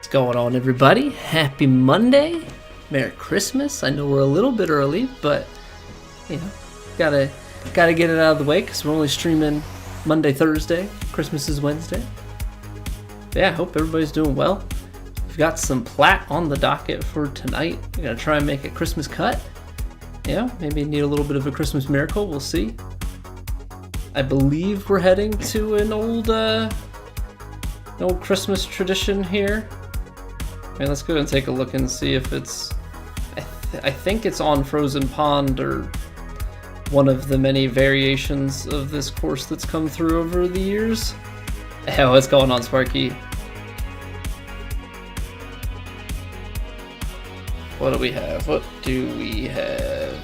What's going on, everybody? Happy Monday. Merry Christmas. I know we're a little bit early, but you know, gotta get it out of the way because we're only streaming Monday, Thursday. Christmas is Wednesday. Yeah, I hope everybody's doing well. We've got some Plat on the docket for tonight. We're gonna try and make a Christmas cut. Yeah, maybe need a little bit of a Christmas miracle. We'll see. I believe we're heading to an old Christmas tradition here. I mean, let's go and take a look and see if it's... I think it's on Frozen Pond or one of the many variations of this course that's come through over the years. Hey, what's going on, Sparky? What do we have? What do we have?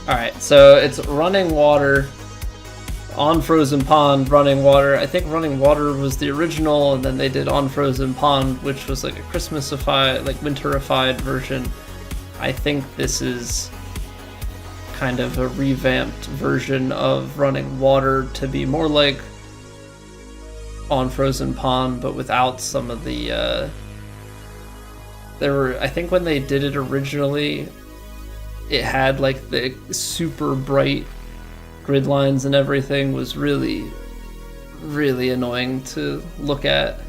Alright, so it's running water on Frozen Pond, running water. I think running water was the original, and then they did on Frozen Pond, which was like a Christmasified, like winterified version. I think this is kind of a revamped version of running water to be more like on Frozen Pond, but without some of the I think when they did it originally, it had like the super bright grid lines and everything. Was really annoying to look at,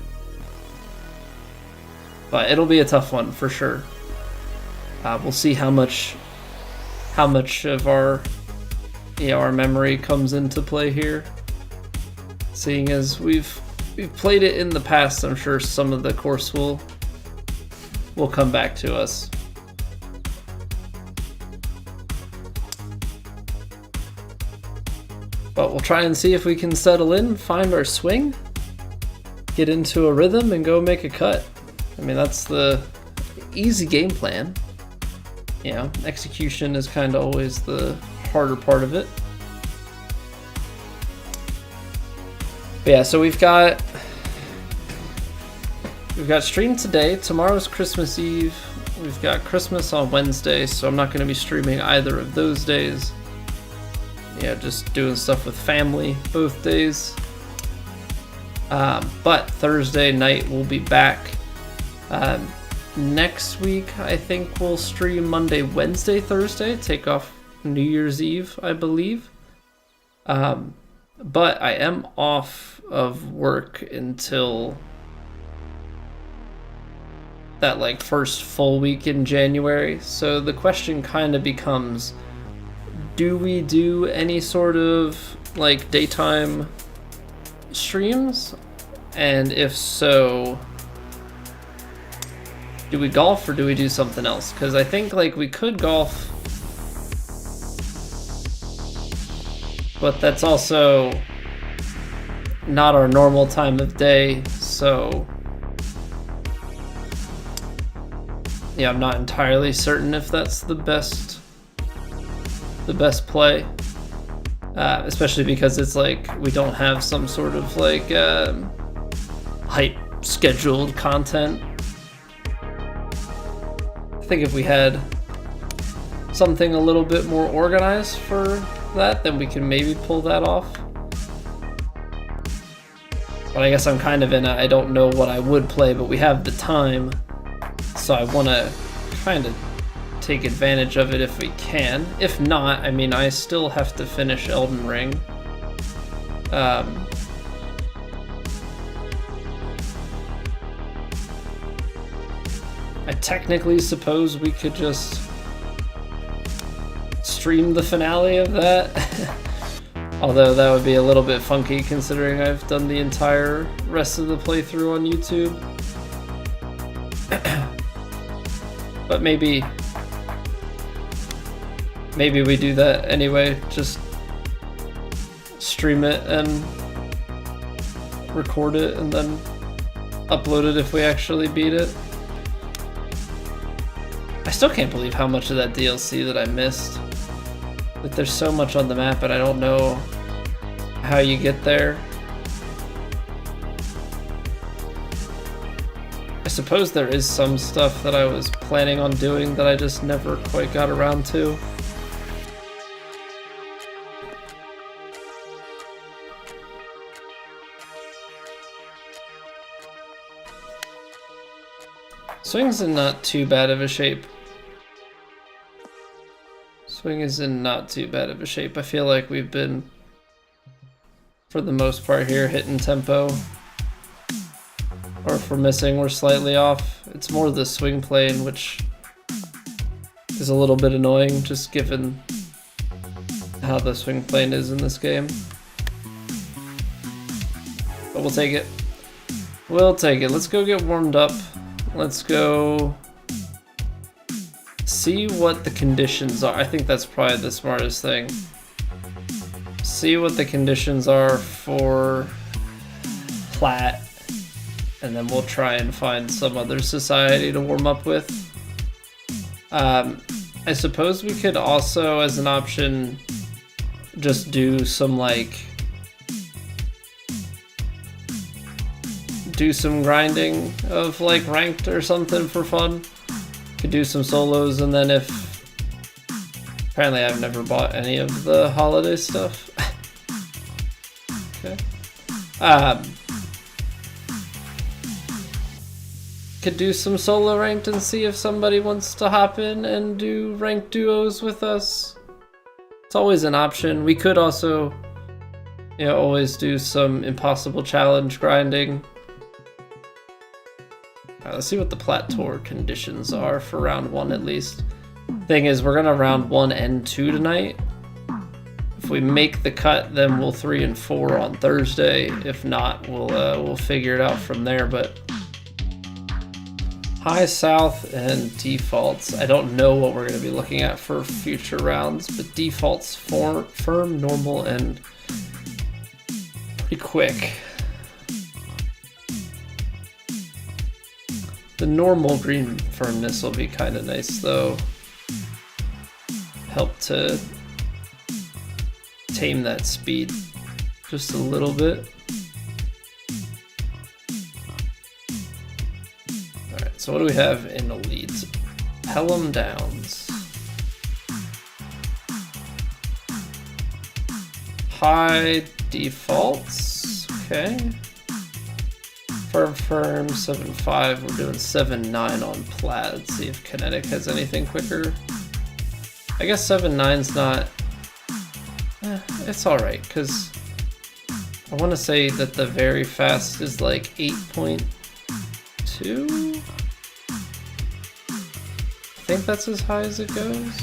but it'll be a tough one for sure. We'll see how much of our memory comes into play here, seeing as we've played it in the past. I'm sure some of the course will come back to us. But we'll try and see if we can settle in, find our swing, get into a rhythm, and go make a cut. I mean, that's the easy game plan. You know, execution is kind of always the harder part of it. But yeah, so we've got stream today. Tomorrow's Christmas Eve. We've got Christmas on Wednesday, so I'm not going to be streaming either of those days. Yeah, just doing stuff with family both days. But Thursday night we'll be back. Next week I think we'll stream Monday, Wednesday, Thursday. Take off New Year's Eve, I believe. But I am off of work until that like first full week in January. So the question kind of becomes, do we do any sort of like daytime streams? And if so, do we golf or do we do something else? Because I think like we could golf, but that's also not our normal time of day. So yeah, I'm not entirely certain if that's the best play, especially because it's like we don't have some sort of like hype scheduled content. I think if we had something a little bit more organized for that, then we can maybe pull that off. But I guess I'm kind of in a I don't know what I would play, but we have the time, so I want to kind of take advantage of it if we can. If not, I mean, I still have to finish Elden Ring. I technically suppose we could just stream the finale of that. Although that would be a little bit funky considering I've done the entire rest of the playthrough on YouTube. But maybe we do that anyway, just stream it and record it and then upload it if we actually beat it. I still can't believe how much of that DLC that I missed. Like, there's so much on the map, but I don't know how you get there. I suppose there is some stuff that I was planning on doing that I just never quite got around to. Swing's in not too bad of a shape. Swing is in not too bad of a shape. I feel like we've been, for the most part here, hitting tempo. Or if we're missing, we're slightly off. It's more the swing plane, which is a little bit annoying, just given how the swing plane is in this game. But we'll take it. We'll take it. Let's go get warmed up. Let's go see what the conditions are. I think that's probably the smartest thing. See what the conditions are for Plat, and then we'll try and find some other society to warm up with. I suppose we could also, as an option, just do some grinding of like ranked or something for fun. Could do some solos, and then if apparently I've never bought any of the holiday stuff. Okay. Could do some solo ranked and see if somebody wants to hop in and do ranked duos with us. It's always an option. We could also, you know, always do some impossible challenge grinding. Let's see what the Plat Tour conditions are for round 1 at least. Thing is, we're gonna round 1 and 2 tonight. If we make the cut, then we'll 3 and 4 on Thursday. If not, we'll figure it out from there. But high, south, and defaults. I don't know what we're gonna be looking at for future rounds, but defaults firm, normal, and pretty quick. The normal green firmness will be kind of nice though. Help to tame that speed just a little bit. Alright, so what do we have in the leads? Pelham Downs. High defaults, okay. Firm, 7.5. We're doing 7.9 on Plat. Let's see if Kinetic has anything quicker. I guess 7.9's not. It's alright, because I want to say that the very fast is like 8.2. I think that's as high as it goes.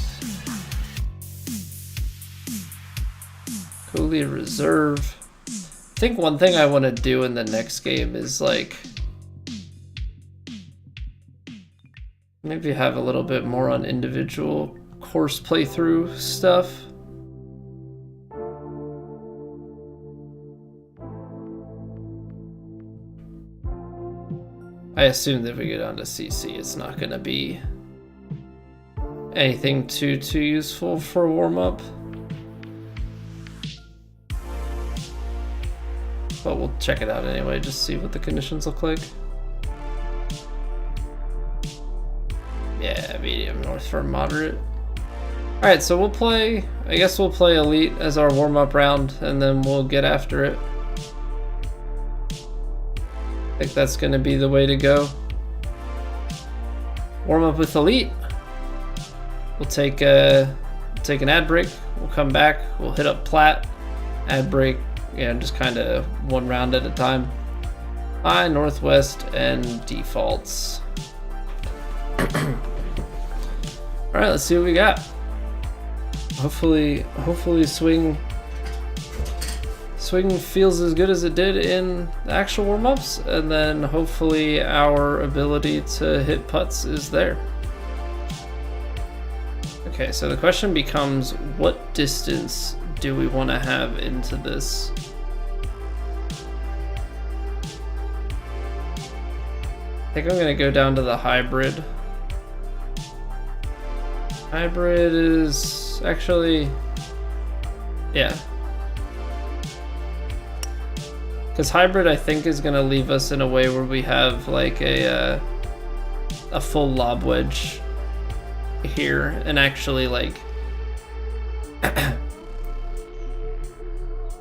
Cooley Reserve. I think one thing I want to do in the next game is like maybe have a little bit more on individual course playthrough stuff. I assume that if we get down to CC, it's not going to be anything too useful for warm-up. But we'll check it out anyway, just see what the conditions look like. Yeah, medium, north firm, moderate. Alright, so we'll play, I guess we'll play Elite as our warm-up round, and then we'll get after it. I think that's going to be the way to go. Warm up with Elite. We'll take an ad break. We'll come back. We'll hit up Plat. Ad break. Yeah, just kind of one round at a time. High, northwest, and defaults. All right, let's see what we got. Hopefully swing feels as good as it did in the actual warm-ups, and then hopefully our ability to hit putts is there. Okay, so the question becomes, what distance do we want to have into this? I think I'm going to go down to the hybrid. Hybrid is actually, yeah. Because hybrid, I think, is going to leave us in a way where we have like a full lob wedge here, and actually like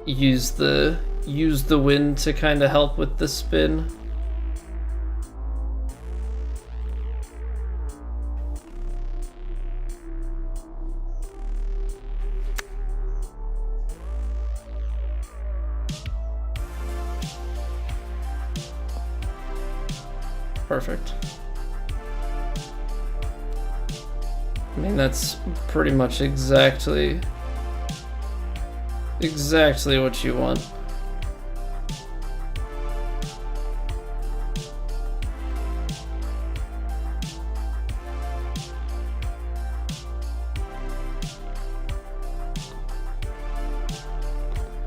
use the wind to kind of help with the spin. Perfect. I mean, that's pretty much exactly what you want.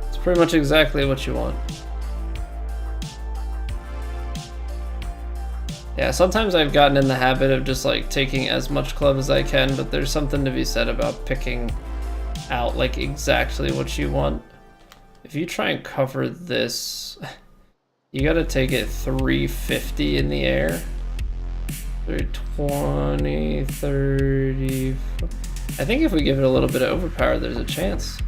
It's pretty much exactly what you want. Yeah, sometimes I've gotten in the habit of just like taking as much club as I can, but there's something to be said about picking out like exactly what you want. If you try and cover this, you gotta take it 350 in the air. 320, 30. I think if we give it a little bit of overpower, there's a chance.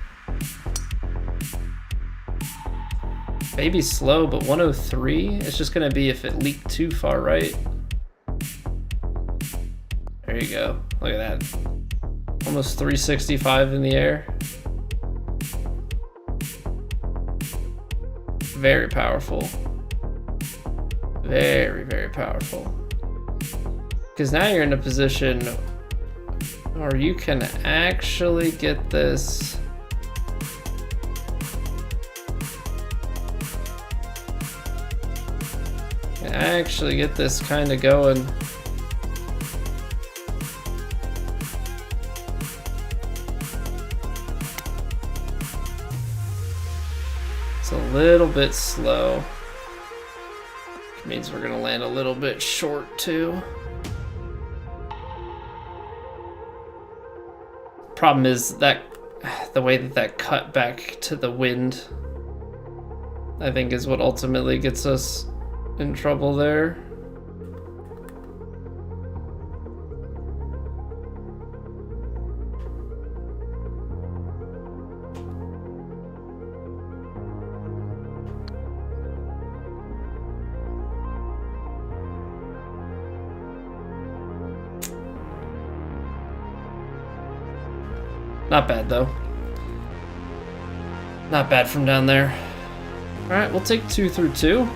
Maybe slow, but 103, it's just gonna be if it leaked too far right. There you go, look at that. Almost 365 in the air. Very powerful. Very, very powerful. Because now you're in a position where you can actually get this. Actually get this kind of going. It's a little bit slow, which means we're gonna land a little bit short too. Problem is that the way that cut back to the wind, I think, is what ultimately gets us in trouble there. Not bad though. Not bad from down there. All right, we'll take 2 through 2.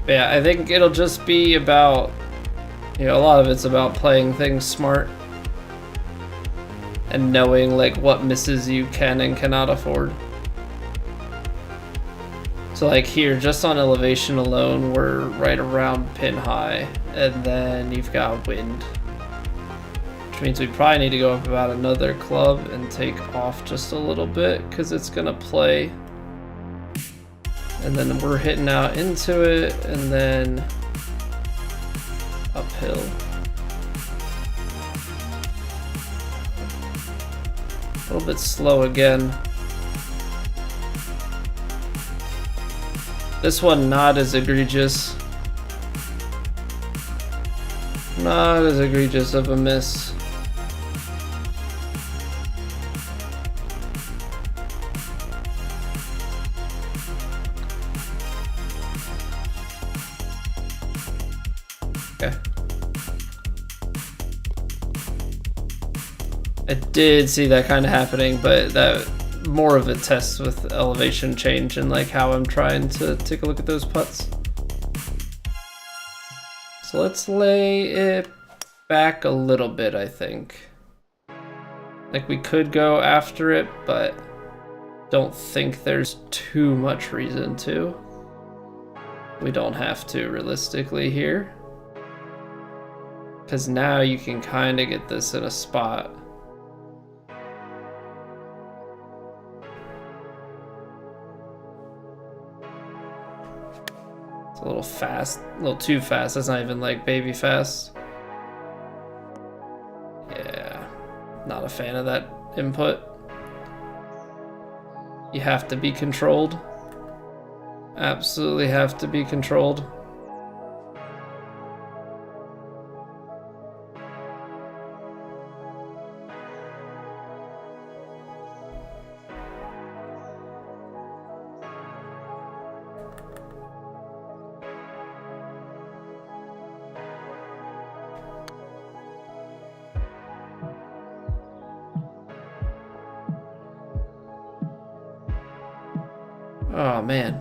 Yeah, I think it'll just be about, you know, a lot of it's about playing things smart and knowing like what misses you can and cannot afford. So like here, just on elevation alone, we're right around pin high, and then you've got wind, which means we probably need to go up about another club and take off just a little bit because it's gonna play. And then we're hitting out into it, and then uphill. A little bit slow again. This one not as egregious. Not as egregious of a miss. Okay. I did see that kind of happening, but that more of a test with elevation change and like how I'm trying to take a look at those putts. So let's lay it back a little bit, I think. Like we could go after it, but don't think there's too much reason to. We don't have to realistically here. Because now you can kind of get this in a spot. It's a little fast, a little too fast. That's not even like baby fast. Yeah, not a fan of that input. You have to be controlled. Absolutely have to be controlled. Oh, man.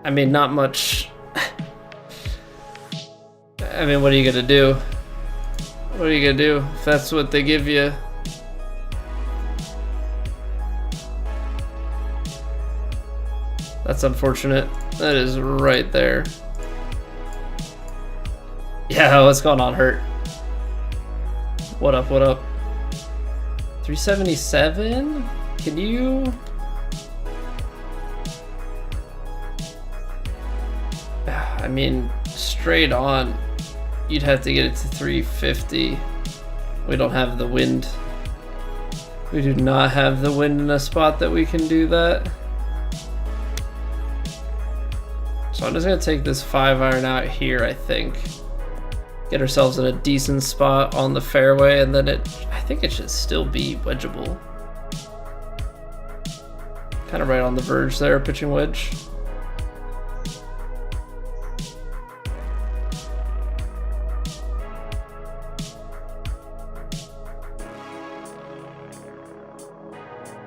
I mean, not much. I mean, what are you gonna do? What are you gonna do if that's what they give you? That's unfortunate. That is right there. Yeah, what's going on, Hurt? What up, what up? 377? Can you... I mean, straight on, you'd have to get it to 350. We don't have the wind. We do not have the wind in a spot that we can do that. So I'm just gonna take this 5-iron out here, I think. Get ourselves in a decent spot on the fairway, and then I think it should still be wedgeable. Kind of right on the verge there, pitching wedge.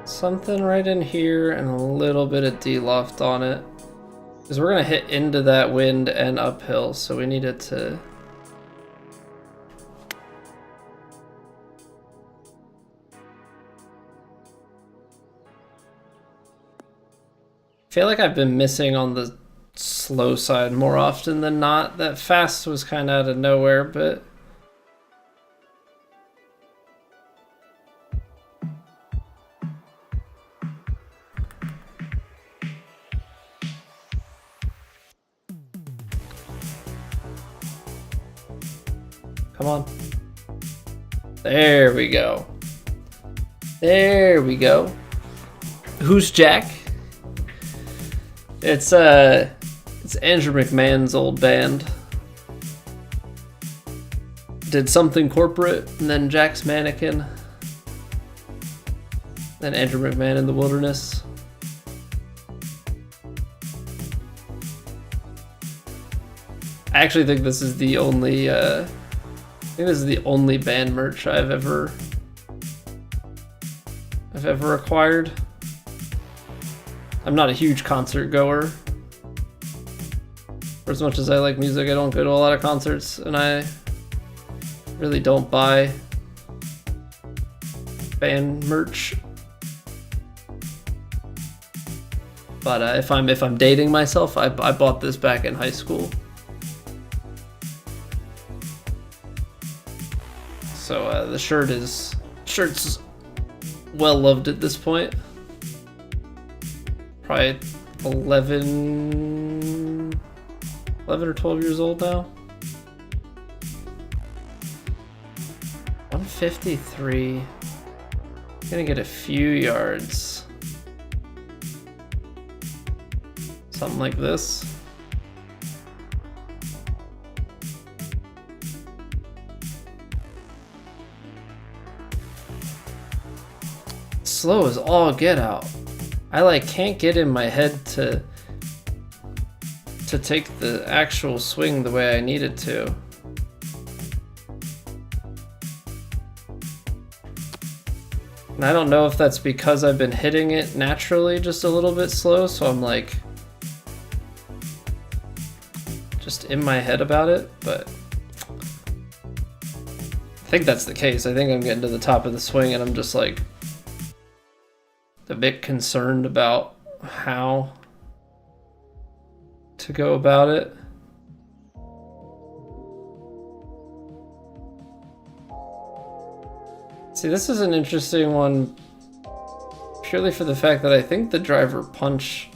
Something right in here and a little bit of D-loft on it. Because we're going to hit into that wind and uphill, so we need it to... I feel like I've been missing on the slow side more often than not. That fast was kind of out of nowhere, but... Come on. There we go. There we go. Who's Jack? It's Andrew McMahon's old band. Did something corporate, and then Jack's Mannequin. Then Andrew McMahon in the Wilderness. I actually think this is the only band merch I've ever acquired. I'm not a huge concert goer. For as much as I like music, I don't go to a lot of concerts, and I really don't buy band merch. But if I'm dating myself, I bought this back in high school. So the shirt's well loved at this point. Probably 11 or 12 years old now. 153. Gonna get a few yards. Something like this. Slow as all get out. I can't get in my head to take the actual swing the way I need it to. And I don't know if that's because I've been hitting it naturally just a little bit slow, so I'm like just in my head about it, but I think that's the case. I think I'm getting to the top of the swing and I'm just like a bit concerned about how to go about it. See, this is an interesting one purely for the fact that I think the driver punch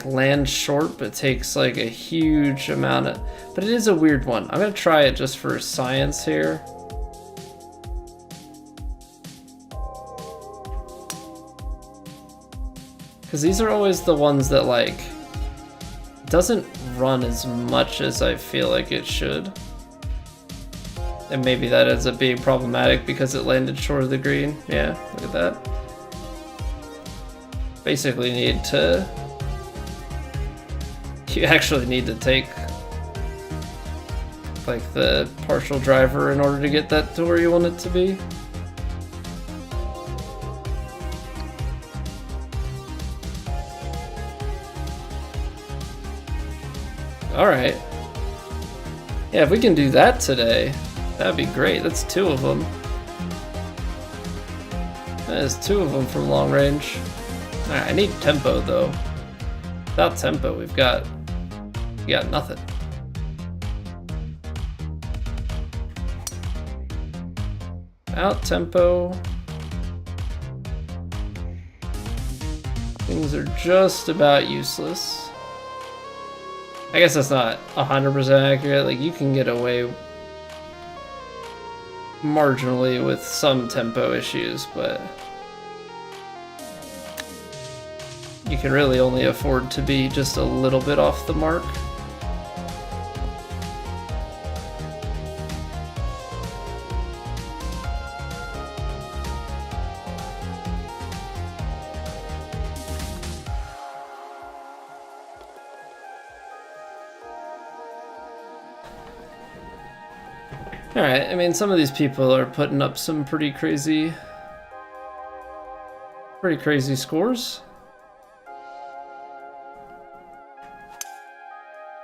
lands short but takes a huge amount of, but it is a weird one. I'm gonna try it just for science here. Because these are always the ones that doesn't run as much as I feel like it should. And maybe that ends up being problematic because it landed short of the green. Yeah, look at that. Basically you actually need to take the partial driver in order to get that to where you want it to be. Alright. Yeah, if we can do that today, that'd be great. That's 2 of them. That is 2 of them from long range. Alright, I need tempo though. Without tempo, we got nothing. Without tempo, things are just about useless. I guess that's not 100% accurate. Like, you can get away marginally with some tempo issues, but you can really only afford to be just a little bit off the mark. Alright, I mean, some of these people are putting up some pretty crazy scores.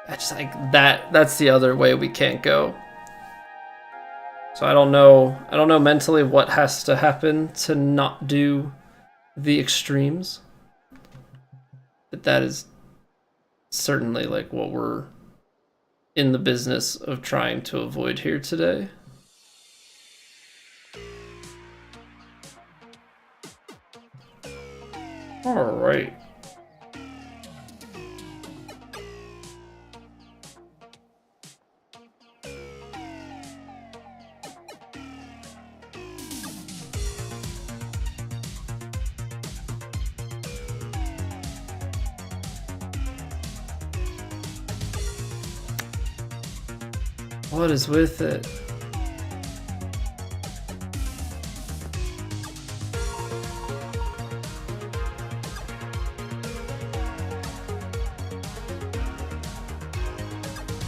I just like that's the other way we can't go. So I don't know mentally what has to happen to not do the extremes. But that is certainly like what we're in the business of trying to avoid here today. All right. What is with it?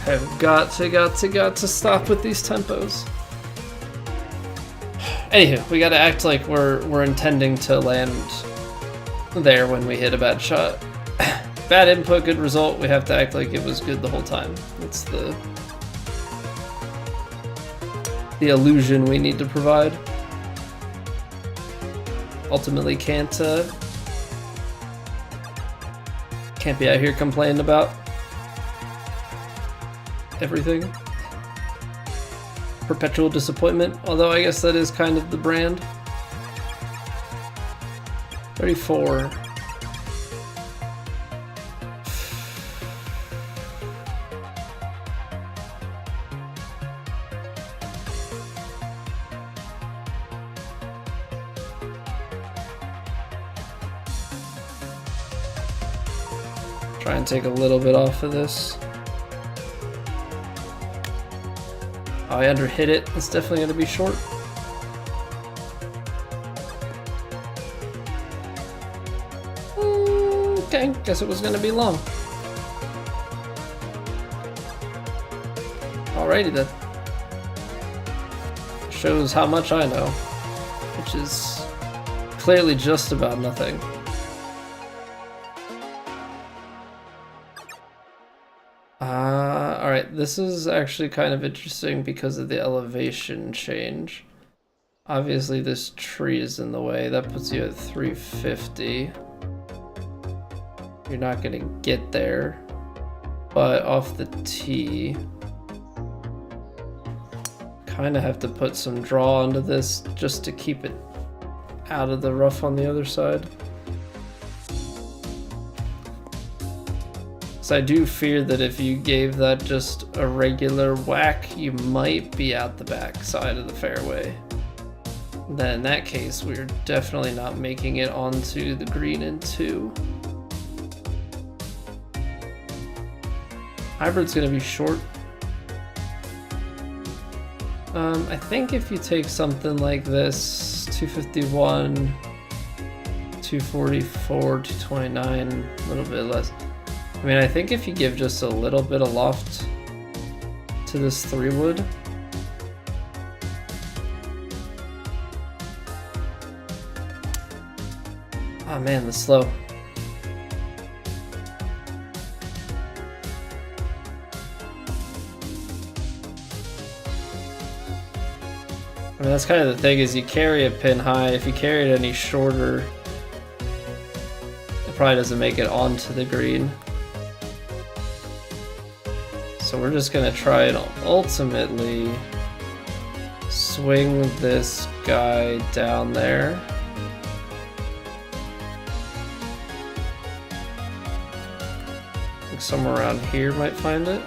I've got to stop with these tempos. Anywho, we gotta act like we're intending to land there when we hit a bad shot. Bad input, good result. We have to act like it was good the whole time. That's the illusion we need to provide. Ultimately can't be out here complaining about everything. Perpetual disappointment, although I guess that is kind of the brand. 34. Try and take a little bit off of this. Oh, I underhit it. It's definitely going to be short. Okay, guess it was going to be long. Alrighty then. Shows how much I know, which is clearly just about nothing. Alright, this is actually kind of interesting because of the elevation change. Obviously this tree is in the way. That puts you at 350. You're not gonna get there. But off the tee, kind of have to put some draw onto this just to keep it out of the rough on the other side. I do fear that if you gave that just a regular whack, you might be out the back side of the fairway. Then in that case, we're definitely not making it onto the green in 2. Hybrid's gonna be short. I think if you take something like this, 251, 244, 229, a little bit less. I mean, I think if you give just a little bit of loft to this 3-wood, oh man, the slow. mean, that's kind of the thing, is you carry a pin high. If you carry it any shorter, it probably doesn't make it onto the green. So we're just gonna try and ultimately swing this guy down there. I think somewhere around here might find it.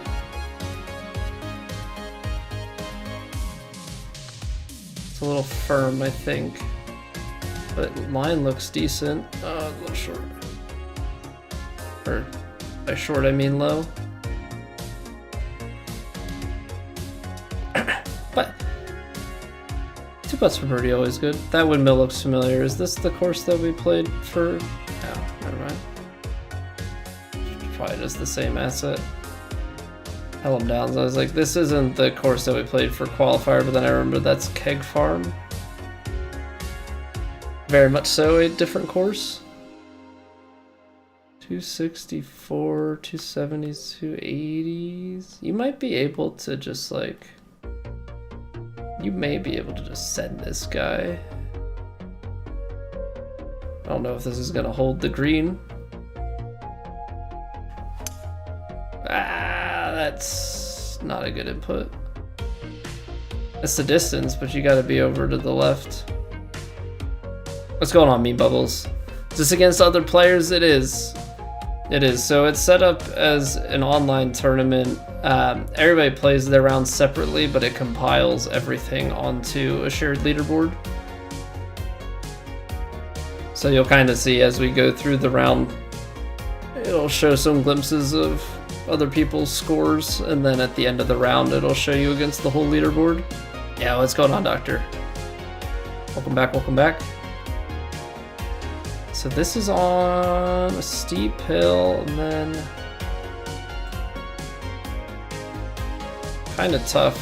It's a little firm, I think, but line looks decent. Oh, a little short. Or by short, I mean low. But 2 putts for birdie, always good. That windmill looks familiar. Is this the course that we played for? Oh, never mind. Probably just the same asset. Pelham Downs. I was like, this isn't the course that we played for qualifier, but then I remember that's Keg Farm. Very much so a different course. 264, 270s, 280s. You might be able to just like... You may be able to just send this guy. I don't know if this is gonna hold the green. Ah, that's not a good input. That's the distance, but you gotta be over to the left. What's going on, Mean Bubbles? Is this against other players? It is. It is. So it's set up as an online tournament. Everybody plays their rounds separately, but it compiles everything onto a shared leaderboard. So you'll kind of see as we go through the round, it'll show some glimpses of other people's scores, and then at the end of the round, it'll show you against the whole leaderboard. Yeah, what's going on, Doctor? Welcome back, welcome back. So this is on a steep hill, and then kind of tough.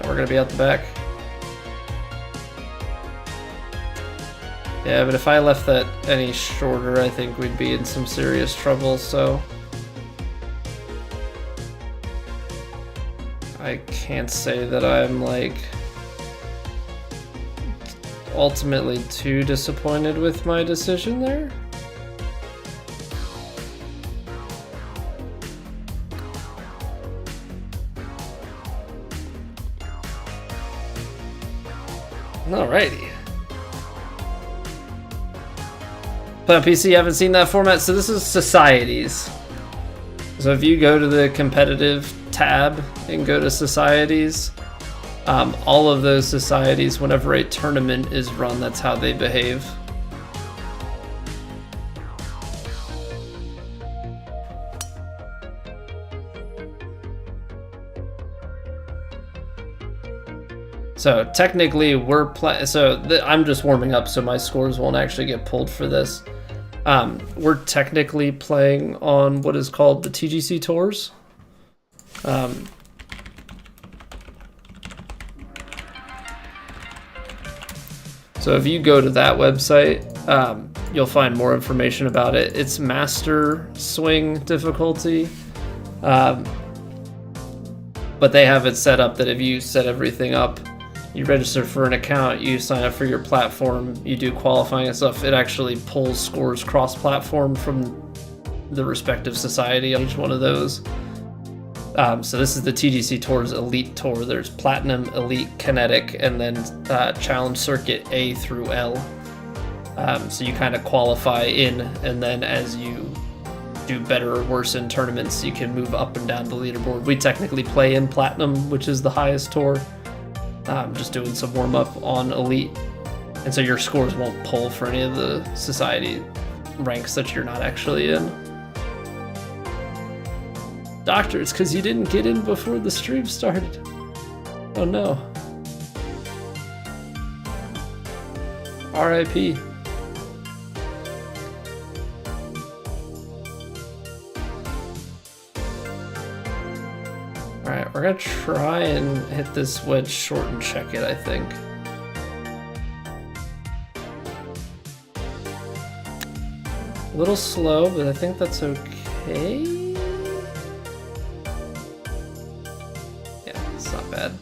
And we're gonna be out the back. Yeah, but if I left that any shorter, I think we'd be in some serious trouble, so I can't say that I'm like ultimately too disappointed with my decision there. Alrighty. Plat PC, haven't seen that format. So this is societies. So if you go to the competitive tab and go to societies, all of those societies, whenever a tournament is run, that's how they behave. So technically we're I'm just warming up, so my scores won't actually get pulled for this. We're technically playing on what is called the TGC Tours. So if you go to that website, you'll find more information about it. It's master swing difficulty. But they have it set up that if you set everything up, you register for an account, you sign up for your platform, you do qualifying and stuff, it actually pulls scores cross-platform from the respective society on each one of those. So this is the TGC Tours Elite Tour. There's Platinum, Elite, Kinetic, and then Challenge Circuit A through L. So you kind of qualify in, and then as you do better or worse in tournaments, you can move up and down the leaderboard. We technically play in Platinum, which is the highest tour. Just doing some warm-up on Elite. And so your scores won't pull for any of the society ranks that you're not actually in. Doctor, it's because you didn't get in before the stream started. Oh no. RIP. Alright, we're gonna try and hit this wedge short and check it, I think. A little slow, but I think that's okay. bad.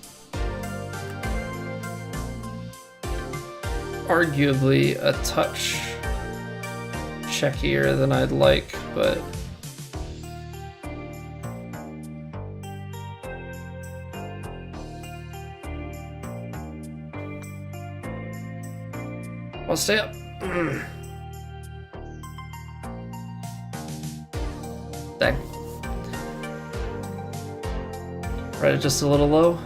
Arguably a touch checkier than I'd like, but I'll stay up. Dang. Right, just a little low.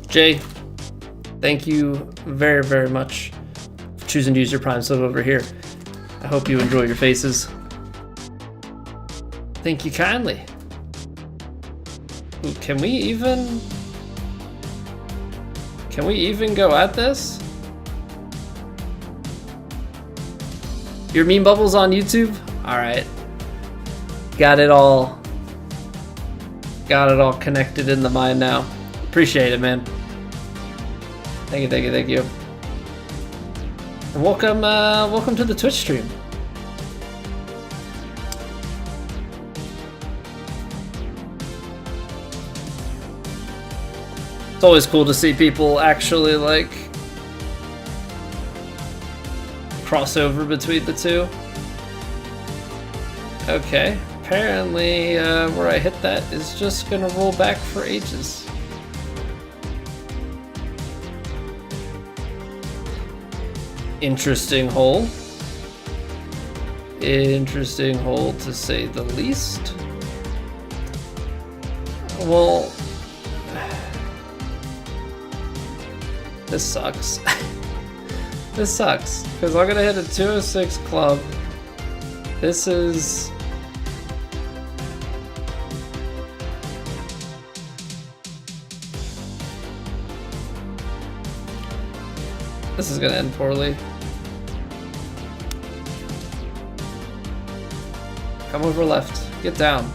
Jay, thank you very, very much for choosing to use your Prime sub over here. I hope you enjoy your faces. Thank you kindly. Ooh, can we even go at this? Your meme bubbles on YouTube? Alright. Got it all connected in the mind now. Appreciate it, man. Thank you, thank you, thank you. And welcome to the Twitch stream. It's always cool to see people actually like cross over between the two. Okay, apparently where I hit that is just gonna roll back for ages. Interesting hole. Interesting hole to say the least. Well, this sucks. This sucks, because I'm gonna hit a 206 club. This is... This is gonna end poorly. Come over left. Get down.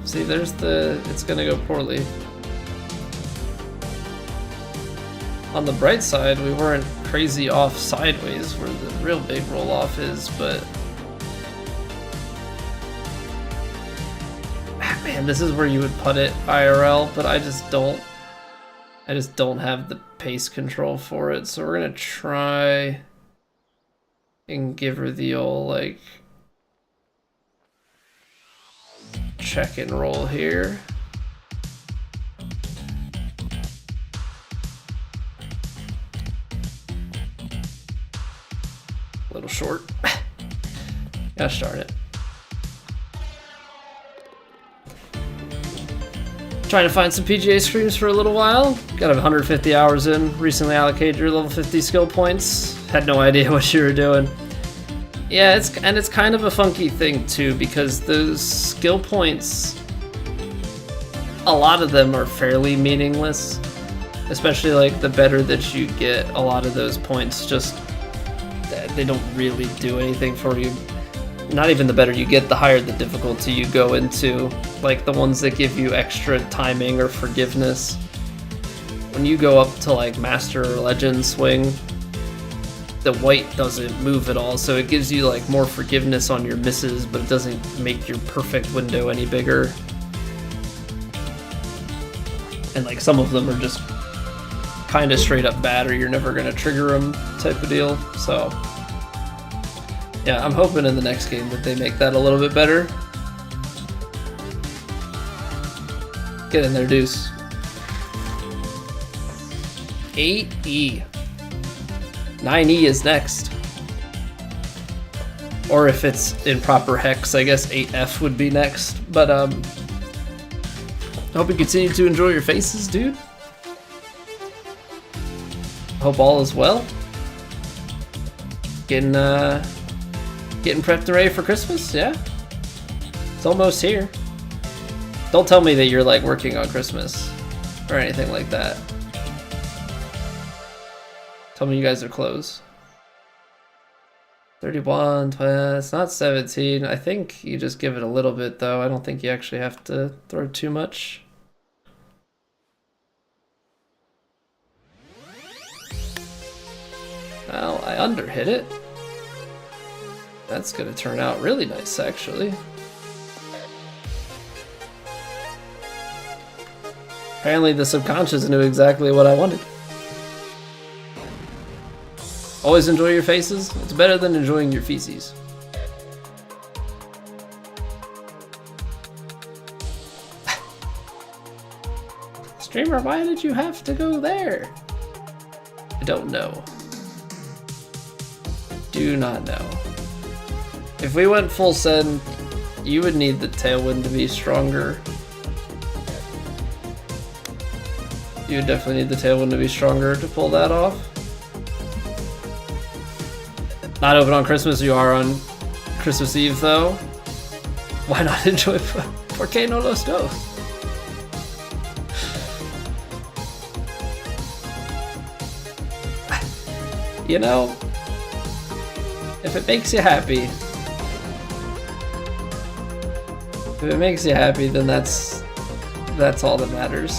See, there's the... It's gonna go poorly. On the bright side, we weren't crazy off sideways where the real big roll-off is, but... Man, this is where you would put it IRL, but I just don't have the pace control for it, so we're gonna try and give her the old, like, check and roll here. A little short. Gosh darn it. Trying to find some PGA streams for a little while. Got 150 hours in. Recently allocated your level 50 skill points. Had no idea what you were doing. Yeah, it's kind of a funky thing too, because those skill points, a lot of them are fairly meaningless. Especially like the better that you get, a lot of those points just, they don't really do anything for you. Not even the better you get, the higher the difficulty you go into. Like the ones that give you extra timing or forgiveness. When you go up to like Master or Legend swing, the white doesn't move at all, so it gives you like more forgiveness on your misses, but it doesn't make your perfect window any bigger. And like some of them are just kind of straight up bad, or you're never gonna trigger them type of deal, so... Yeah, I'm hoping in the next game that they make that a little bit better. Get in there, Deuce. 8E. 9E is next. Or if it's in proper hex, I guess 8F would be next. But, I hope you continue to enjoy your faces, dude. Hope all is well. Getting prepped and ready for Christmas, yeah? It's almost here. Don't tell me that you're like working on Christmas or anything like that. Tell me you guys are close. 31, 20, it's not 17. I think you just give it a little bit though. I don't think you actually have to throw too much. under, hit it. That's gonna turn out really nice, actually. Apparently the subconscious knew exactly what I wanted. Always enjoy your faces. It's better than enjoying your feces. Streamer, why did you have to go there? I don't know. Do not know. If we went full send, you would need the tailwind to be stronger. You would definitely need the tailwind to be stronger to pull that off. Not open on Christmas, you are on Christmas Eve though. Why not enjoy Por qué no los dos? You know, if it makes you happy, then that's all that matters.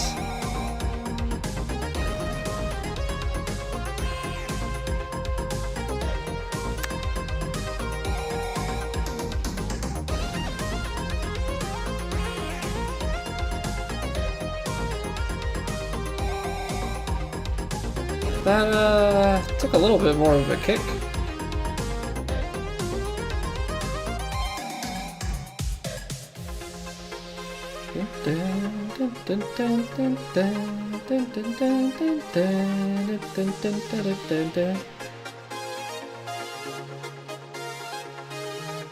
That took a little bit more of a kick.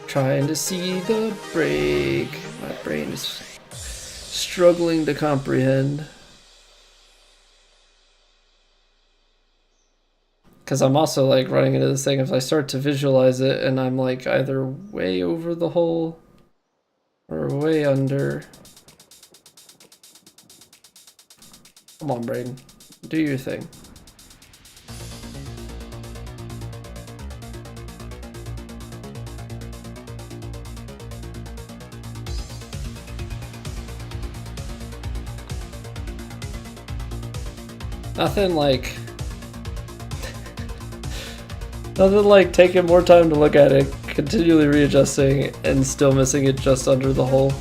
Trying to see the break. My brain is struggling to comprehend. Because I'm also like running into this thing, if I start to visualize it and I'm like either way over the hole or way under. Come on, brain. Do your thing. Nothing like taking more time to look at it, continually readjusting, and still missing it just under the hole.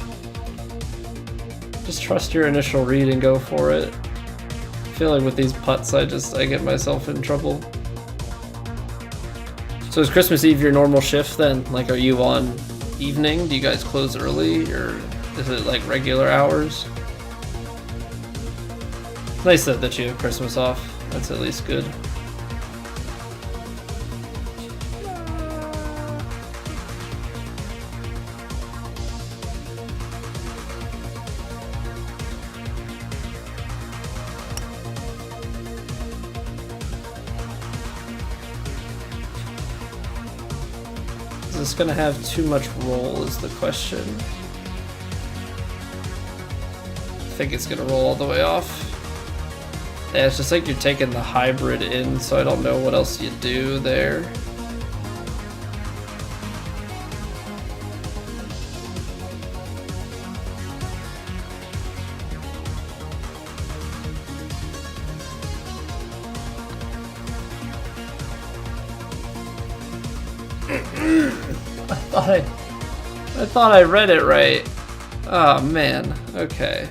Just trust your initial read and go for it. I feel like with these putts, I get myself in trouble. So is Christmas Eve your normal shift then? Like, are you on evening? Do you guys close early, or is it like regular hours? It's nice that you have Christmas off. That's at least good. Is this gonna have too much roll is the question. I think it's gonna roll all the way off. Yeah, it's just like you're taking the hybrid in, so I don't know what else you do there. I thought I read it right. Oh man, okay.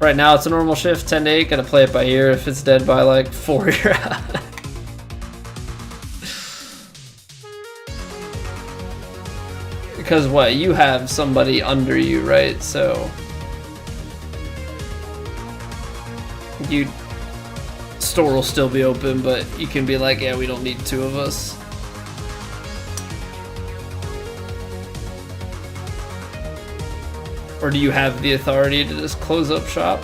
Right now it's a normal shift, 10 to 8, gotta play it by ear. If it's dead by like 4, you're out. Because what, you have somebody under you, right? So store will still be open, but you can be like, yeah, we don't need 2 of us. Or do you have the authority to just close up shop?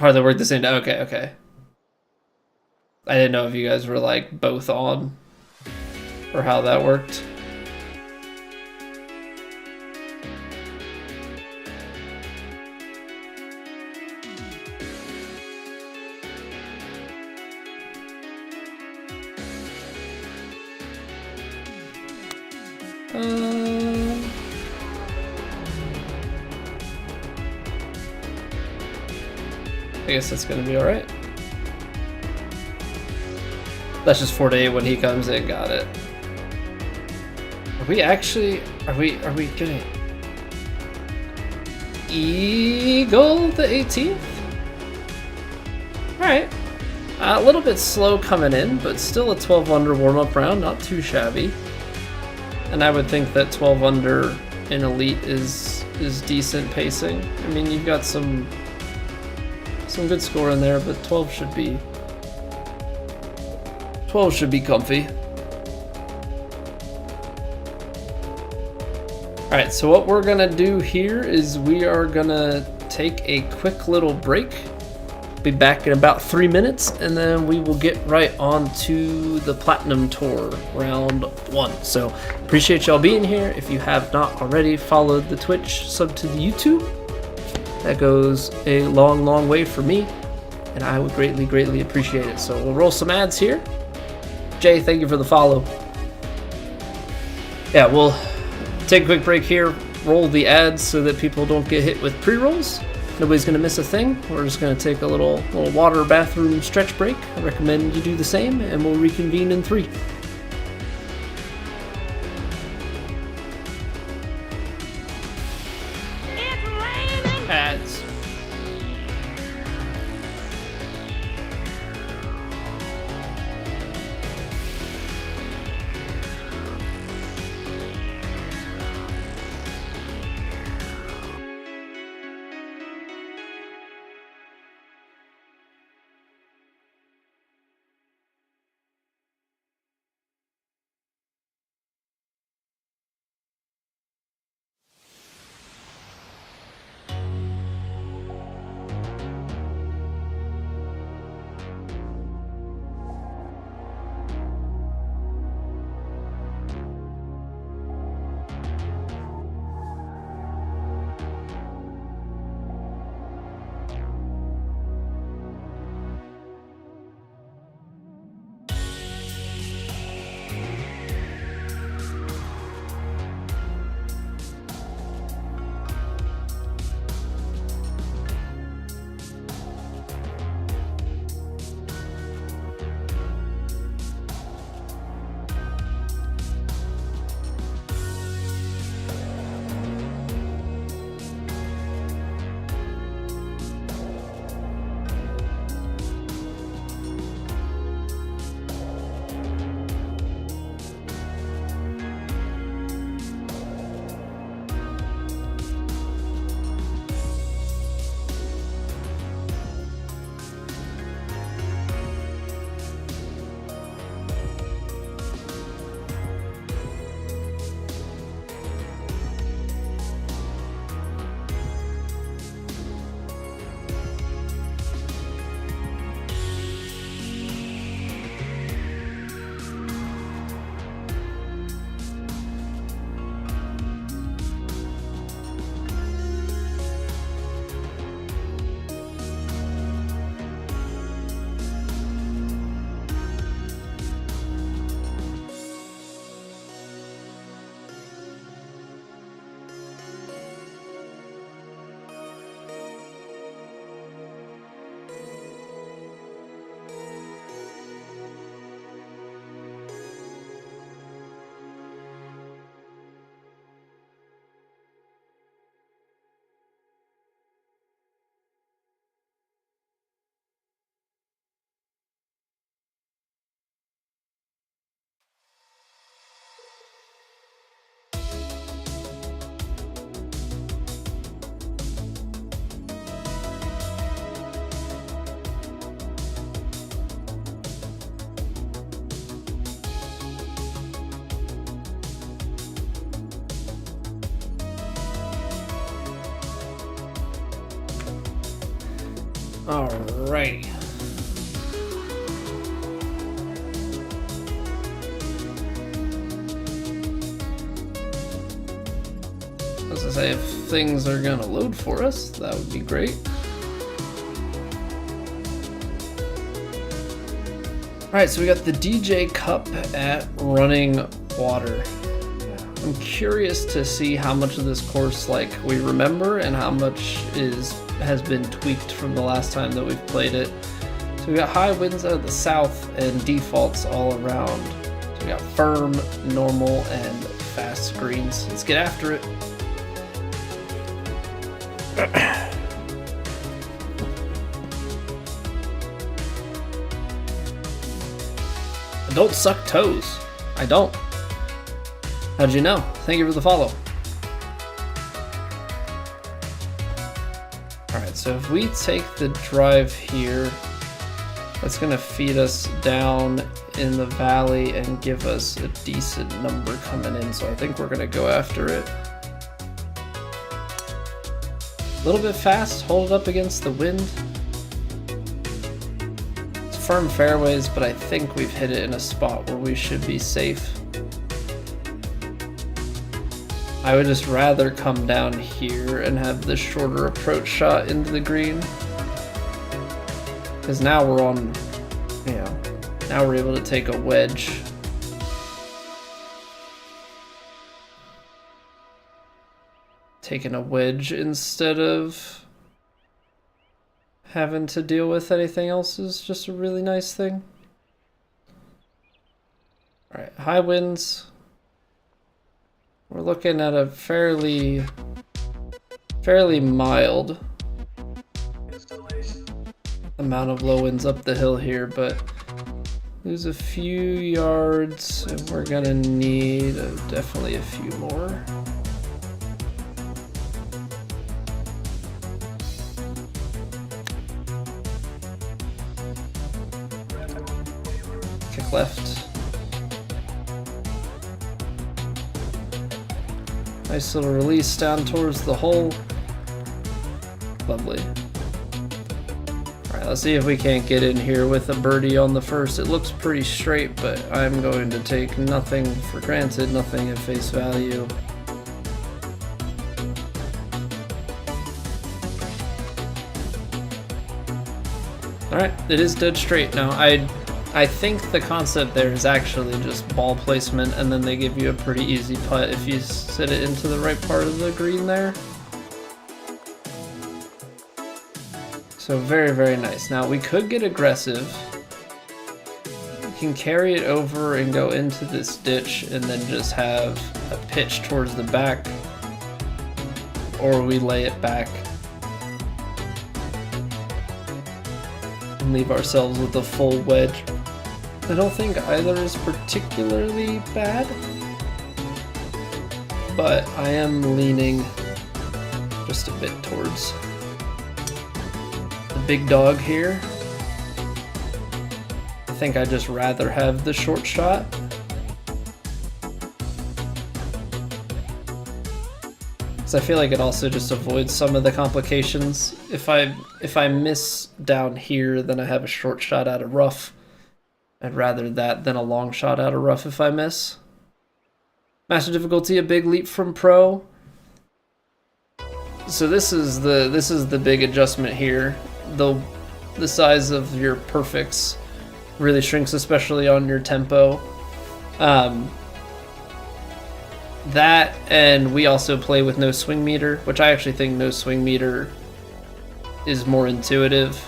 Or they work the same day? Okay, okay. I didn't know if you guys were like both on or how that worked. I guess that's gonna be alright. That's just 4 to 8 when he comes in, got it. Are we actually, are we gonna eagle the 18th? Alright. A little bit slow coming in, but still a 12 under warm-up round, not too shabby. And I would think that 12 under in Elite is decent pacing. I mean, you've got some good score in there, but 12 should be comfy. Alright, so what we're gonna do here is we are gonna take a quick little break. Be back in about 3 minutes, and then we will get right on to the Platinum Tour round 1. So appreciate y'all being here. If you have not already followed the Twitch, sub to the YouTube, that goes a long way for me, and I would greatly appreciate it. So we'll roll some ads here. Jay, thank you for the follow. Yeah, we'll take a quick break here, roll the ads so that people don't get hit with pre-rolls. Nobody's gonna miss a thing. We're just gonna take a little water bathroom stretch break. I recommend you do the same, and we'll reconvene in 3. Ads. Alrighty. As I say, if things are gonna load for us, that would be great. Alright, so we got the DJ Cup at Running Water. I'm curious to see how much of this course we remember and how much is has been tweaked from the last time that we've played it. So we got high winds out of the south and defaults all around. So we got firm, normal, and fast greens. Let's get after it. I don't suck toes. I don't. How'd you know? Thank you for the follow. Alright, so if we take the drive here, that's going to feed us down in the valley and give us a decent number coming in, so I think we're going to go after it. A little bit fast, hold it up against the wind. It's firm fairways, but I think we've hit it in a spot where we should be safe. I would just rather come down here and have the shorter approach shot into the green. Because now we're on, you know, now we're able to take a wedge. Taking a wedge instead of having to deal with anything else is just a really nice thing. Alright, high winds. We're looking at a fairly mild amount of low winds up the hill here, but lose a few yards and we're gonna need definitely a few more. Kick left. Nice little release down towards the hole. Lovely. Alright, let's see if we can't get in here with a birdie on the first. It looks pretty straight, but I'm going to take nothing for granted, nothing at face value. Alright, it is dead straight now. I think the concept there is actually just ball placement, and then they give you a pretty easy putt if you set it into the right part of the green there. So very, very nice. Now we could get aggressive. We can carry it over and go into this ditch and then just have a pitch towards the back, or we lay it back and leave ourselves with a full wedge. I don't think either is particularly bad, but I am leaning just a bit towards the big dog here. I think I'd just rather have the short shot. Because I feel like it also just avoids some of the complications. If I miss down here, then I have a short shot out of rough. I'd rather that than a long shot out of rough if I miss. Master difficulty, a big leap from pro. So this is the big adjustment here. The size of your perfects really shrinks, especially on your tempo. That, and we also play with no swing meter, which I actually think no swing meter is more intuitive.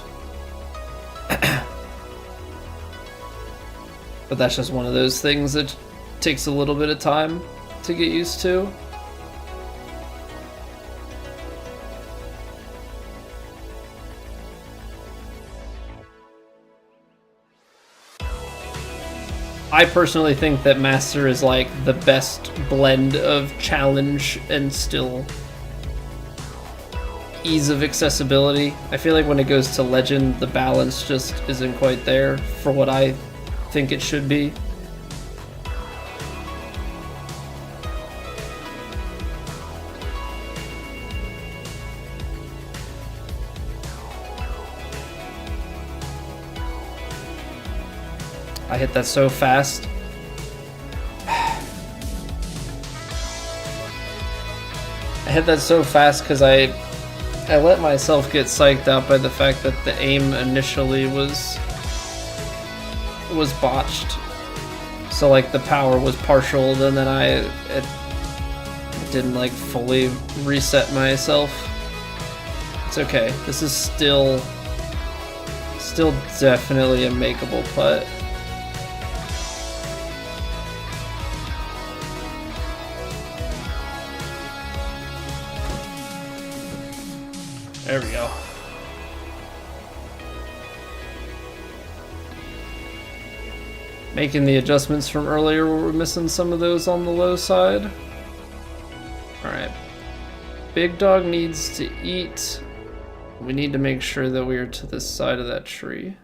But that's just one of those things that takes a little bit of time to get used to. I personally think that Master is like the best blend of challenge and still ease of accessibility. I feel like when it goes to Legend, the balance just isn't quite there for what I think it should be. I hit that so fast. I hit that so fast because I let myself get psyched out by the fact that the aim initially was botched. So like the power was partialed, and then it didn't like fully reset myself. It's okay. This is still definitely a makeable putt. There we go. Making the adjustments from earlier where we're missing some of those on the low side. Alright. Big dog needs to eat. We need to make sure that we are to the side of that tree.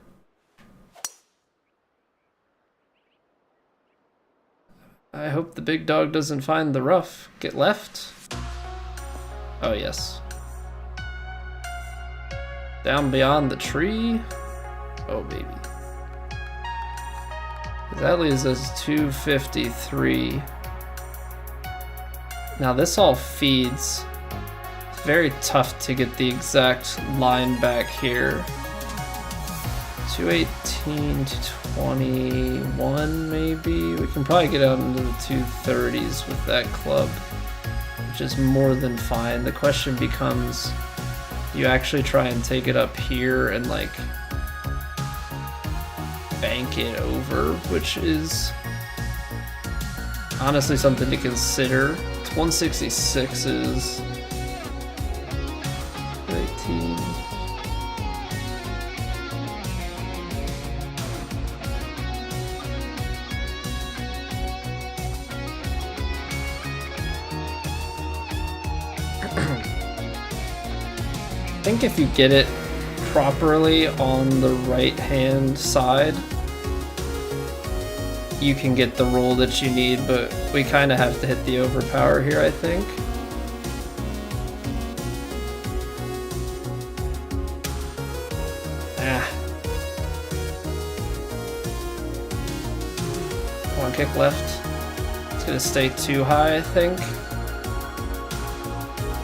I hope the big dog doesn't find the rough. Get left. Oh, yes. Down beyond the tree. Oh, baby. That leaves us 253. Now this all feeds. It's very tough to get the exact line back here. 218 to 21 maybe. We can probably get out into the 230s with that club, which is more than fine. The question becomes, you actually try and take it up here and like bank it over, which is honestly something to consider. It's 166s. 18. I think if you get it properly on the right hand side, you can get the roll that you need, but we kind of have to hit the overpower here, I think. Come on, kick left. It's gonna stay too high, I think.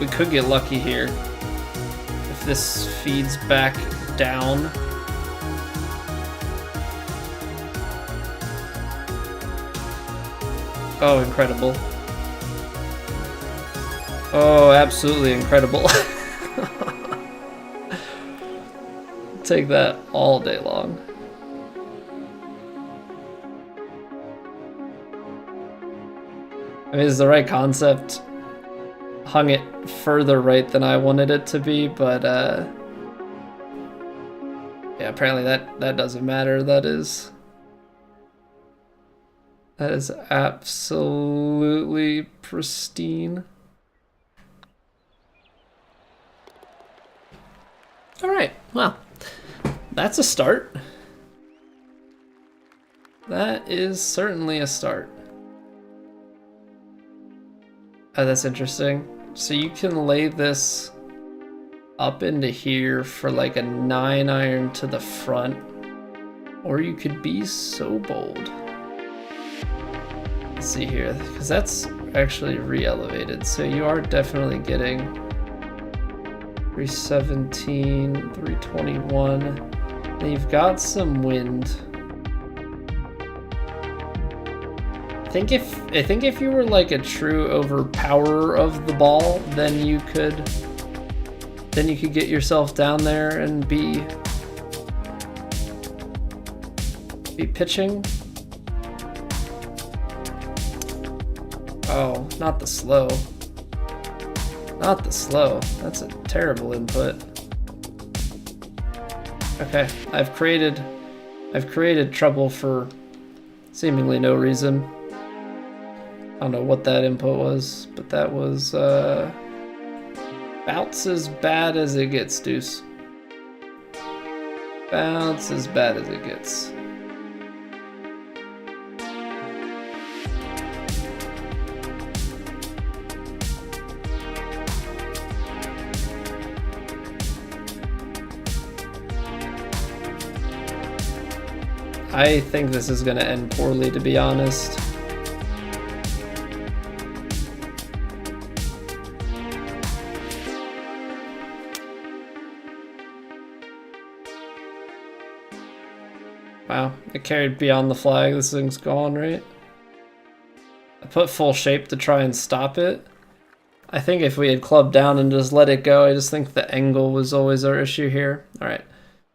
We could get lucky here. If this feeds back down. Oh, incredible. Oh, absolutely incredible. Take that all day long. I mean, it's the right concept. Hung it further right than I wanted it to be, but yeah, apparently that doesn't matter. That is absolutely pristine. All right, well, that's a start. That is certainly a start. Oh, that's interesting. So you can lay this up into here for like a 9-iron to the front, or you could be so bold. Let's see here, because that's actually re-elevated, so you are definitely getting 317, 321, and you've got some wind. I think if you were like a true overpowerer of the ball, then you could get yourself down there and be pitching. Oh, not the slow. Not the slow. That's a terrible input. Okay, I've created trouble for seemingly no reason. I don't know what that input was, but that was bounce as bad as it gets, Deuce. Bounce as bad as it gets. I think this is going to end poorly, to be honest. Wow, it carried beyond the flag. This thing's gone, right? I put full shape to try and stop it. I think if we had clubbed down and just let it go, I just think the angle was always our issue here. All right,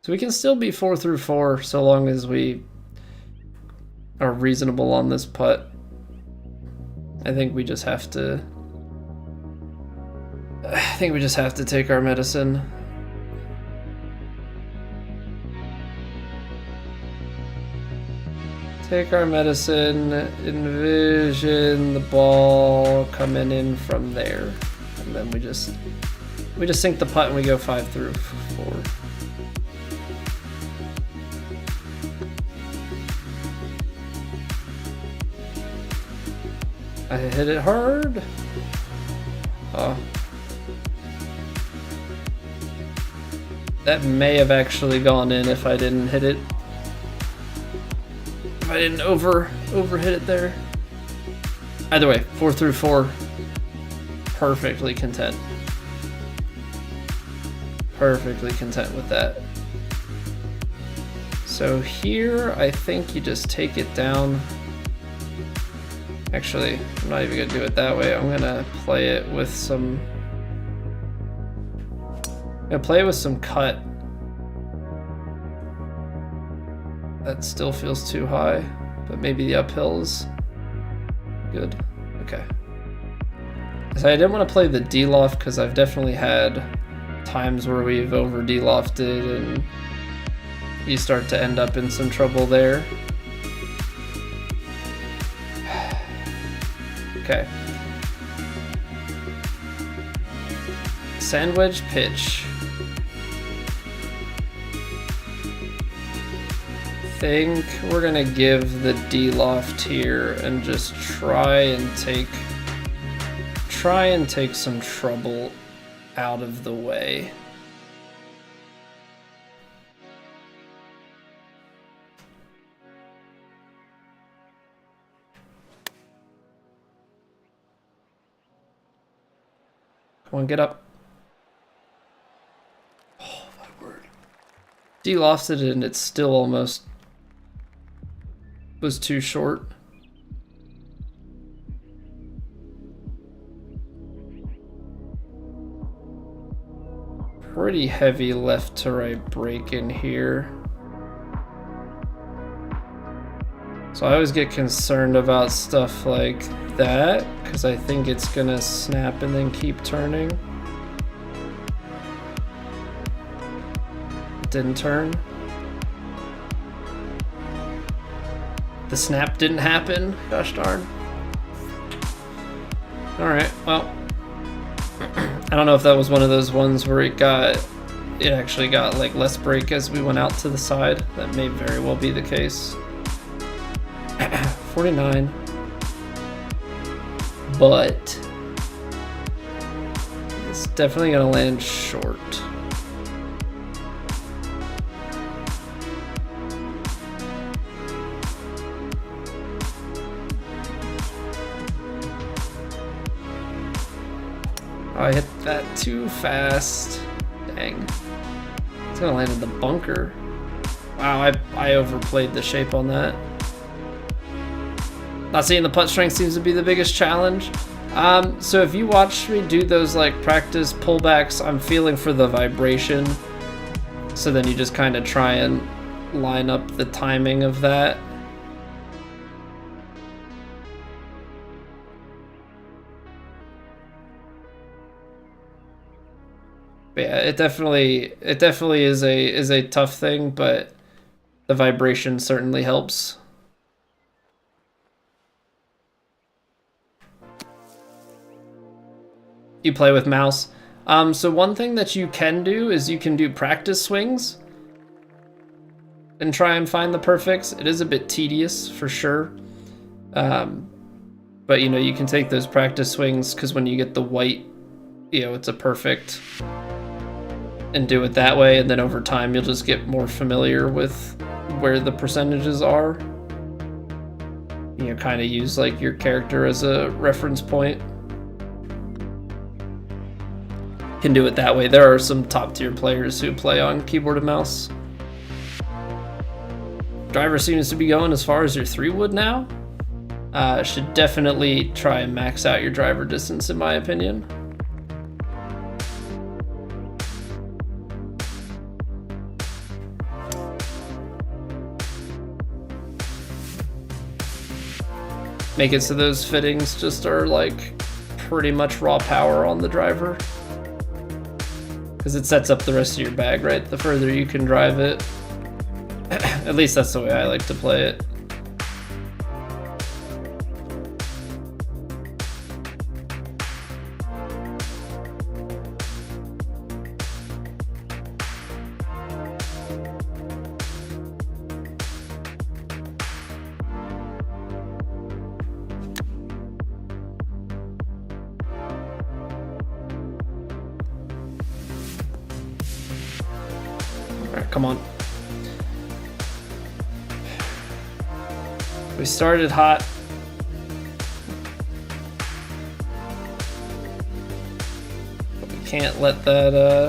so we can still be 4 through 4 so long as we are reasonable on this putt. I think we just have to take our medicine. Take our medicine, envision the ball coming in from there. And then we just sink the putt and we go 5 through 4. I hit it hard. Oh. That may have actually gone in if I didn't hit it. If I didn't over hit it there. Either way, 4 through 4. Perfectly content. Perfectly content with that. So here, I think you just take it down. Actually, I'm not even gonna do it that way. I'm gonna play it with some. Cut. That still feels too high, but maybe the uphill is good. Okay. So I didn't want to play the D-loft because I've definitely had times where we've over D-lofted and you start to end up in some trouble there. Okay. Sandwich pitch. Think we're gonna give the D-loft here and just try and take some trouble out of the way. Come on, get up. Oh my word. D-lofted and it still almost was too short. Pretty heavy left to right break in here. So I always get concerned about stuff like that because I think it's gonna snap and then keep turning. It didn't turn. The snap didn't happen. Gosh darn. Alright, well. I don't know if that was one of those ones where it actually got like less break as we went out to the side. That may very well be the case. 49. But it's definitely gonna land short. I hit that too fast. Dang. It's gonna land in the bunker. Wow, I overplayed the shape on that. Not seeing the putt strength seems to be the biggest challenge. So if you watch me do those like practice pullbacks, I'm feeling for the vibration. So then you just kind of try and line up the timing of that. But yeah, it definitely is a tough thing, but the vibration certainly helps. You play with mouse. So one thing that you can do is you can do practice swings and try and find the perfects. It is a bit tedious for sure. But you know, you can take those practice swings because when you get the white, you know, it's a perfect, and do it that way, and then over time you'll just get more familiar with where the percentages are. You know, kind of use like your character as a reference point. Can do it that way. There are some top tier players who play on keyboard and mouse. Driver seems to be going as far as your 3-wood now. Should definitely try and max out your driver distance in my opinion. make it so those fittings just are like pretty much raw power on the driver. Because it sets up the rest of your bag, right? The further you can drive it. At least that's the way I like to play it. Alright, come on. We started hot. But we can't let that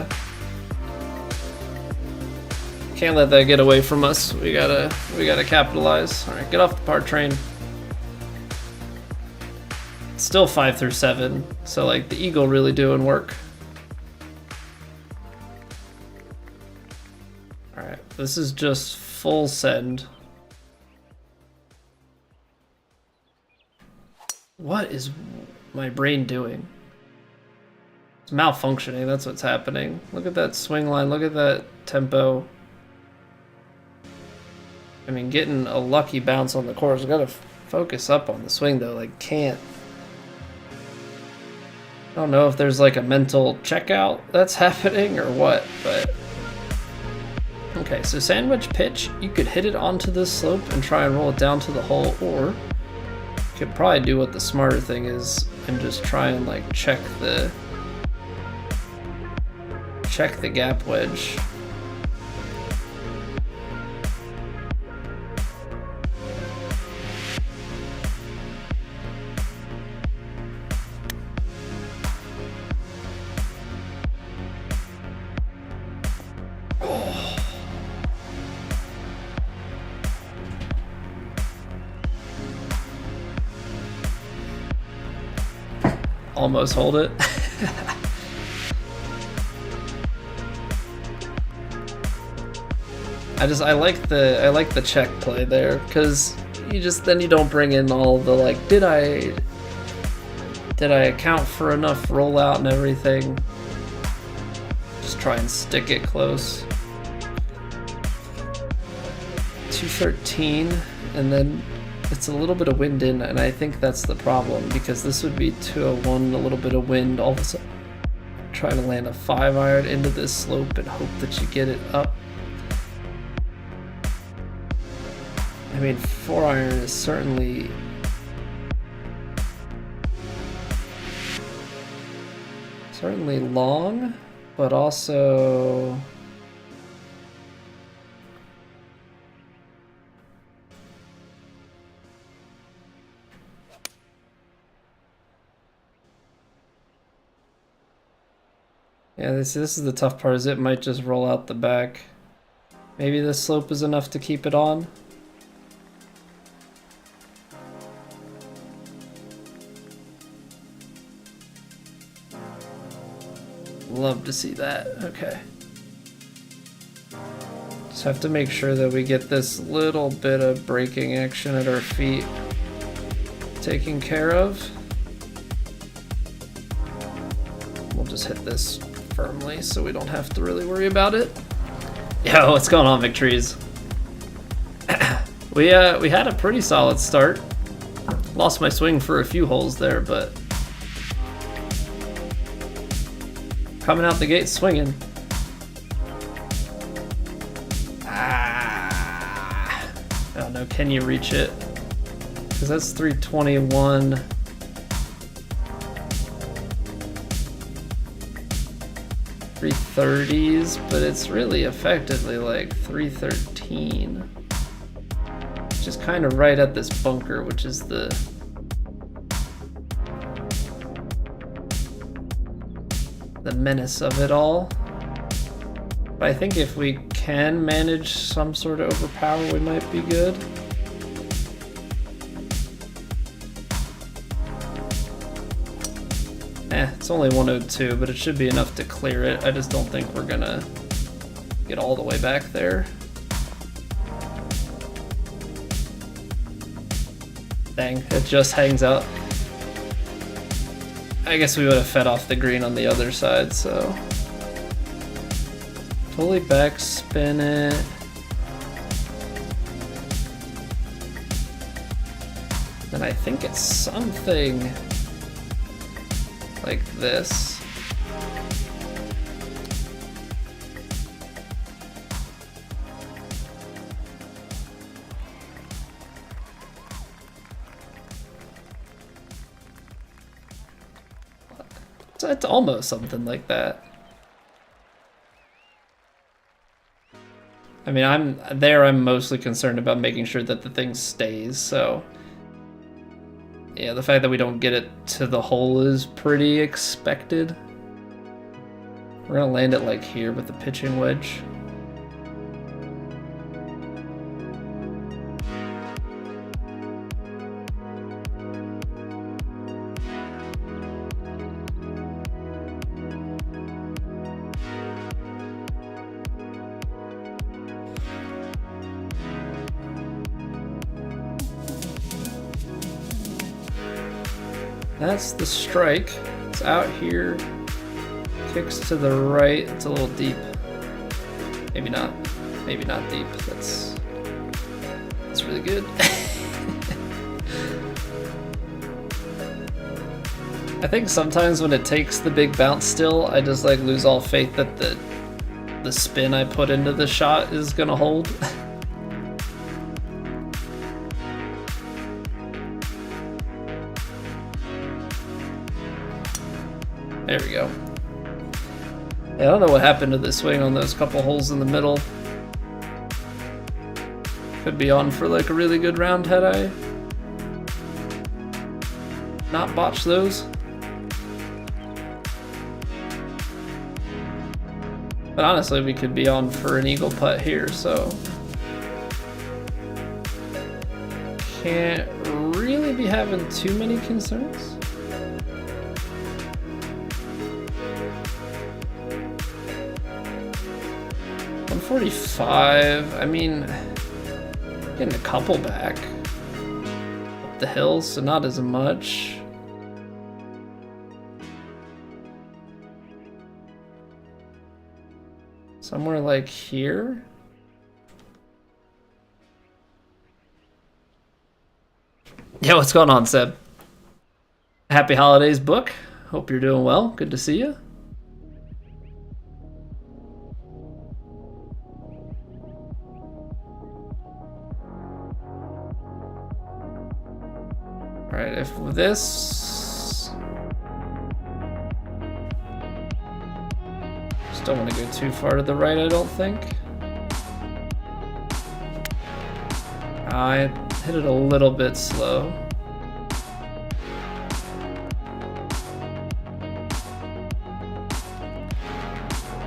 get away from us. We gotta capitalize. Alright, get off the par train. It's still 5 through 7, so like the eagle really doing work. Alright, this is just full send. What is my brain doing? It's malfunctioning, that's what's happening. Look at that swing line, look at that tempo. I mean, getting a lucky bounce on the course. I've got to focus up on the swing though, like can't. I don't know if there's like a mental checkout that's happening or what, but. Okay, so sandwich pitch, you could hit it onto this slope and try and roll it down to the hole, or you could probably do what the smarter thing is and just try and like check the gap wedge. Almost hold it. I like the check play there, because then you don't bring in all the like, did I account for enough rollout and everything? Just try and stick it close. 213, and then it's a little bit of wind in, and I think that's the problem, because this would be 201, a little bit of wind, all of a sudden try to land a 5-iron into this slope and hope that you get it up. I mean, 4-iron is certainly long, but also yeah, this is the tough part, is it might just roll out the back. Maybe this slope is enough to keep it on. Love to see that. Okay. Just have to make sure that we get this little bit of braking action at our feet taken care of. We'll just hit this firmly so we don't have to really worry about it. Yo, what's going on, McTrees? We had a pretty solid start. Lost my swing for a few holes there, but coming out the gate swinging. I don't know, can you reach it? Because that's 321. .330s, but it's really effectively like 313. Which is kind of right at this bunker, which is the menace of it all. But I think if we can manage some sort of overpower, we might be good. It's only 102, but it should be enough to clear it. I just don't think we're gonna get all the way back there. Dang, it just hangs out. I guess we would have fed off the green on the other side, so. Fully backspin it. And I think it's something like this. So it's almost something like that. I mean, I'm mostly concerned about making sure that the thing stays, so yeah, the fact that we don't get it to the hole is pretty expected. We're gonna land it like here with the pitching wedge. That's the strike. It's out here. Kicks to the right. It's a little deep. Maybe not. Maybe not deep. That's really good. I think sometimes when it takes the big bounce still, I just like lose all faith that the spin I put into the shot is gonna hold. There we go. Yeah, I don't know what happened to the swing on those couple holes in the middle. Could be on for like a really good round had I not botched those. But honestly, we could be on for an eagle putt here, so can't really be having too many concerns. $145, I mean, getting a couple back up the hill, so not as much. Somewhere like here. Yeah, what's going on, Seb? Happy holidays, Book. Hope you're doing well. Good to see you. Alright, if this... Just don't want to go too far to the right, I don't think. I hit it a little bit slow.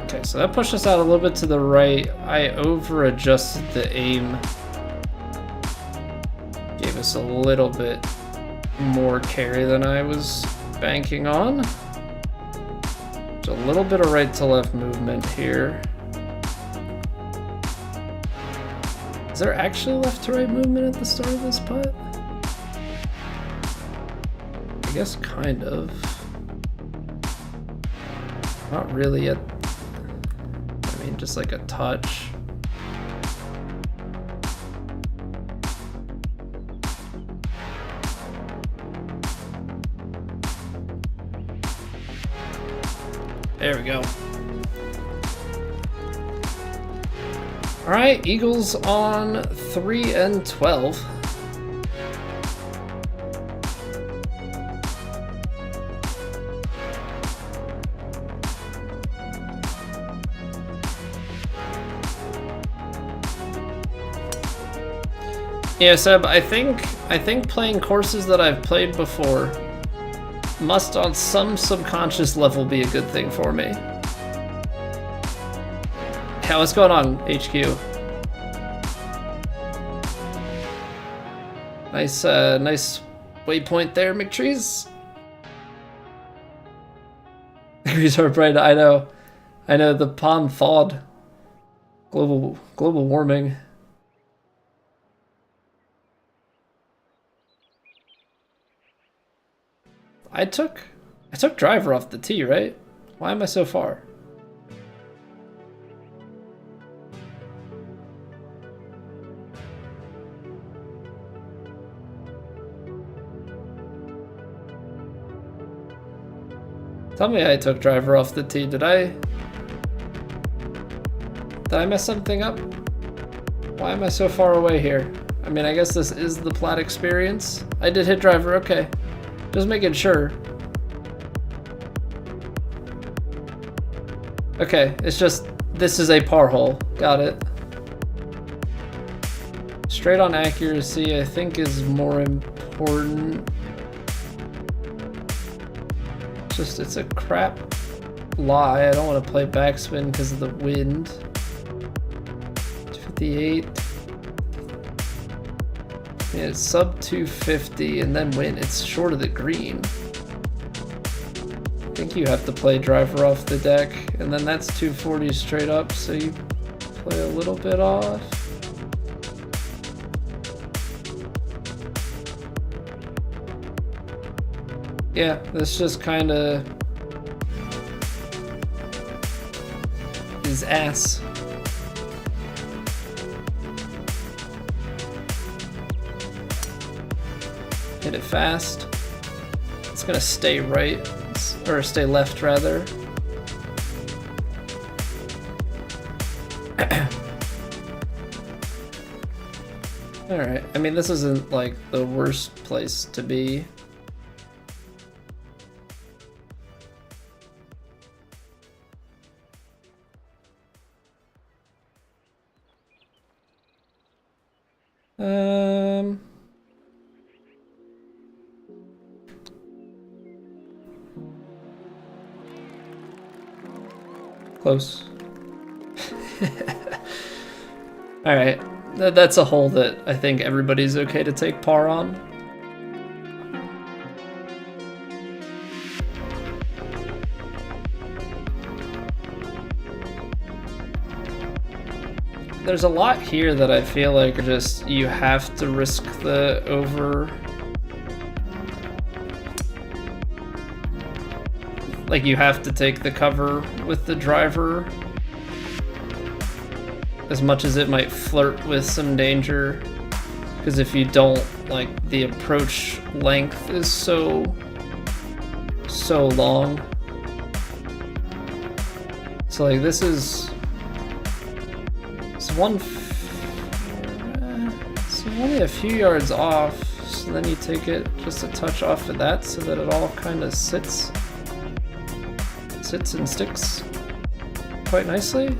Okay, so that pushed us out a little bit to the right. I over-adjusted the aim. Gave us a little bit more carry than I was banking on. Just a little bit of right to left movement here. Is there actually left to right movement at the start of this putt? I guess kind of. Not really I mean, just like a touch. There we go. All right, Eagles on 3 and 12. Yeah, Seb, I think playing courses that I've played before must on some subconscious level be a good thing for me. Yeah, what's going on, HQ? Nice waypoint there, McTrees. Degrees are bright. I know the pond thawed. Global warming. I took driver off the tee, right? Why am I so far? Tell me I took driver off the tee. Did I mess something up? Why am I so far away here? I mean, I guess this is the Plat experience. I did hit driver, okay. Just making sure. Okay, it's just, this is a par hole. Got it. Straight on accuracy, I think, is more important. Just, it's a crap lie. I don't want to play backspin because of the wind. 258. Yeah, it's sub 250 and then wind. It's short of the green. I think you have to play driver off the deck, and then that's 240 straight up, so you play a little bit off. Yeah, this just kind of is ass. Hit it fast. It's gonna stay right, or stay left rather. Alright, I mean, this isn't like the worst place to be. Close. Alright, that's a hole that I think everybody's okay to take par on. There's a lot here that I feel like are just, you have to risk the over. Like, you have to take the cover with the driver. As much as it might flirt with some danger. Because if you don't, like, the approach length is so long. So, like, this is... It's only a few yards off, so then you take it just a touch off of that so that it all kind of sits and sticks quite nicely.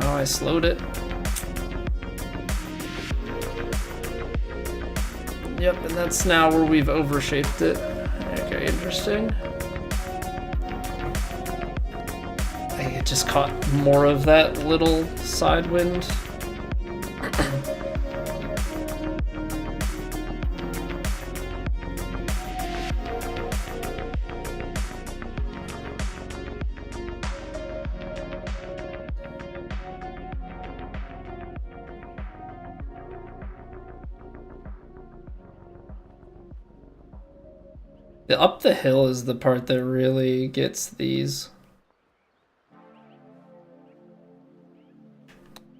Oh, I slowed it. Yep, and that's now where we've overshaped it. Okay, interesting. I just caught more of that little side wind. The up the hill is the part that really gets these.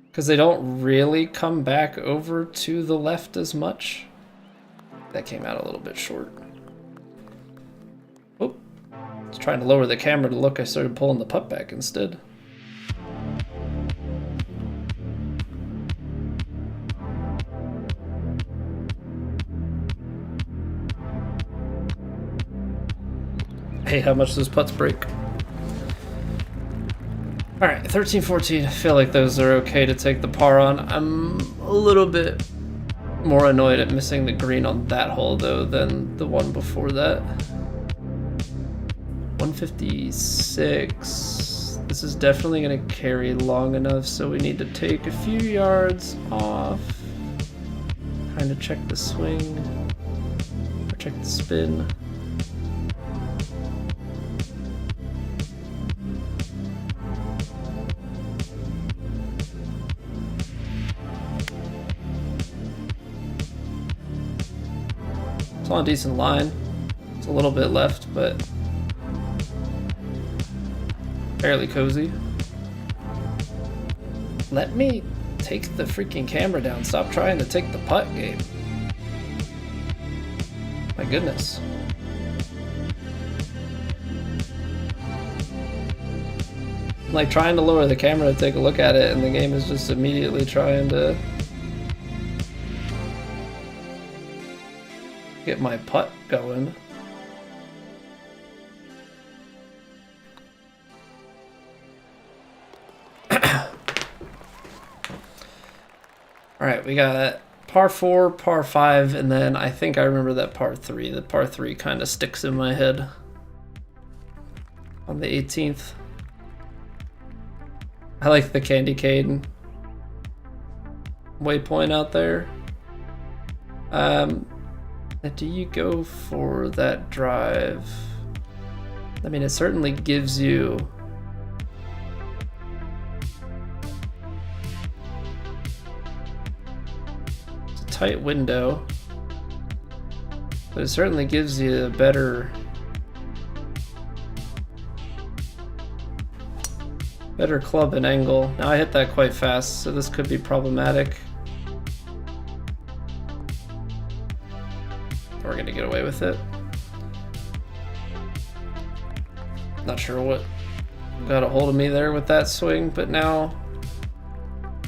Because they don't really come back over to the left as much. That came out a little bit short. Oh, I was trying to lower the camera to look. I started pulling the putt back instead. Hey, how much those putts break? Alright, 13, 14, I feel like those are okay to take the par on. I'm a little bit more annoyed at missing the green on that hole, though, than the one before that. 156. This is definitely going to carry long enough, so we need to take a few yards off. Kind of check the swing, or check the spin. It's on a decent line. It's a little bit left, but fairly cozy. Let me take the freaking camera down. Stop trying to take the putt game. My goodness. I'm like trying to lower the camera to take a look at it, and the game is just immediately trying to get my putt going. Alright, we got par 4, par 5, and then I think I remember that par 3. The par 3 kind of sticks in my head on the 18th. I like the candy cane waypoint out there. Do you go for that drive? I mean, it certainly gives you tight window, but it certainly gives you a better club and angle. Now I hit that quite fast, so this could be problematic. We're gonna get away with it. Not sure what got a hold of me there with that swing, but now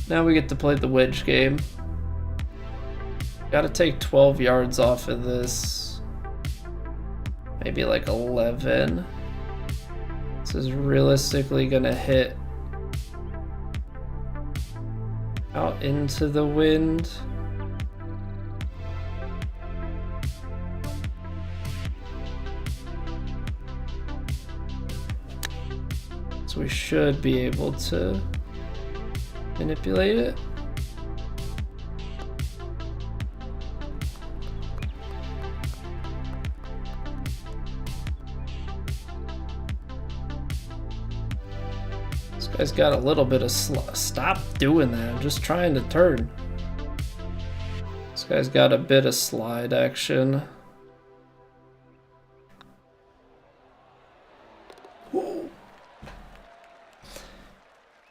we get to play the wedge game. Gotta take 12 yards off of this. Maybe like 11. This is realistically gonna hit out into the wind. So we should be able to manipulate it. This guy's got a little bit of stop doing that. I'm just trying to turn. This guy's got a bit of slide action. Whoa.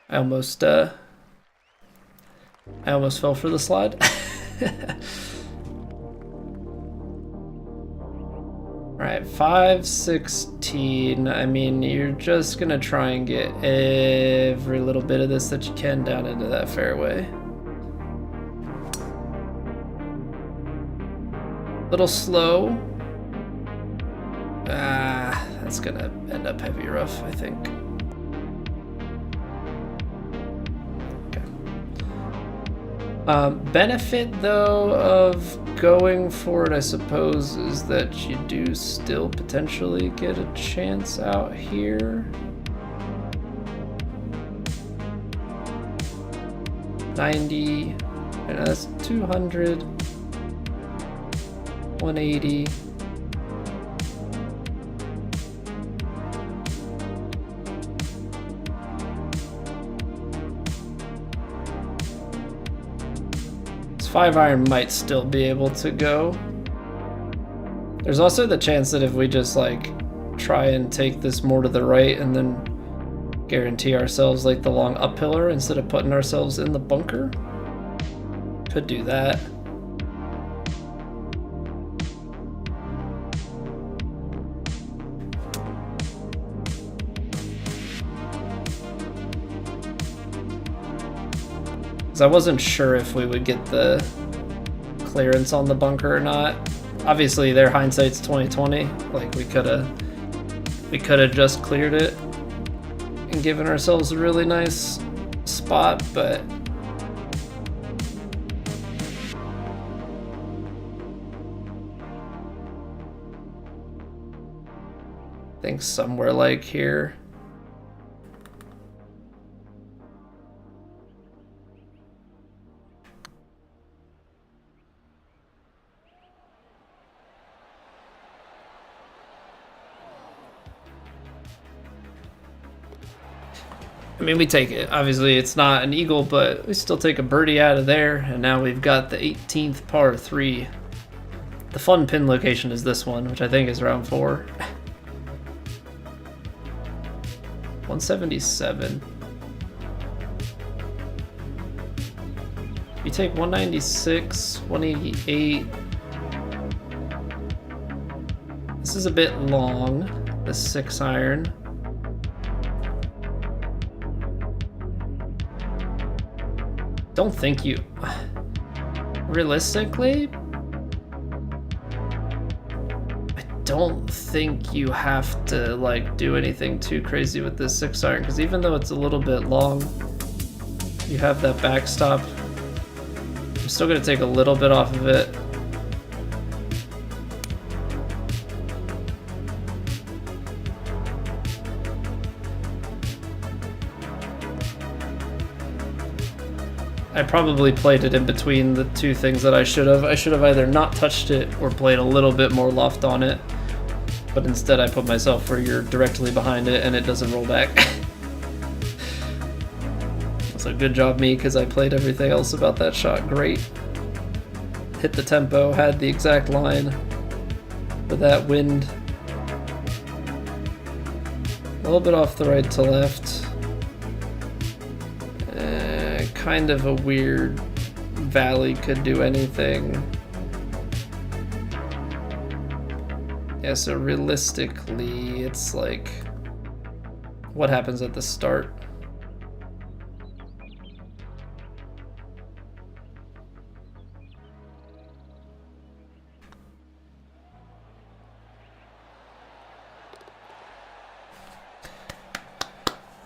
I almost fell for the slide. Alright, 516. I mean, you're just gonna try and get every little bit of this that you can down into that fairway. Little slow. That's gonna end up heavy rough, I think. Benefit though of going for it, I suppose, is that you do still potentially get a chance out here. 90, and that's 200, 180. This 5-iron might still be able to go. There's also the chance that if we just like try and take this more to the right and then guarantee ourselves like the long uphiller instead of putting ourselves in the bunker, could do that. Because I wasn't sure if we would get the clearance on the bunker or not. Obviously their hindsight's 2020. Like we could have just cleared it and given ourselves a really nice spot, but I think somewhere like here. I mean, we take it. Obviously, it's not an eagle, but we still take a birdie out of there. And now we've got the 18th par 3 The fun pin location is this one, which I think is round 4. 177. You take 196, 188. This is a bit long, the 6 iron. Don't think you... Realistically, I don't think you have to like do anything too crazy with this 6 iron, because even though it's a little bit long, you have that backstop. I'm still gonna take a little bit off of it. I probably played it in between the two things that I should have. I should have either not touched it or played a little bit more loft on it. But instead I put myself where you're directly behind it and it doesn't roll back. So good job me, because I played everything else about that shot great. Hit the tempo, had the exact line for that wind. A little bit off the right to left. Kind of a weird valley, could do anything. Yeah, so realistically, it's like, what happens at the start?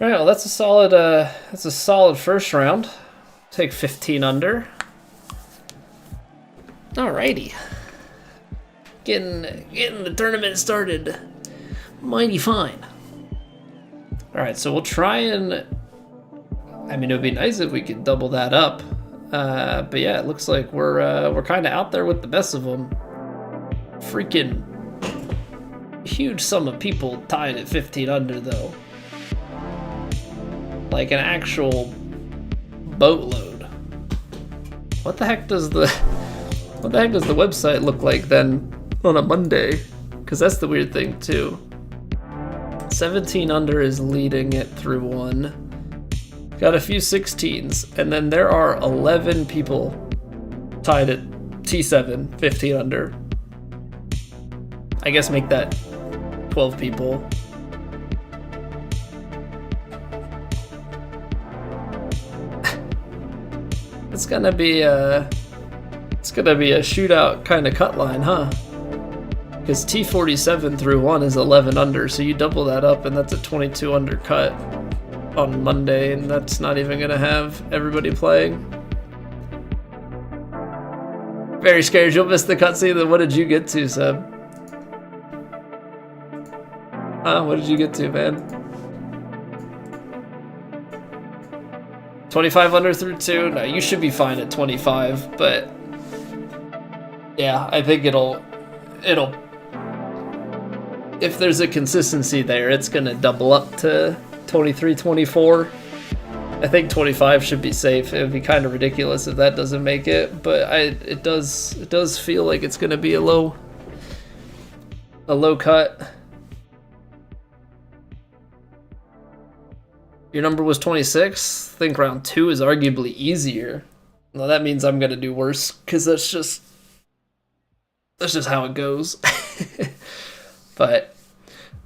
All right, well, that's a solid first round. Take 15 under. Alrighty. Getting the tournament started mighty fine. Alright, so we'll try and... I mean, it would be nice if we could double that up. But yeah, it looks like we're kind of out there with the best of them. Freaking huge sum of people tied at 15 under, though. Like an actual boatload. What the heck does the website look like then on a Monday? Because that's the weird thing too. 17 under is leading it through one. Got a few 16s, and then there are 11 people tied at T7, 15 under. I guess make that 12 people. It's gonna be a shootout kind of cut line, huh? Because T47 through 1 is 11 under, so you double that up and that's a 22 under cut on Monday, and that's not even gonna have everybody playing. Very scared you'll miss the cutscene. Then what did you get to, Seb? What did you get to, man? 25 under through 2? No, you should be fine at 25, but yeah, I think it'll if there's a consistency there, it's gonna double up to 23, 24. I think 25 should be safe. It would be kind of ridiculous if that doesn't make it, but it does feel like it's gonna be a low cut. Your number was 26. I think round 2 is arguably easier. Well, that means I'm gonna do worse, because that's just how it goes. But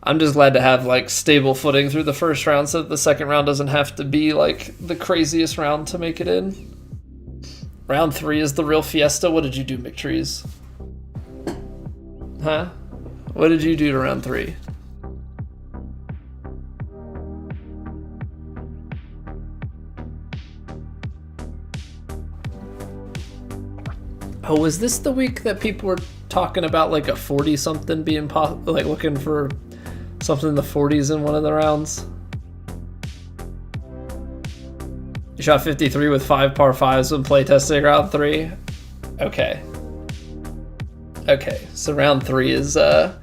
I'm just glad to have like stable footing through the first round, so that the second round doesn't have to be like the craziest round to make it in. Round 3 is the real fiesta. What did you do, McTrees? Huh? What did you do to round 3? Oh, was this the week that people were talking about like a 40 something being like looking for something in the 40s in one of the rounds? You shot 53 with 5 par 5s when playtesting round 3? Okay. Okay, so round 3 is pure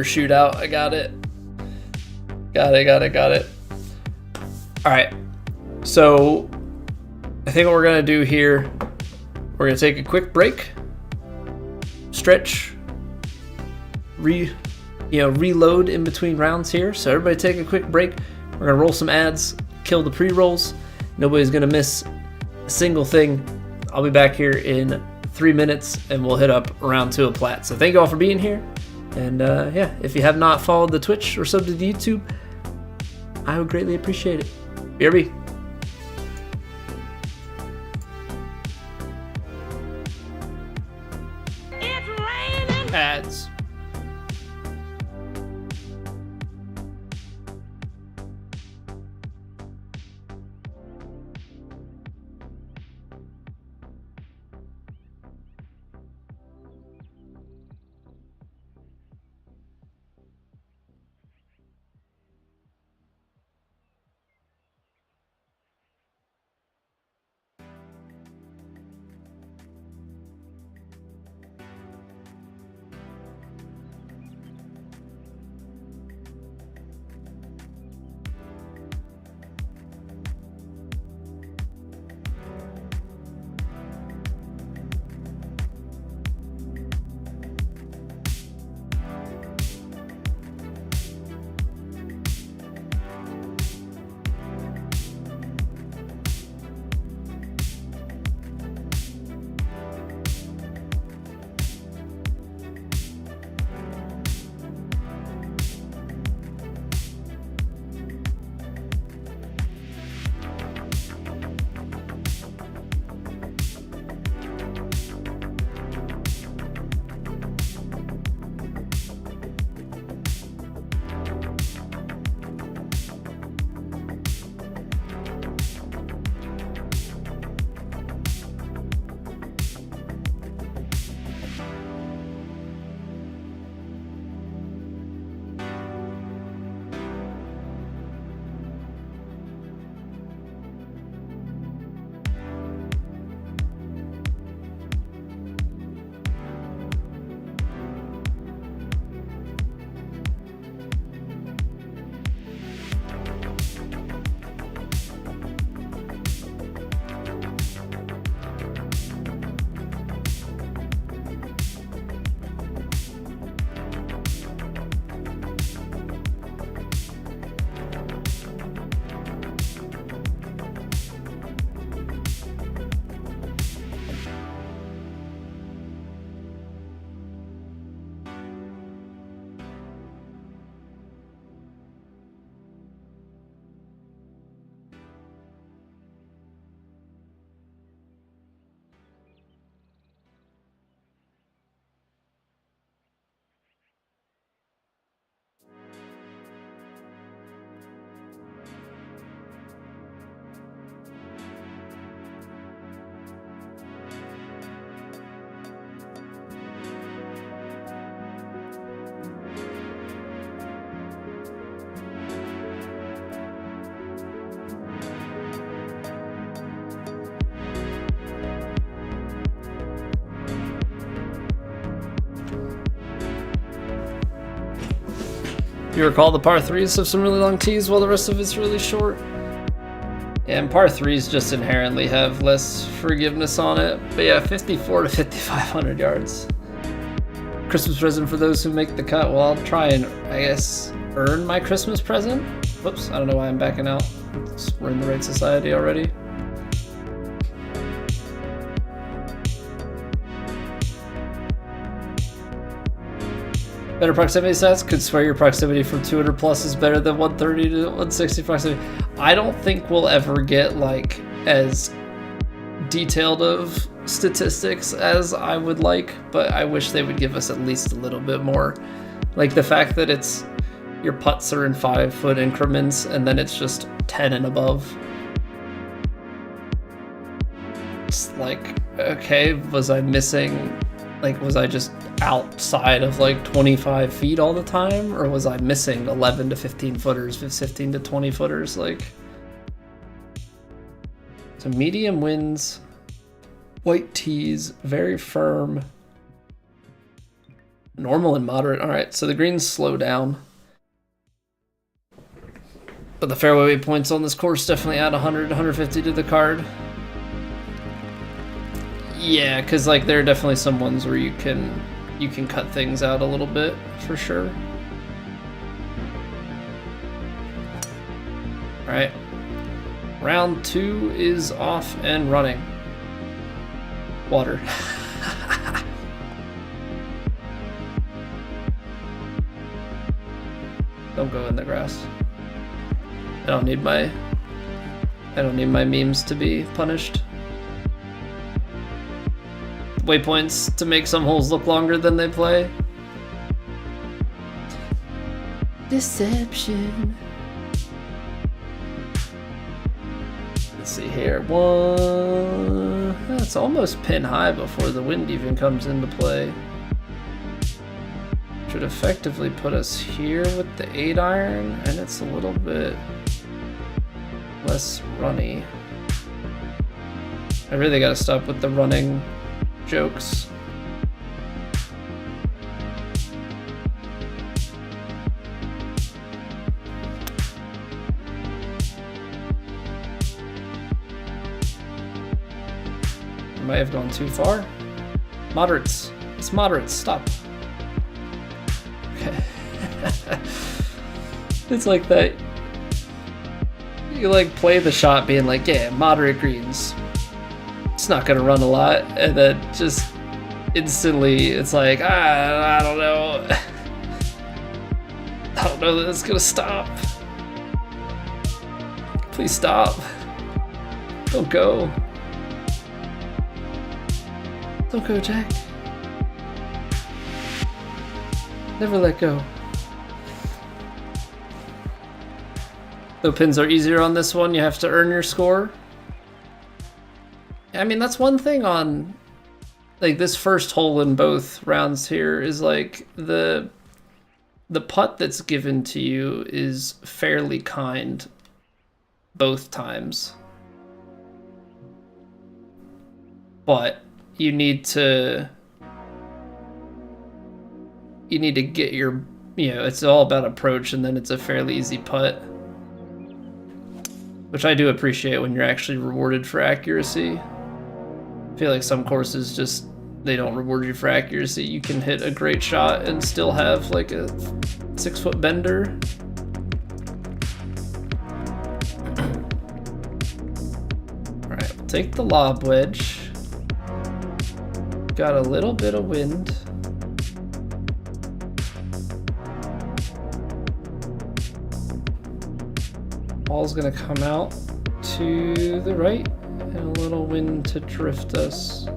shootout. I got it. Got it. Alright. So I think what we're gonna do here, we're gonna take a quick break, stretch, reload in between rounds here. So everybody take a quick break. We're gonna roll some ads, kill the pre-rolls. Nobody's gonna miss a single thing. I'll be back here in 3 minutes and we'll hit up round 2 of Plat. So thank you all for being here. And yeah, if you have not followed the Twitch or subbed to the YouTube, I would greatly appreciate it. BRB. It's raining. Ads. You recall the par 3s have some really long tees while the rest of it's really short. And par 3s just inherently have less forgiveness on it. But yeah, 54 to 5,500 yards. Christmas present for those who make the cut. Well, I'll try and, I guess, earn my Christmas present. Whoops, I don't know why I'm backing out. We're in the right society already. Better proximity stats? Could swear your proximity from 200 plus is better than 130 to 160 proximity. I don't think we'll ever get like as detailed of statistics as I would like, but I wish they would give us at least a little bit more. Like the fact that it's your putts are in 5 foot increments and then it's just 10 and above. It's like, okay, was I missing? Like, was I just outside of like 25 feet all the time? Or was I missing 11 to 15 footers, 15 to 20 footers? Like, so medium winds, white tees, very firm, normal and moderate. All right, so the greens slow down. But the fairway points on this course definitely add 100, 150 to the card. Yeah, because like there are definitely some ones where you can you can cut things out a little bit for sure. All right, round 2 is off and running. Water. Don't go in the grass. I don't need my memes to be punished. Waypoints to make some holes look longer than they play. Deception. Let's see here. One. It's almost pin high before the wind even comes into play. Should effectively put us here with the 8-iron, and it's a little bit less runny. I really gotta stop with the running jokes. I might have gone too far. Moderates. It's moderates. Stop. Okay. It's like that. You like play the shot being like, yeah, moderate greens. It's not gonna run a lot, and then just instantly it's like, I don't know. I don't know that it's gonna stop. Please stop. Don't go. Don't go, Jack. Never let go. Though pins are easier on this one, you have to earn your score. I mean, that's one thing on like this first hole in both rounds here is like the putt that's given to you is fairly kind both times. But you need to get your, it's all about approach, and then it's a fairly easy putt, which I do appreciate when you're actually rewarded for accuracy. I feel like some courses just, they don't reward you for accuracy. You can hit a great shot and still have like a 6-foot bender. All right, we'll take the lob wedge. Got a little bit of wind. Ball's gonna come out to the right, and a little wind to drift us.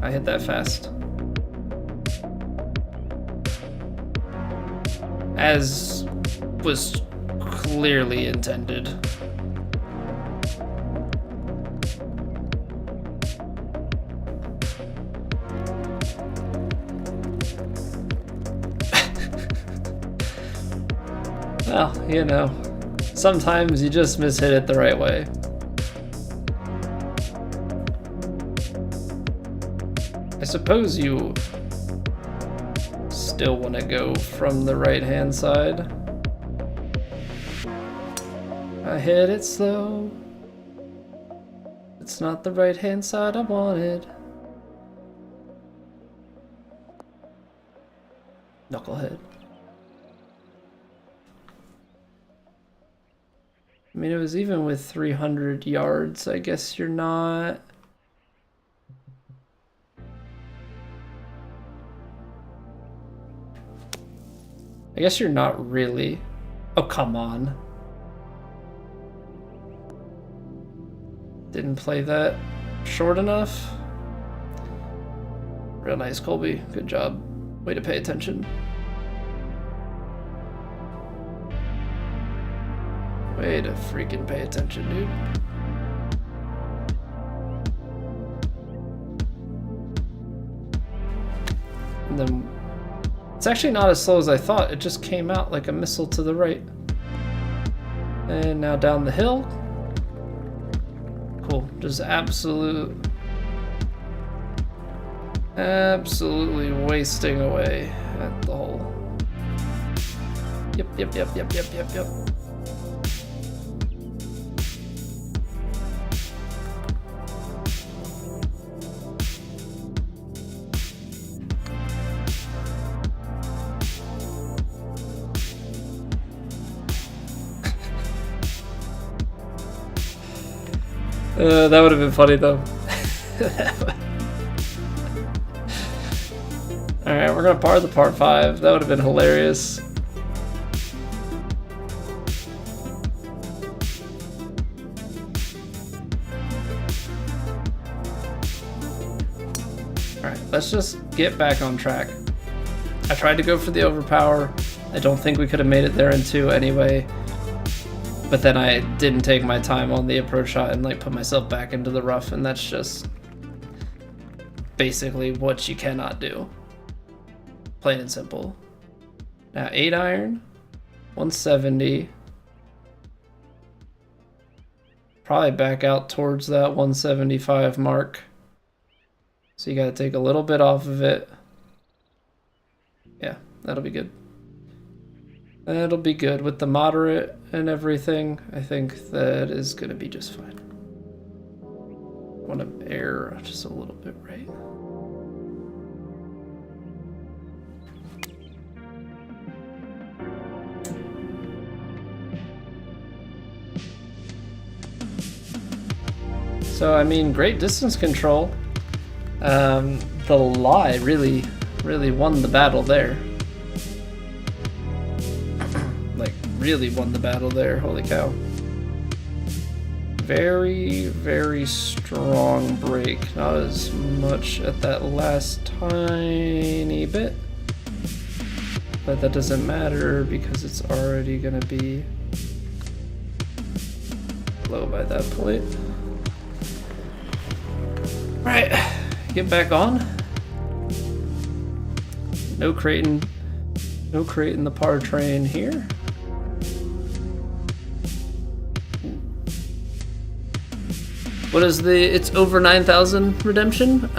I hit that fast. As was clearly intended. Well, sometimes you just mishit it the right way. I suppose you still want to go from the right-hand side. I hit it slow. It's not the right-hand side I wanted. Knucklehead. I mean, it was even with 300 yards. I guess you're not... I guess you're not really... Oh, come on. Didn't play that short enough. Real nice, Colby. Good job. Way to pay attention. Way to freaking pay attention, dude. And then it's actually not as slow as I thought. It just came out like a missile to the right. And now down the hill. Cool. Just absolutely wasting away at the hole. Yep. That would have been funny though. Alright, we're gonna par the par 5. That would have been hilarious. Alright, let's just get back on track. I tried to go for the overpower. I don't think we could have made it there in 2 anyway. But then I didn't take my time on the approach shot and like put myself back into the rough, and that's just basically what you cannot do. Plain and simple. Now 8 iron, 170. Probably back out towards that 175 mark. So you gotta take a little bit off of it. Yeah, that'll be good. That'll be good with the moderate and everything. I think that is gonna be just fine. I want to air just a little bit, right? So, I mean, great distance control. The lie really won the battle there. Like, really won the battle there, holy cow. Very, very strong break. Not as much at that last tiny bit. But that doesn't matter because it's already gonna be low by that point. Right, get back on. No crating the par train here. What is it's over 9,000 redemption.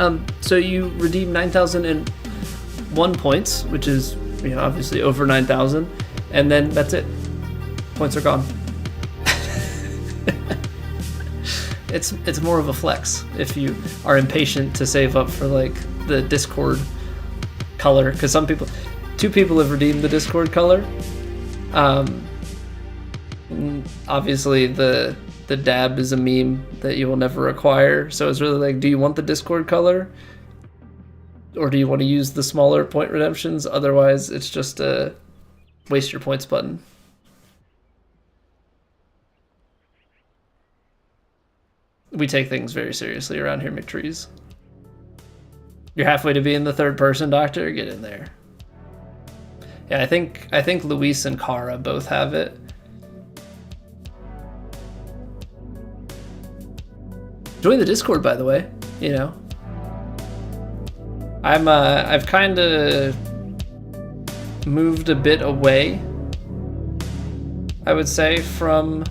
So you redeem 9,001 points, which is, you know, obviously over 9,000, and then that's it. Points are gone. It's more of a flex if you are impatient to save up for like the Discord color, because two people have redeemed the Discord color. Obviously the dab is a meme that you will never acquire, so it's really like, do you want the Discord color or do you want to use the smaller point redemptions? Otherwise it's just a waste your points button. We take things very seriously around here, McTrees. You're halfway to being the third person, Doctor. Get in there. Yeah, I think Luis and Kara both have it. Join the Discord, by the way. You know, I've kind of moved a bit away, I would say, from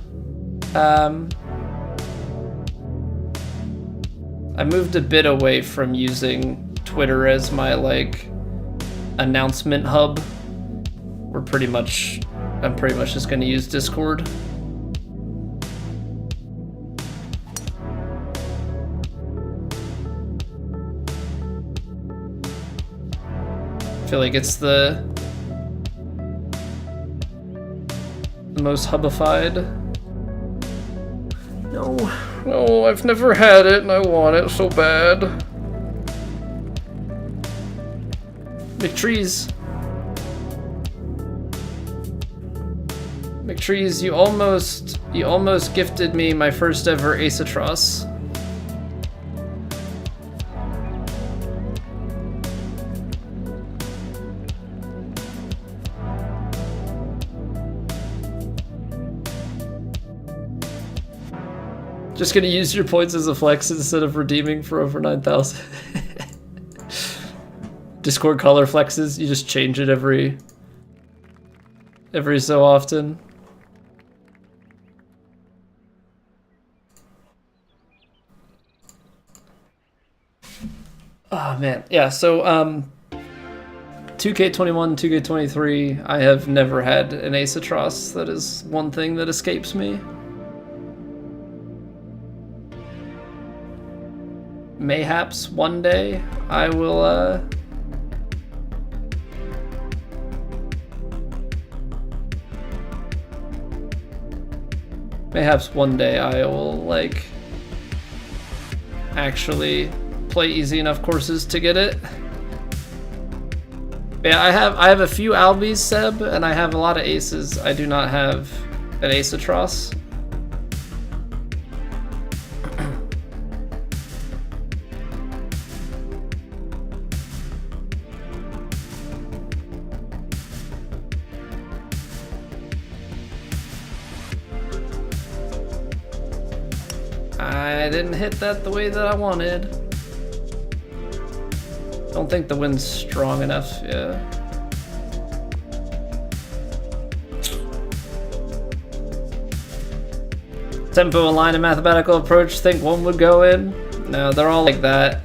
I moved a bit away from using Twitter as my like announcement hub. I'm pretty much just gonna use Discord. I feel like it's the most hubified. No, I've never had it and I want it so bad. McTrees, you almost gifted me my first ever Ace Atross. Just gonna use your points as a flex instead of redeeming for over 9,000. Discord color flexes, you just change it every so often. Oh man, yeah, so 2K21, 2K23, I have never had an Ace Atross. That is one thing that escapes me. Mayhaps one day I will like actually play easy enough courses to get it. Yeah, I have a few Albies, Seb, and I have a lot of aces. I do not have an Ace-a-Tross. I didn't hit that the way that I wanted. Don't think the wind's strong enough, yeah. Tempo, align, and mathematical approach, think one would go in. No, they're all like that.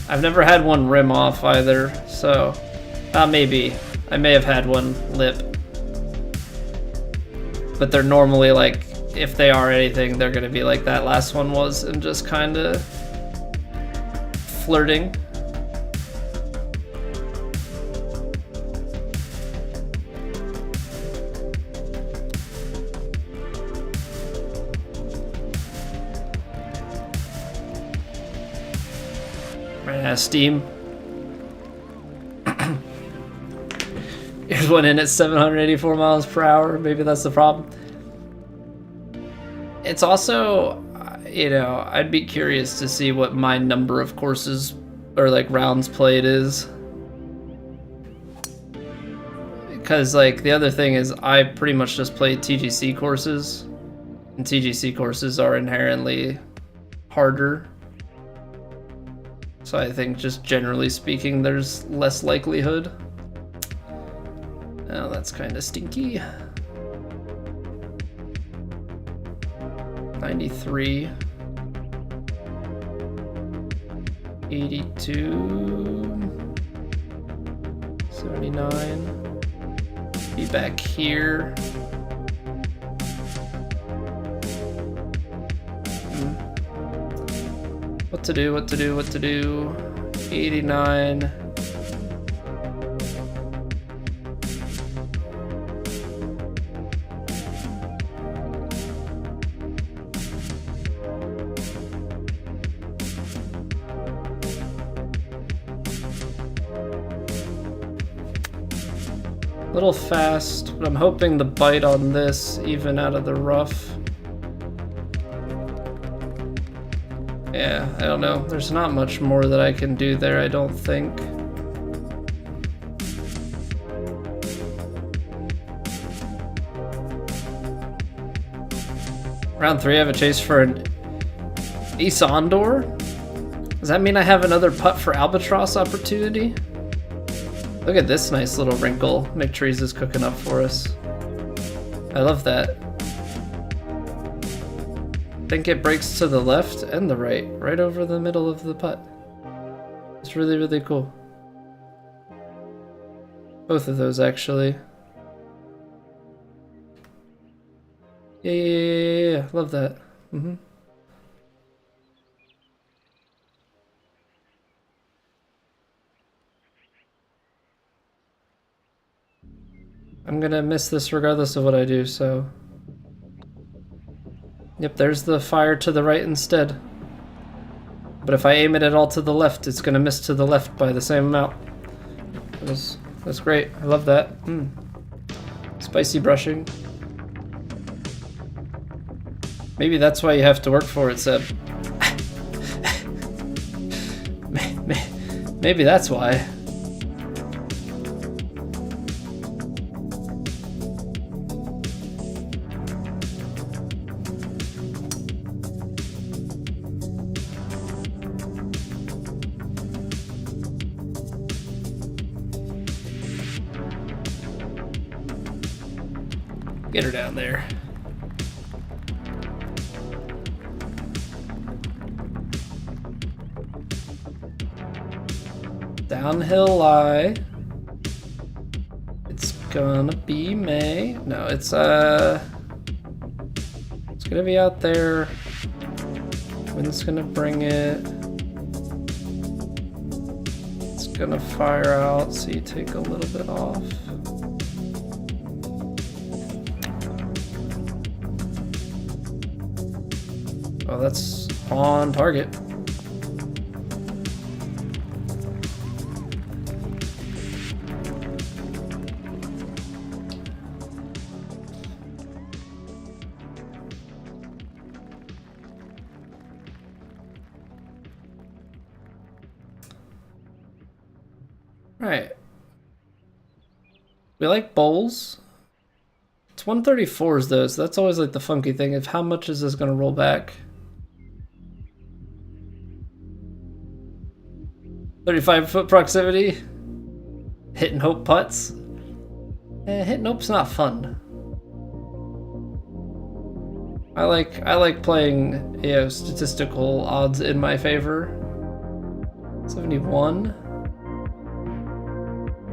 I've never had one rim off either, so maybe. I may have had one lip. But they're normally like, if they are anything, they're gonna be like that last one was and just kinda flirting. Ran out of steam. Here's one in at 784 miles per hour. Maybe that's the problem. It's also, you know, I'd be curious to see what my number of courses or like rounds played is. Because like the other thing is I pretty much just play TGC courses, and TGC courses are inherently harder. So I think just generally speaking, there's less likelihood. Oh, that's kind of stinky. 93. 82. 79. Be back here. What to do, what to do, what to do. 89. A little fast, but I'm hoping the bite on this even out of the rough. Yeah, I don't know. There's not much more that I can do there, I don't think. Round 3, I have a chase for an Ace Ondor? Does that mean I have another putt for Albatross opportunity? Look at this nice little wrinkle McTrees is cooking up for us. I love that. I think it breaks to the left and the right, right over the middle of the putt. It's really, really cool. Both of those, actually. Yeah. Love that. I'm gonna miss this regardless of what I do, so... Yep, there's the fire to the right instead. But if I aim it at all to the left, it's gonna miss to the left by the same amount. That's great. I love that. Spicy brushing. Maybe that's why you have to work for it, Seb. Maybe that's why. Get her down there. Downhill lie. It's gonna be May. No, it's gonna be out there. Wind's gonna bring it. It's gonna fire out, so you take a little bit off. Oh, that's on target. Right. We like bowls. It's 134s though, so that's always like the funky thing of how much is this gonna roll back. 35-foot proximity. Hit and hope putts. Hit and hope's not fun. I like playing, you know, statistical odds in my favor. 71.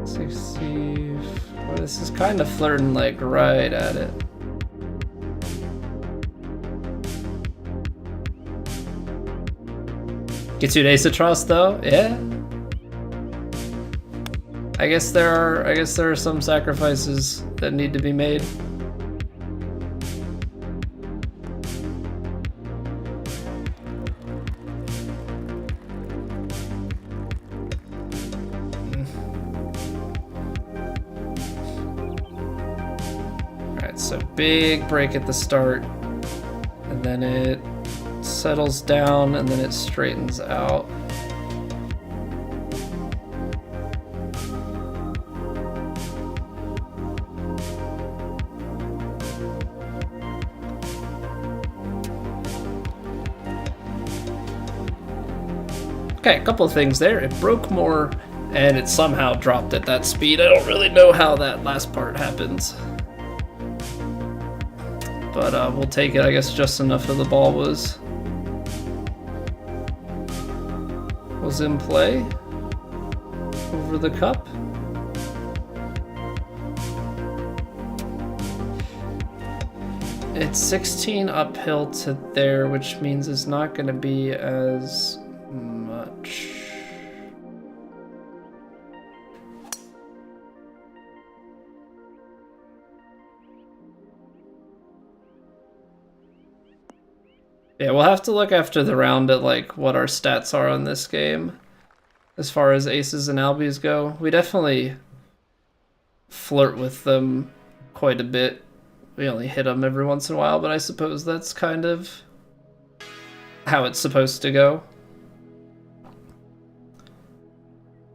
60. Well, this is kind of flirting like right at it. Gets you an ace of trust though, yeah. I guess there are some sacrifices that need to be made. Alright, so big break at the start, and then it settles down, and then it straightens out. Okay, a couple of things there. It broke more, and it somehow dropped at that speed. I don't really know how that last part happens. But we'll take it. I guess just enough of the ball was in play over the cup. It's 16 uphill to there, which means it's not going to be as much. Yeah, we'll have to look after the round at like what our stats are on this game as far as aces and albies go. We definitely flirt with them quite a bit. We only hit them every once in a while, but I suppose that's kind of how it's supposed to go.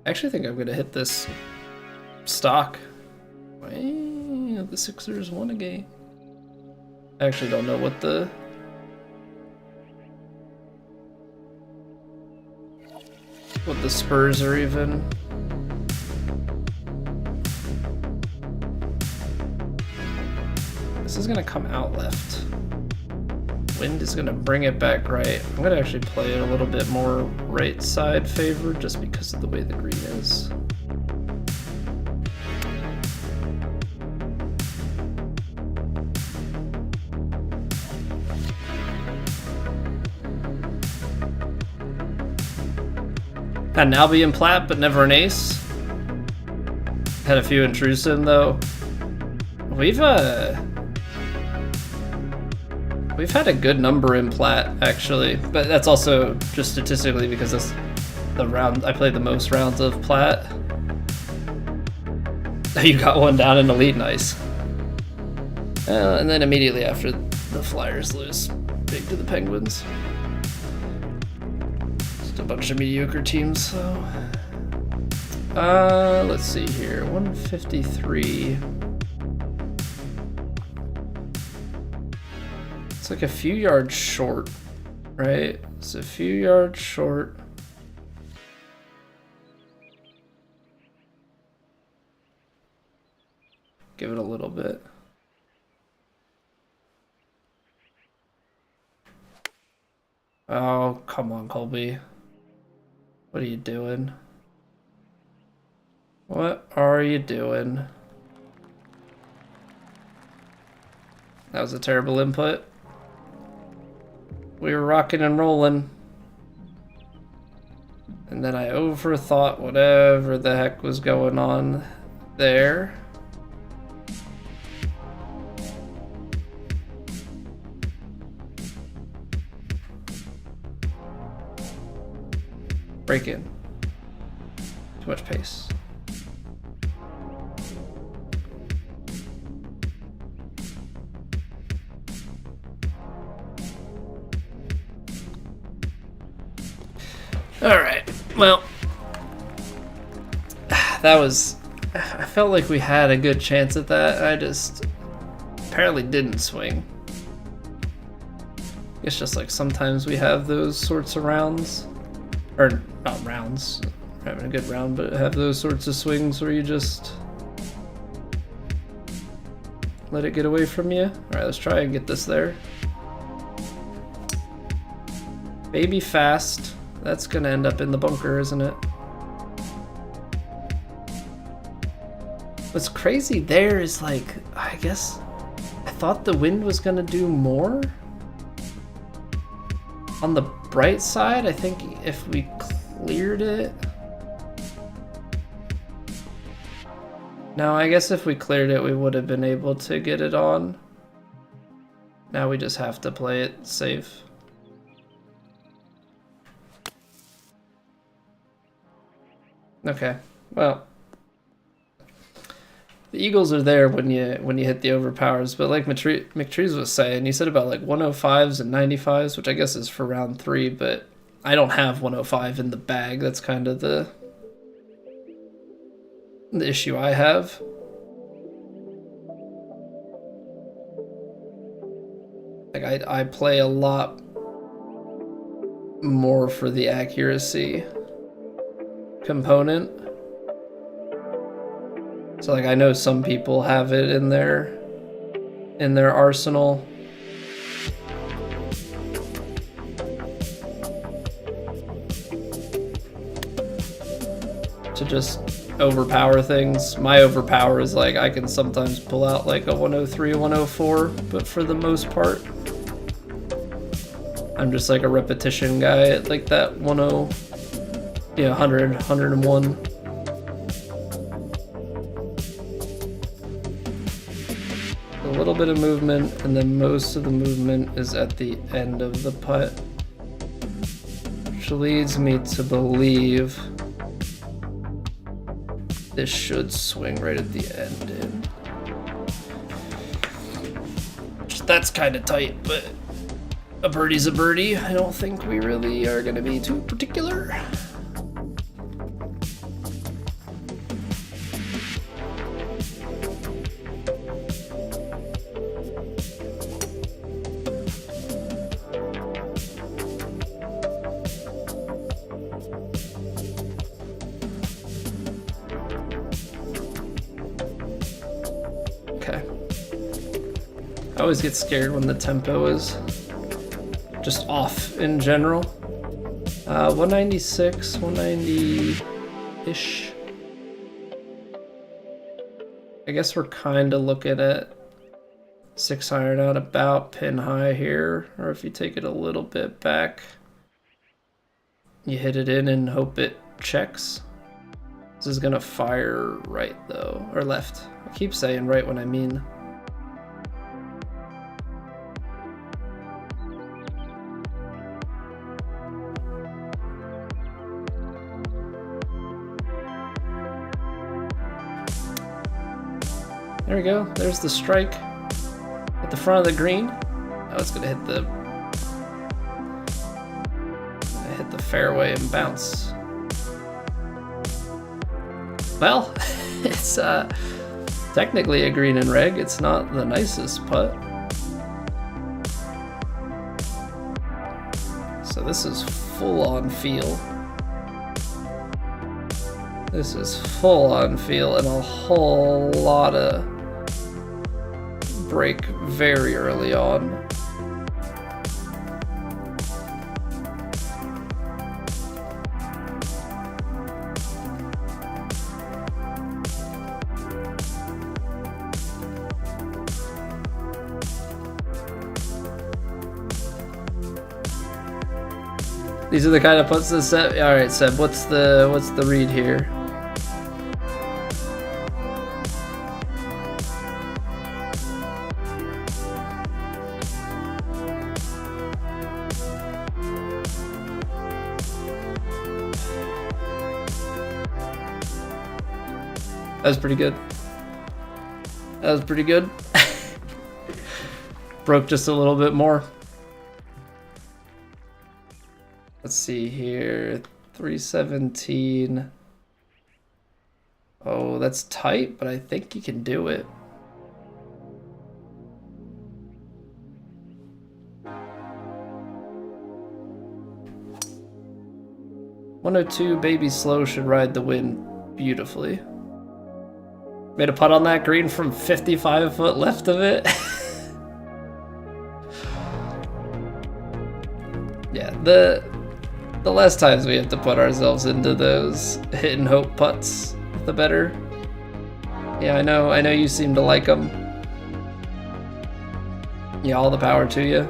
I actually think I'm going to hit this stock. The Sixers won a game. I actually don't know what the Spurs are even. This is gonna come out left. Wind is gonna bring it back right. I'm gonna actually play it a little bit more right side favored just because of the way the green is. Had an Albie and Plat, but never an ace. Had a few intrusive though. We've had a good number in Plat actually, but that's also just statistically because that's the round I played the most rounds of Plat. You got one down in elite, nice. And then immediately after the Flyers lose big to the Penguins. A bunch of mediocre teams, so let's see here. 153. It's like a few yards short, right? It's a few yards short. Give it a little bit. Oh, come on, Colby. What are you doing? What are you doing? That was a terrible input. We were rocking and rolling. And then I overthought whatever the heck was going on there. Break in. Too much pace. All right. Well, that was... I felt like we had a good chance at that. I just apparently didn't swing. It's just like sometimes we have those sorts of rounds. Or not rounds. We're having a good round, but have those sorts of swings where you just let it get away from you. Alright, let's try and get this there. Baby fast. That's gonna end up in the bunker, isn't it? What's crazy there is like, I guess I thought the wind was gonna do more. On the bright side, I think if we cleared it. No, I guess if we cleared it, we would have been able to get it on. Now we just have to play it safe. Okay, well. The eagles are there when you hit the overpowers, but like McTrees was saying, he said about like 105s and 95s, which I guess is for round 3, but I don't have 105 in the bag. That's kind of the issue I have. Like I play a lot more for the accuracy component. So like I know some people have it in their arsenal. To just overpower things. My overpower is like I can sometimes pull out like a 103, 104, but for the most part I'm just like a repetition guy at like that 100, 101. A little bit of movement, and then most of the movement is at the end of the putt, which leads me to believe this should swing right at the end in. That's kind of tight, but a birdie's a birdie. I don't think we really are going to be too particular. I always get scared when the tempo is just off in general. 196, 190-ish. I guess we're kind of looking at 6 iron out about pin high here, or if you take it a little bit back, you hit it in and hope it checks. This is gonna fire right though, or left. I keep saying right when I mean. There we go. There's the strike at the front of the green. Now it's gonna hit the fairway and bounce. Well, it's technically a green and reg. It's not the nicest putt. So this is full on feel. This is full on feel and a whole lot of break very early on. These are the kind of putts that Seb. All right, Seb. What's the read here? That was pretty good. That was pretty good. Broke just a little bit more. Let's see here. 317. Oh, that's tight, but I think you can do it. "102 Baby Slow should ride the wind beautifully." Made a putt on that green from 55 foot left of it. Yeah, the less times we have to put ourselves into those hit and hope putts, the better. Yeah, I know you seem to like them. Yeah, all the power to you.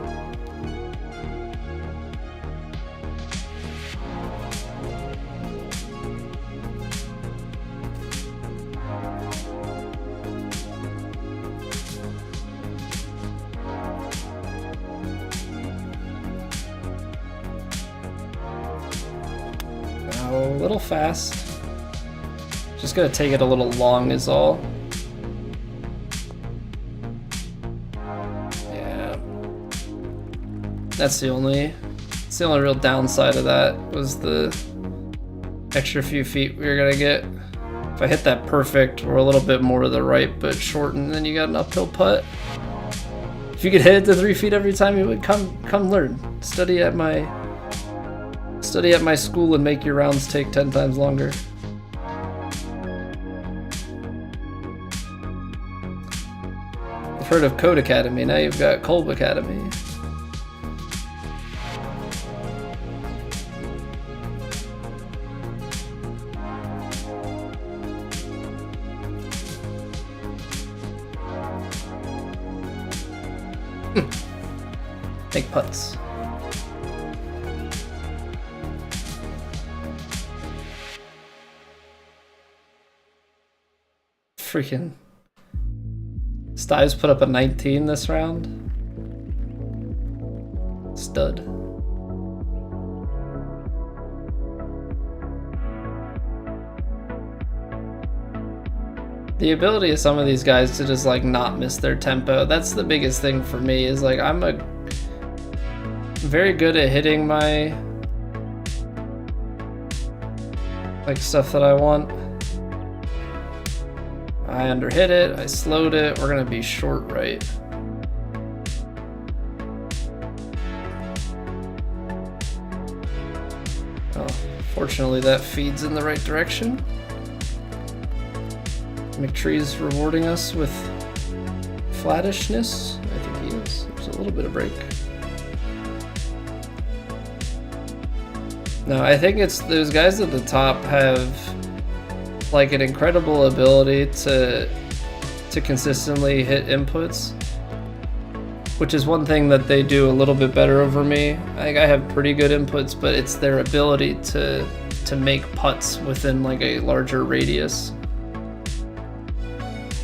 A little fast. Just gonna take it a little long is all. Yeah. That's the only real downside of that was the extra few feet we were gonna get. If I hit that perfect or a little bit more to the right but shortened, then you got an uphill putt. If you could hit it to 3 feet every time, you would come learn. Study at my school and make your rounds take 10 times longer. I've heard of Code Academy, now you've got Kolb Academy. Make putts. Freaking Stives put up a 19 this round. Stud. The ability of some of these guys to just like not miss their tempo, that's the biggest thing for me, is like I'm very good at hitting my like stuff that I want. I underhit it, I slowed it, we're gonna be short right. Oh, fortunately that feeds in the right direction. McTree's rewarding us with flattishness. I think he is. There's a little bit of break. No, I think it's those guys at the top have like an incredible ability to consistently hit inputs, which is one thing that they do a little bit better over me. I have pretty good inputs, but it's their ability to make putts within like a larger radius.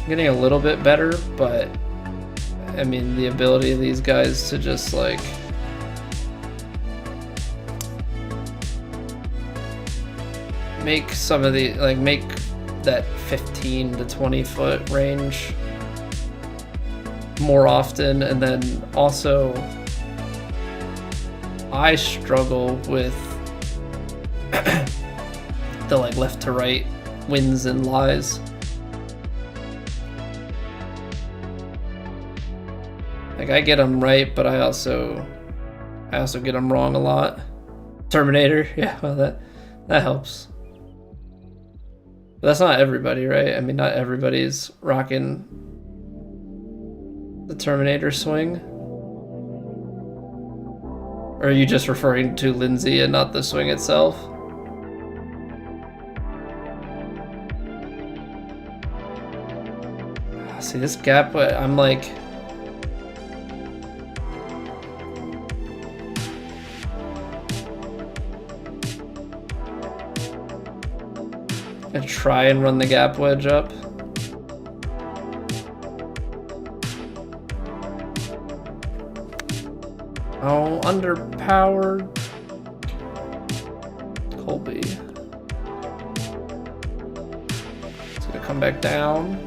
I'm getting a little bit better, but I mean the ability of these guys to just like make some of the make that 15 to 20 foot range more often, and then also I struggle with the like left to right wins and lies. Like I get them right, but I also get them wrong a lot. Terminator, yeah, well that helps. But that's not everybody, right? I mean, not everybody's rocking the Terminator swing. Or are you just referring to Lindsay and not the swing itself? See this gap, I'm like I try and run the gap wedge up. Oh, underpowered. Colby. It's gonna come back down.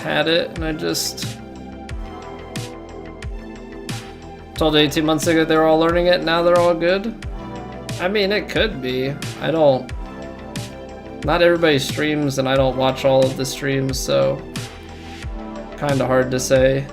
Had it, and I just told you 18 months ago they were all learning it. Now they're all good. I mean, it could be. I don't... Not everybody streams, and I don't watch all of the streams, so... Kinda hard to say.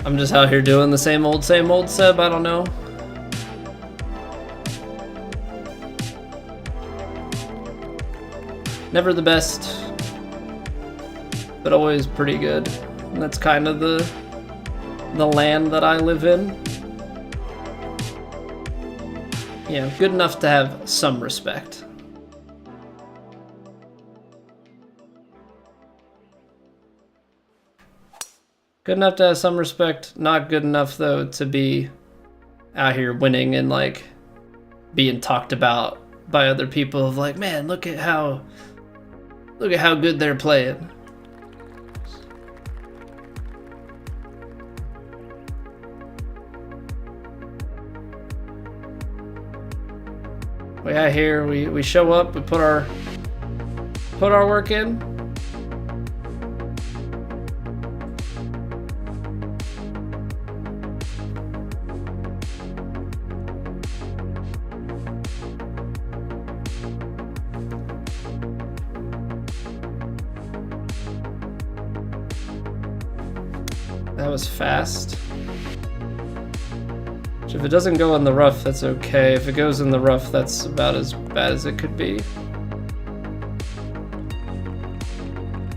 I'm just out here doing the same old, Seb, I don't know. Never the best, but always pretty good. And that's kind of the land that I live in. Yeah, good enough to have some respect. Good enough to have some respect, not good enough though to be out here winning and like being talked about by other people of like, man, look at how good they're playing. We out here, we show up, we put our work in. That was fast. Which if it doesn't go in the rough, that's okay. If it goes in the rough, that's about as bad as it could be.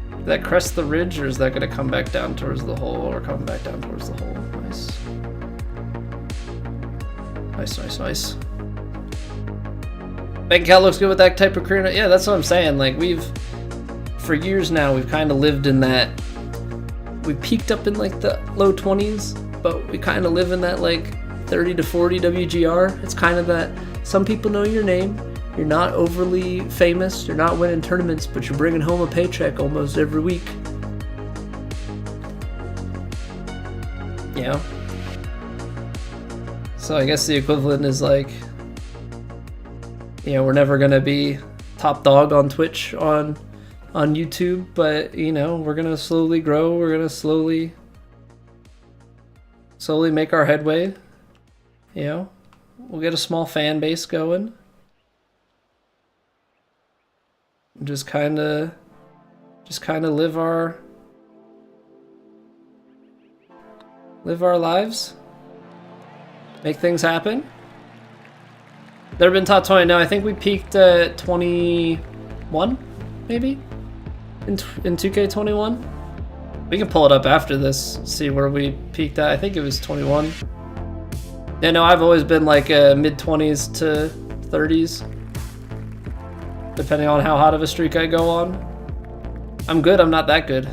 Did that crest the ridge, or is that going to come back down towards the hole, or come back down towards the hole? Nice. Nice. Bank account looks good with that type of career. Yeah, that's what I'm saying. Like, for years now, we've kind of lived in that. We peaked up in like the low 20s, but we kind of live in that like 30 to 40 WGR. It's kind of that some people know your name, you're not overly famous, you're not winning tournaments, but you're bringing home a paycheck almost every week. You know? So I guess the equivalent is like, you know, we're never gonna be top dog on Twitch, on YouTube, but you know, we're gonna slowly grow, we're gonna slowly make our headway. You know, we'll get a small fan base going. Just kinda live our lives. Make things happen. Never been top 20. No, I think we peaked at 21, maybe? In 2K21? We can pull it up after this, see where we peaked at. I think it was 21. Yeah, no, I've always been like mid-20s to 30s. Depending on how hot of a streak I go on. I'm good, I'm not that good.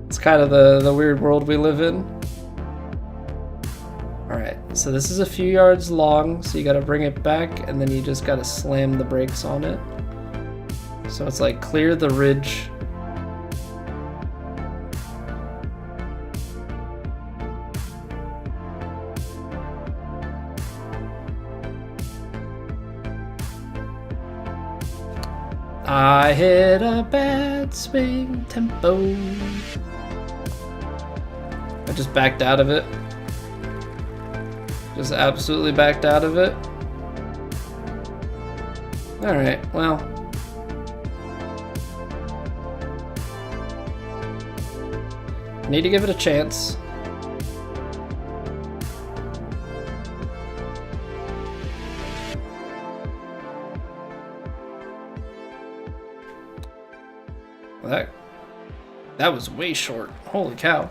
It's kind of the weird world we live in. Alright, so this is a few yards long, so you gotta bring it back, and then you just gotta slam the brakes on it. So it's like clear the ridge. I hit a bad swing tempo. I just backed out of it. Just absolutely backed out of it. Alright, well. Need to give it a chance. That was way short. Holy cow.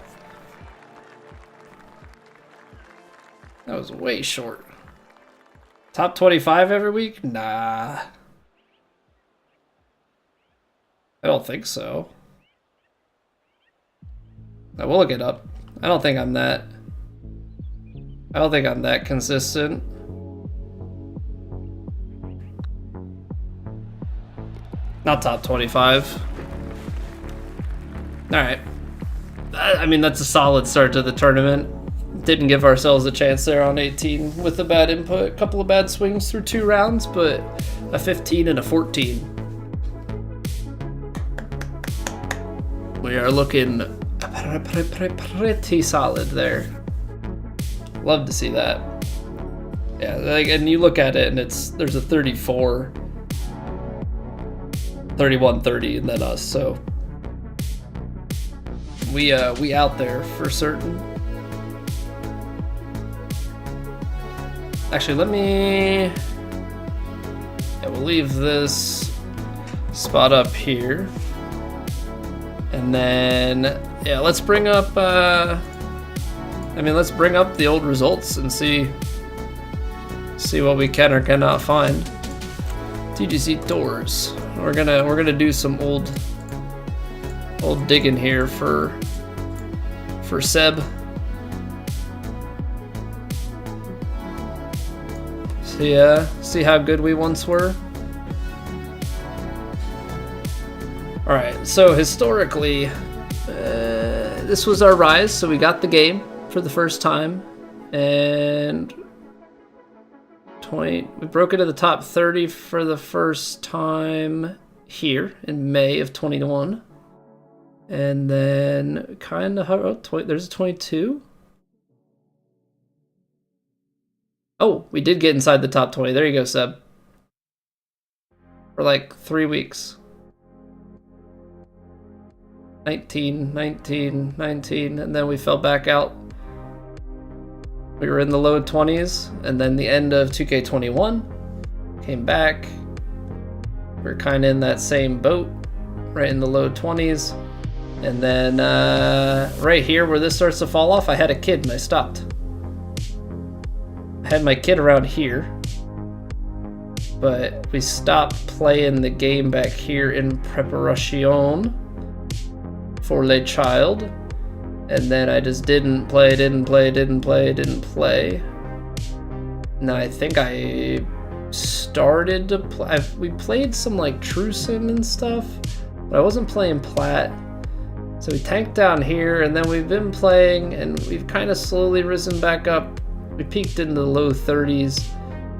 That was way short. Top 25 every week? Nah. I don't think so. I will look it up. I don't think I'm that consistent. Not top 25. All right. I mean, that's a solid start to the tournament. Didn't give ourselves a chance there on 18 with a bad input. A couple of bad swings through 2 rounds, but a 15 and a 14. We are looking pretty solid there. Love to see that. Yeah, like, and you look at it and there's a 34, 31, 30, and then us, so we out there for certain. Actually, we'll leave this spot up here. And then, yeah, let's bring up, let's bring up the old results and see what we can or cannot find. TGC Tours. We're gonna do some old digging here for Seb. See how good we once were. All right, so historically, this was our rise. So we got the game for the first time, and we broke into the top 30 for the first time here in May of 21, and then there's a 22. Oh, we did get inside the top 20. There you go, Seb. For like 3 weeks. 19, 19, 19, and then we fell back out. We were in the low 20s, and then the end of 2K21 came back. We are kind of in that same boat, right in the low 20s. And then right here where this starts to fall off, I had a kid and I stopped. I had my kid around here, but we stopped playing the game back here in preparation for le child, and then I just didn't play. And I think I started to play. We played some like True Sim and stuff, but I wasn't playing Plat. So we tanked down here, and then we've been playing, and we've kind of slowly risen back up. We peaked in the low 30s,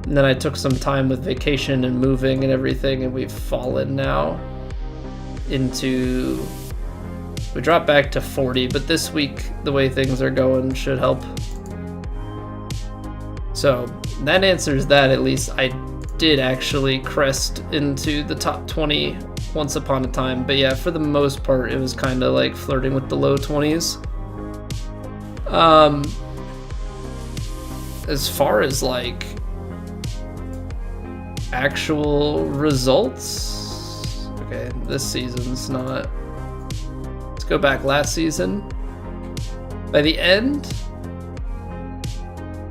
and then I took some time with vacation and moving and everything, and we've fallen now into... We dropped back to 40, but this week, the way things are going should help. So that answers that. At least I did actually crest into the top 20 once upon a time. But yeah, for the most part, it was kind of like flirting with the low 20s. As far as like actual results, okay, this season's not. Let's go back last season. By the end,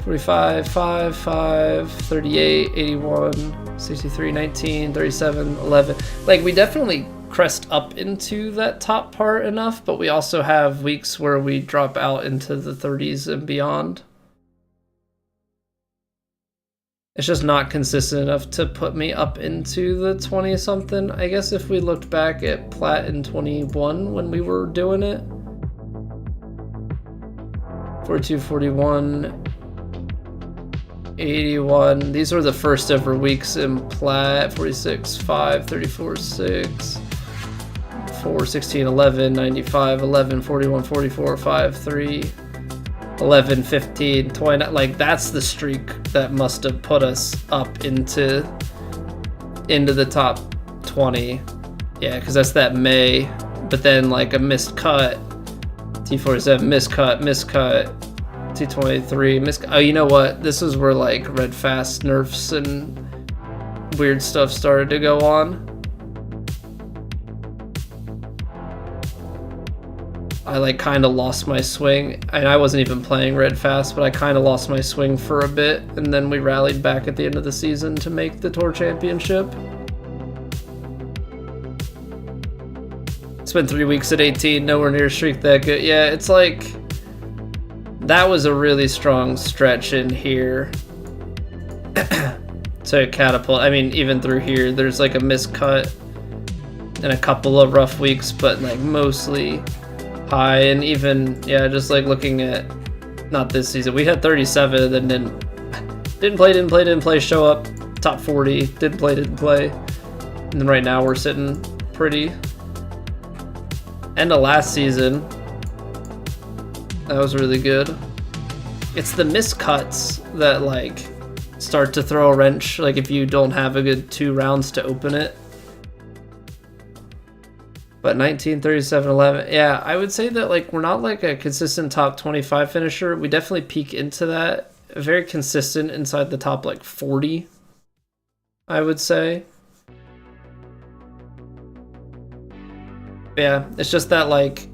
45, 5, 5, 38, 81, 63, 19, 37, 11. Like, we definitely crest up into that top part enough, but we also have weeks where we drop out into the 30s and beyond. It's just not consistent enough to put me up into the 20-something. I guess if we looked back at Plat in 21 when we were doing it. 42, 41, 81. These were the first ever weeks in Plat. 46, 5, 34, 6, 4, 16, 11, 95, 11, 41, 44, 5, 3, 11, 15, 20. Like, that's the streak that must have put us up into the top 20. Yeah, because that's that May. But then, like, a missed cut. T47, miscut, T23, miscut. Oh, you know what? This is where, like, red fast nerfs and weird stuff started to go on. I like kind of lost my swing, and I wasn't even playing red fast, but I kind of lost my swing for a bit, and then we rallied back at the end of the season to make the tour championship. Spent 3 weeks at 18, nowhere near streak that good. Yeah, it's like that was a really strong stretch in here to catapult. I mean, even through here, there's like a miscut and a couple of rough weeks, but like mostly high, and even, yeah, just like looking at, not this season, we had 37 and then didn't play, show up, top 40, didn't play. And then right now we're sitting pretty. End of last season, that was really good. It's the miscuts that like start to throw a wrench, like if you don't have a good 2 rounds to open it. But 19, 37, 11, yeah, I would say that like we're not like a consistent top 25 finisher. We definitely peak into that. Very consistent inside the top like 40, I would say. Yeah, it's just that like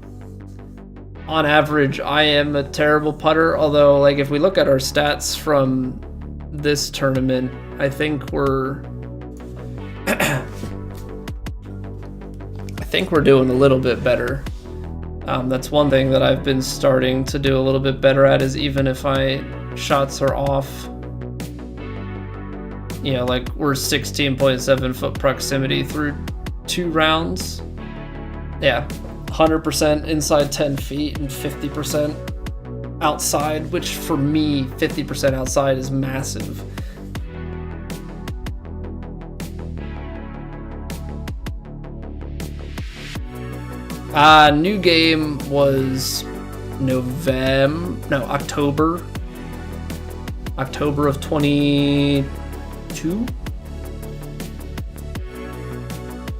on average I am a terrible putter, although like if we look at our stats from this tournament, I think we're doing a little bit better. That's one thing that I've been starting to do a little bit better at, is even if my shots are off, you know, like we're 16.7 foot proximity through 2 rounds. Yeah, 100% inside 10 feet and 50% outside, which for me, 50% outside is massive. New game was October of 22,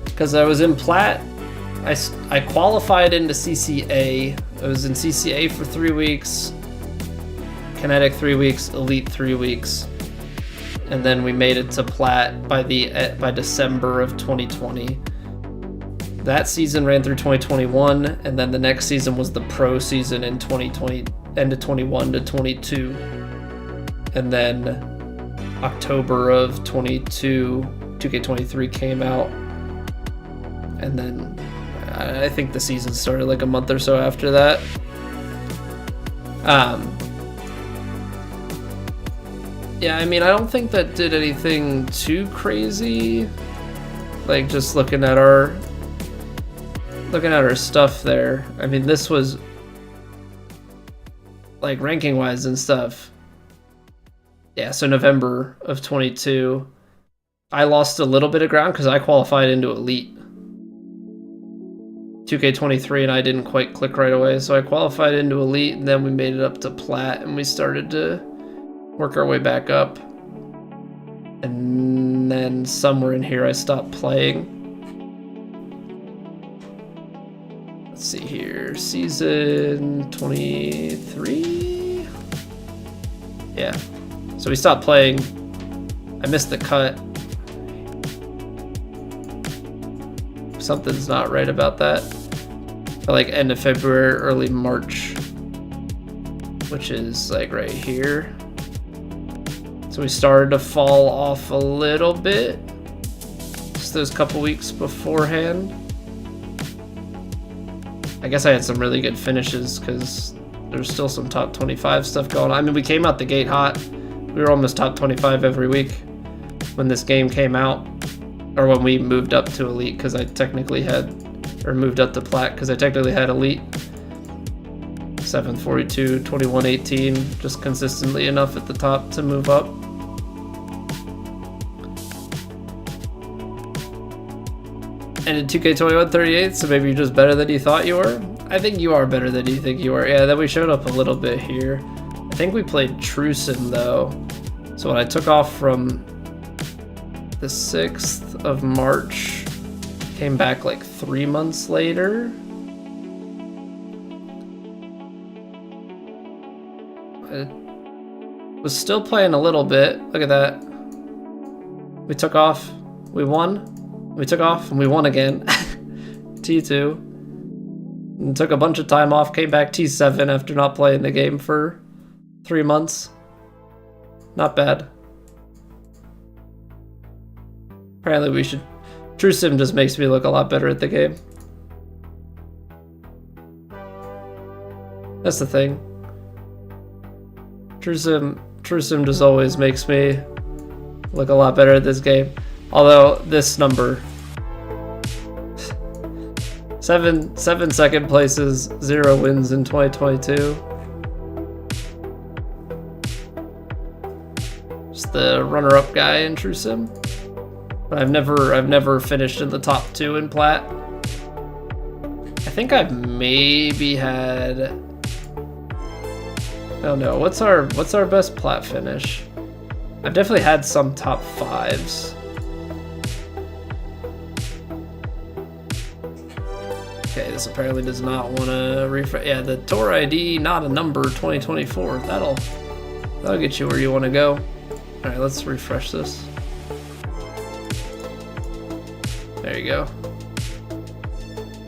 because I was in Plat. I qualified into CCA. I was in CCA for 3 weeks, Kinetic 3 weeks, Elite 3 weeks, and then we made it to Plat by December of 2020. That season ran through 2021, and then the next season was the pro season in 2020, end of 21 to 22. And then October of 22, 2K23 came out. And then I think the season started like a month or so after that. Yeah, I mean, I don't think that did anything too crazy. Like just looking at our stuff there. I mean, this was like ranking wise and stuff. Yeah, so November of 22, I lost a little bit of ground because I qualified into Elite 2K23 and I didn't quite click right away. So I qualified into Elite, and then we made it up to Plat, and we started to work our way back up. And then somewhere in here I stopped playing. Let's see here, season 23? Yeah, so we stopped playing. I missed the cut. Something's not right about that. But like end of February, early March, which is like right here. So we started to fall off a little bit, just those couple weeks beforehand. I guess I had some really good finishes because there's still some top 25 stuff going on. I mean, we came out the gate hot. We were almost top 25 every week when this game came out, or when we moved up to Elite, because I technically had, or moved up to Plat because I technically had Elite. 742, 2118, just consistently enough at the top to move up. And in 2K21 38, so maybe you're just better than you thought you were? I think you are better than you think you were. Yeah, then we showed up a little bit here. I think we played Trusin though. So when I took off from the 6th of March, came back like 3 months later. I was still playing a little bit. Look at that. We took off, we won. We took off and we won again. T2. And took a bunch of time off, came back T7 after not playing the game for 3 months. Not bad. Apparently we should... True Sim just makes me look a lot better at the game. That's the thing. True Sim just always makes me look a lot better at this game. Although this number, Seven second places, 0 wins in 2022. Just the runner-up guy in True Sim. But I've never finished in the top 2 in Plat. I think I've maybe had. Oh no, what's our best Plat finish? I've definitely had some top 5s. Okay, this apparently does not want to refresh. Yeah, the Tour ID, not a number, 2024. That'll get you where you want to go. All right, let's refresh this. There you go.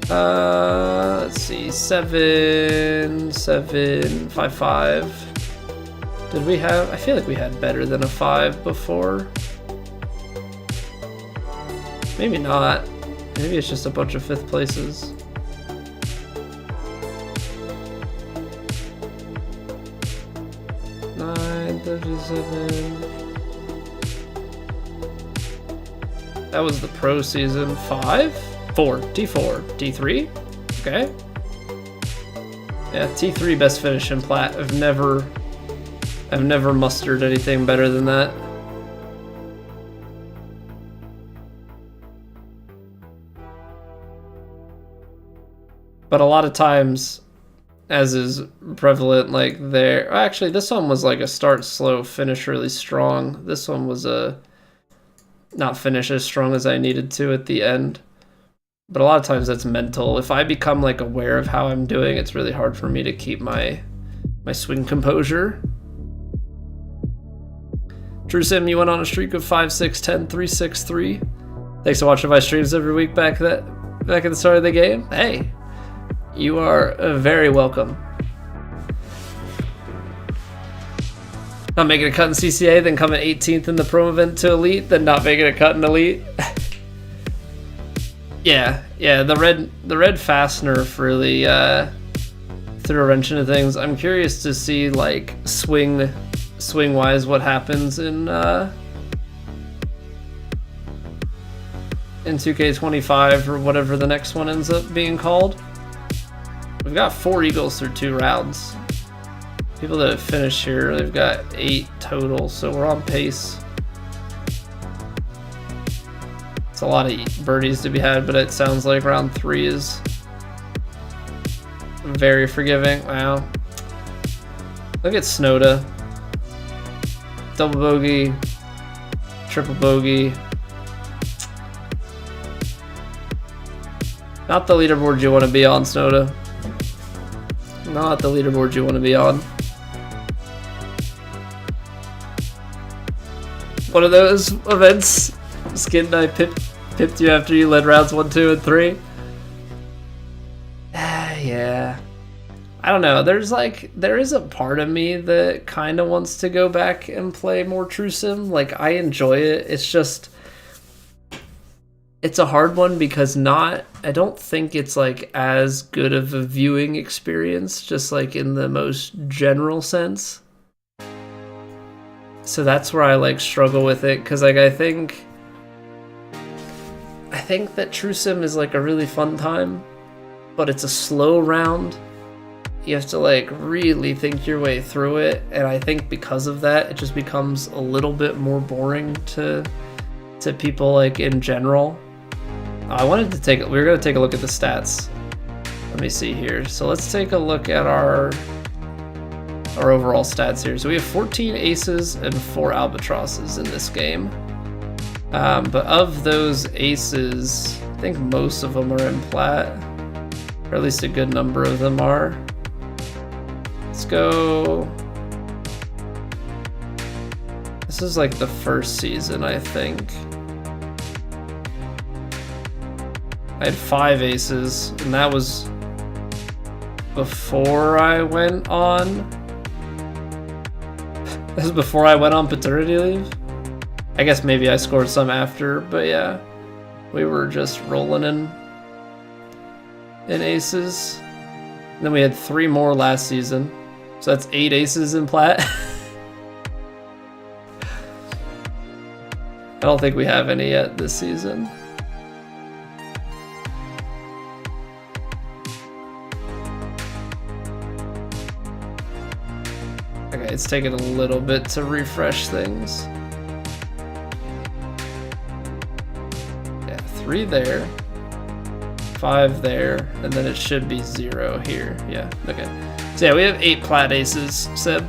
Let's see, 7, 7, 5, 5. Did we have? I feel like we had better than a 5 before. Maybe not. Maybe it's just a bunch of 5th places. That was the pro season. 5? 4. T4. T3? Okay. Yeah, T3 best finish in Plat. I've never mustered anything better than that. But a lot of times, as is prevalent, like there. Actually, this one was like a start slow, finish really strong. This one was a not finish as strong as I needed to at the end. But a lot of times that's mental. If I become like aware of how I'm doing, it's really hard for me to keep my swing composure. True Sim, you went on a streak of 5, 6, 10, 3, 6, 3. Thanks for watching my streams every week back at the start of the game. Hey, you are very welcome. Not making a cut in CCA, then coming 18th in the pro event to Elite, then not making a cut in Elite. yeah, the red fast nerf really threw a wrench into things. I'm curious to see like swing wise what happens in 2K25 or whatever the next one ends up being called. We've got 4 eagles through 2 rounds. People that have finished here, they've got 8 total, so we're on pace. It's a lot of birdies to be had, but it sounds like round 3 is very forgiving. Wow. Look at Snowda. Double bogey, triple bogey. Not the leaderboard you want to be on, Snowda. Not the leaderboard you want to be on. One of those events, Skin and I pipped you after you led rounds 1, 2, and 3. Yeah. I don't know. There is a part of me that kind of wants to go back and play more True Sim. Like, I enjoy it. It's just, it's a hard one because I don't think it's like as good of a viewing experience, just like in the most general sense. So that's where I like struggle with it, because like I think that True Sim is like a really fun time, but it's a slow round. You have to like really think your way through it, and I think because of that it just becomes a little bit more boring to people like in general. We were gonna take a look at the stats. Let me see here. So let's take a look at our overall stats here. So we have 14 aces and 4 albatrosses in this game. But of those aces, I think most of them are in Plat, or at least a good number of them are. Let's go. This is like the first season, I think. I had 5 aces, and that was before I went on. This is before I went on paternity leave. I guess maybe I scored some after, but yeah, we were just rolling in aces. And then we had 3 more last season, so that's 8 aces in Plat. I don't think we have any yet this season. it's taking a little bit to refresh things. Yeah, 3 there, 5 there, and then it should be 0 here. Yeah, okay. So yeah, we have 8 plat aces, Seb.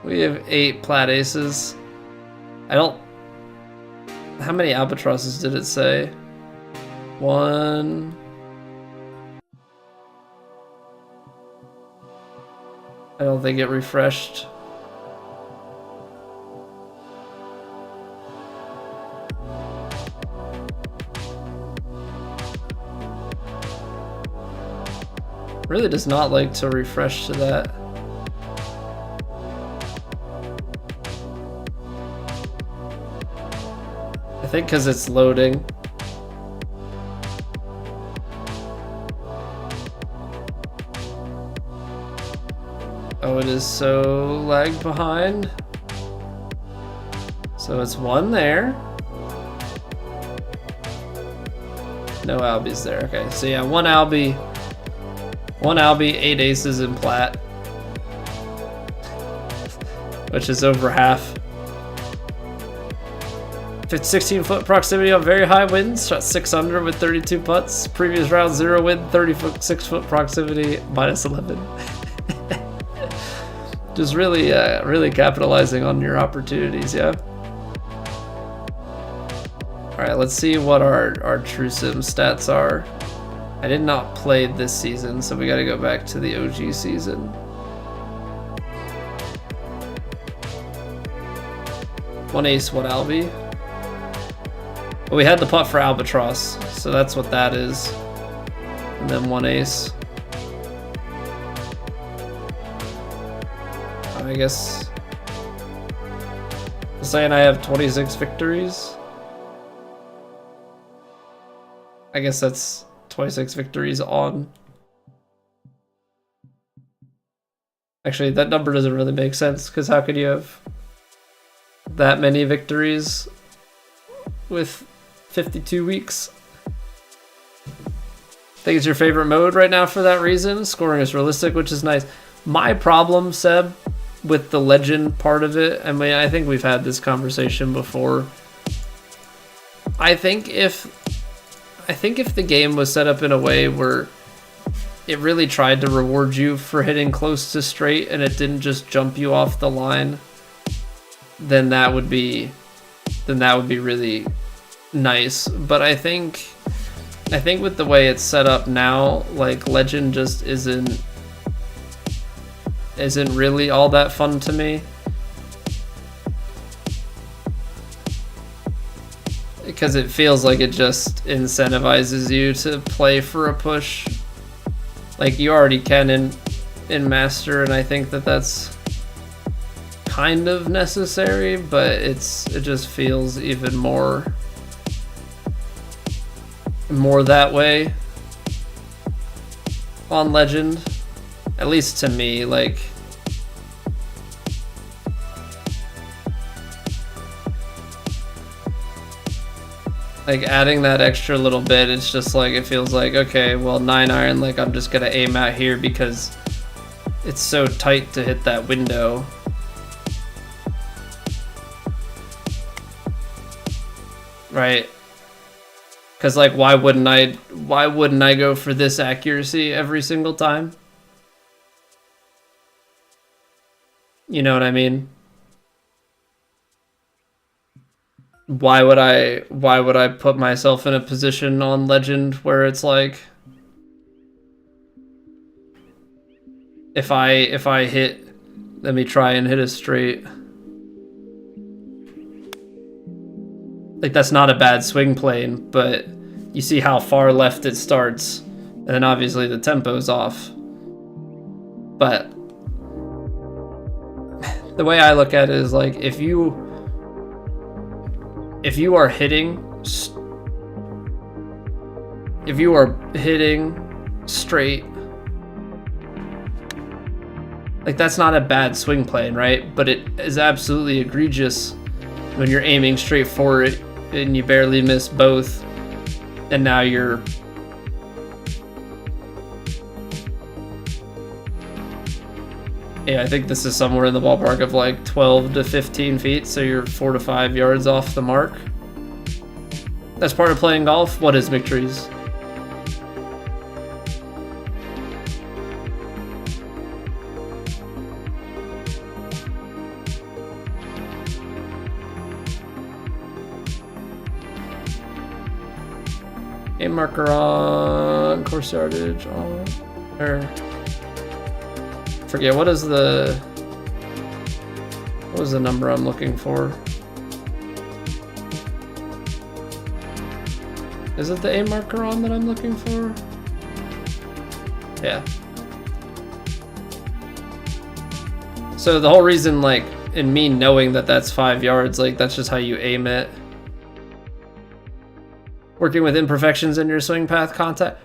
We have 8 plat aces. I don't... How many albatrosses did it say? 1... I don't think it refreshed. Really does not like to refresh to that. I think because it's loading. Oh, it is so lagged behind. So it's 1 there. No albies there. Okay, so yeah, 1 albie. 1 albie, 8 aces in plat. Which is over half. 16-foot proximity on very high winds. Shot 6 under with 32 putts. Previous round 0 wind, 36-foot proximity, -11. Just really, really capitalizing on your opportunities, yeah. All right, let's see what our True Sim stats are. I did not play this season, so we got to go back to the OG season. One ace, 1 albie. Well, we had the putt for albatross, so that's what that is. And then 1 ace. I guess saying I have 26 victories. I guess that's 26 victories on. Actually, that number doesn't really make sense, because how could you have that many victories with 52 weeks? I think it's your favorite mode right now for that reason. Scoring is realistic, which is nice. My problem, Seb, with the legend part of it, I mean, I think we've had this conversation before. I think if the game was set up in a way where it really tried to reward you for hitting close to straight and it didn't just jump you off the line, then that would be really nice. But I think with the way it's set up now, like, legend just isn't really all that fun to me. Because it feels like it just incentivizes you to play for a push. Like, you already can in Master, and I think that's kind of necessary, but it just feels even more that way on Legend. At least to me, like adding that extra little bit, it's just like, it feels like, okay, well, 9 iron, like, I'm just gonna aim out here because it's so tight to hit that window. Right? Because, like, why wouldn't I go for this accuracy every single time? You know what I mean? Why would I put myself in a position on Legend where it's like, if I hit, let me try and hit a straight. Like, that's not a bad swing plane, but you see how far left it starts, and then obviously the tempo's off. But the way I look at it is, like, if you are hitting straight, like, that's not a bad swing plane, right? But it is absolutely egregious when you're aiming straight for it and you barely miss both, and now you're Yeah, I think this is somewhere in the ballpark of like 12 to 15 feet, so you're 4 to 5 yards off the mark. That's part of playing golf. What is McTrees? A marker on course yardage on, or forget what was the number I'm looking for? Is it the A marker on that I'm looking for? Yeah. So the whole reason, like, in me knowing that that's 5 yards, like, that's just how you aim it. Working with imperfections in your swing path contact.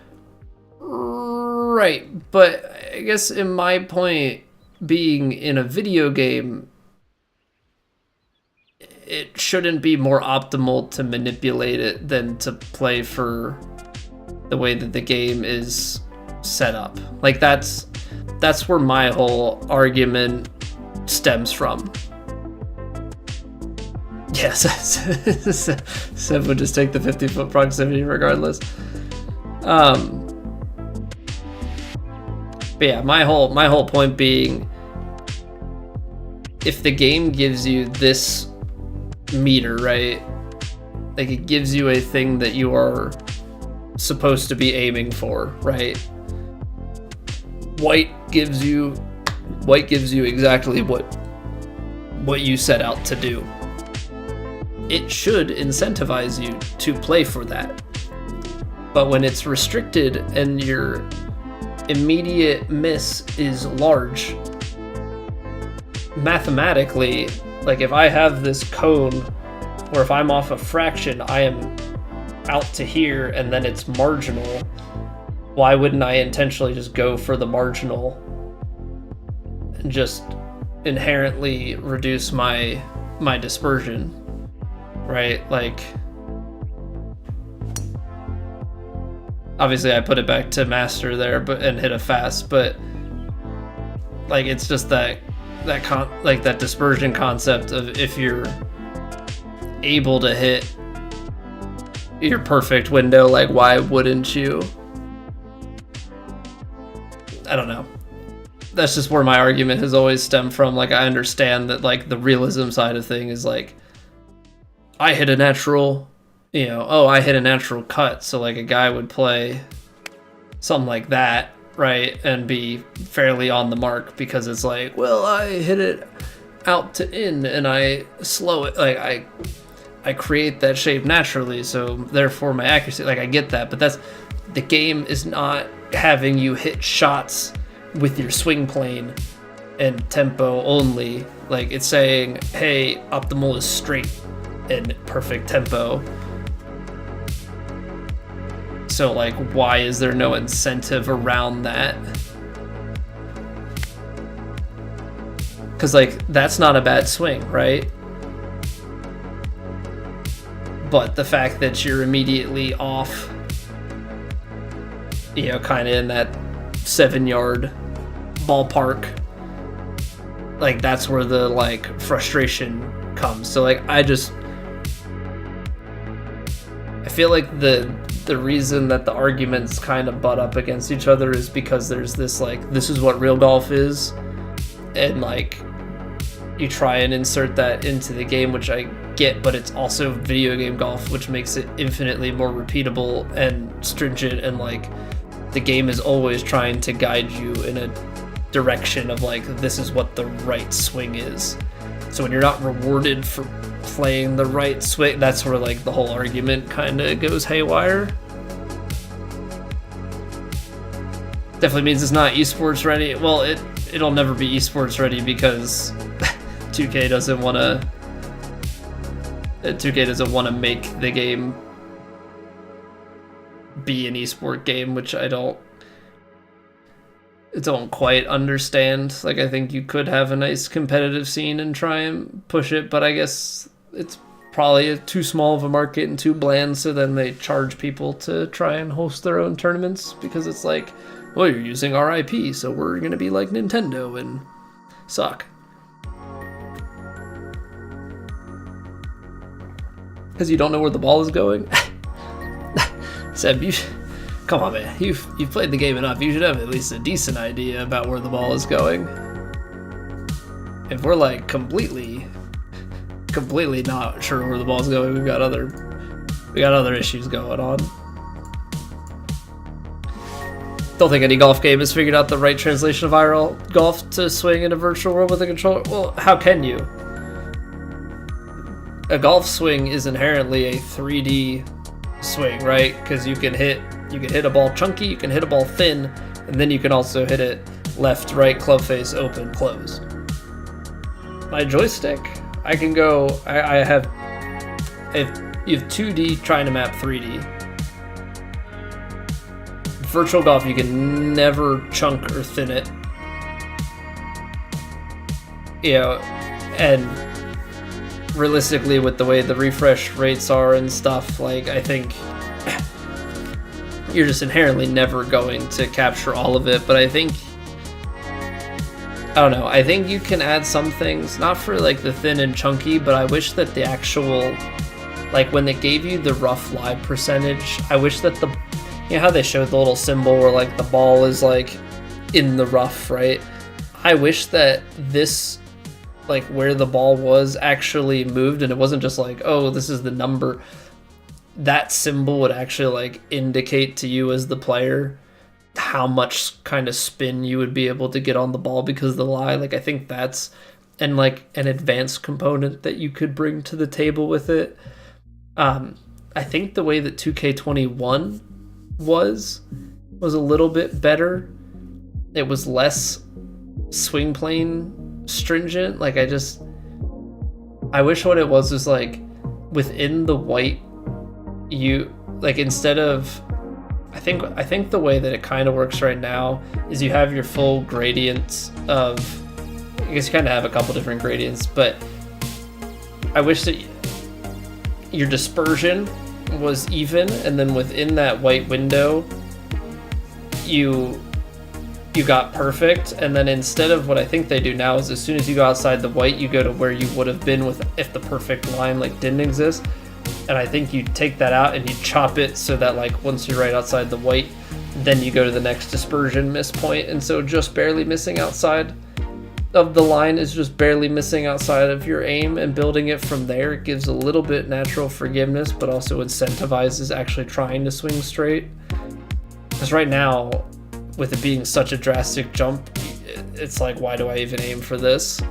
Right, but I guess in my point being in a video game, it shouldn't be more optimal to manipulate it than to play for the way that the game is set up. Like that's where my whole argument stems from. Yes, Seb would just take the 50-foot proximity regardless. But yeah, my whole point being, if the game gives you this meter, right? Like it gives you a thing that you are supposed to be aiming for, right? White gives you exactly what you set out to do. It should incentivize you to play for that. But when it's restricted and your immediate miss is large, mathematically, like if I have this cone, or if I'm off a fraction, I am out to here and then it's marginal, why wouldn't I intentionally just go for the marginal and just inherently reduce my dispersion? Right, like obviously I put it back to master there, and hit a fast, but like it's just that dispersion concept of if you're able to hit your perfect window, like why wouldn't you? I don't know. That's just where my argument has always stemmed from. Like I understand that like the realism side of thing is like, I hit a natural, I hit a natural cut. So like a guy would play something like that, right? And be fairly on the mark because it's like, well, I hit it out to in and I slow it. Like I create that shape naturally. So therefore my accuracy, like I get that, but the game is not having you hit shots with your swing plane and tempo only. Like it's saying, hey, optimal is straight and perfect tempo. So like why is there no incentive around that? Because like that's not a bad swing, right? But the fact that you're immediately off, kind of in that 7-yard ballpark, like that's where the like frustration comes. So like I feel like the reason that the arguments kind of butt up against each other is because there's this like, this is what real golf is, and like you try and insert that into the game, which I get, but it's also video game golf, which makes it infinitely more repeatable and stringent, and like the game is always trying to guide you in a direction of like, this is what the right swing is. So when you're not rewarded for playing the right swing, that's where like the whole argument kind of goes haywire. Definitely means it's not esports ready. Well, it'll never be esports ready because 2K doesn't want to make the game be an esport game, which I don't quite understand. Like I think you could have a nice competitive scene and try and push it, but I guess it's probably too small of a market and too bland, so then they charge people to try and host their own tournaments because it's like, well, you're using our IP, so we're gonna be like Nintendo. And suck. Because you don't know where the ball is going. Seb, come on, man. You've played the game enough. You should have at least a decent idea about where the ball is going. If we're like completely not sure where the ball's going, we got other issues going on. Don't think any golf game has figured out the right translation of IRL golf to swing in a virtual world with a controller. Well, how can you? A golf swing is inherently a 3D swing, right? Because you can hit a ball chunky, you can hit a ball thin, and then you can also hit it left, right, club face, open, close. My joystick, I can go. I have. If you have 2D trying to map 3D. Virtual golf, you can never chunk or thin it. And realistically, with the way the refresh rates are and stuff, like, I think you're just inherently never going to capture all of it. But I think, I don't know, I think you can add some things, not for like the thin and chunky, but I wish that the actual, like when they gave you the rough lie percentage, I wish that you know how they showed the little symbol where like the ball is like in the rough, right? I wish that this, like where the ball was, actually moved, and it wasn't just like, oh, this is the number. That symbol would actually like indicate to you as the player how much kind of spin you would be able to get on the ball because of the lie. Like, I think that's and like an advanced component that you could bring to the table with it. I think the way that 2K21 was a little bit better. It was less swing plane stringent. Like, I wish what it was like within the white, you like, instead of, I think the way that it kind of works right now is you have your full gradients of, I guess you kind of have a couple different gradients, but I wish that your dispersion was even, and then within that white window you got perfect, and then instead of what I think they do now is as soon as you go outside the white, you go to where you would have been with if the perfect line like didn't exist. And I think you take that out and you chop it so that like once you're right outside the white, then you go to the next dispersion miss point, and so just barely missing outside of the line is just barely missing outside of your aim, and building it from there gives a little bit natural forgiveness, but also incentivizes actually trying to swing straight. Because right now, with it being such a drastic jump, it's like, why do I even aim for this?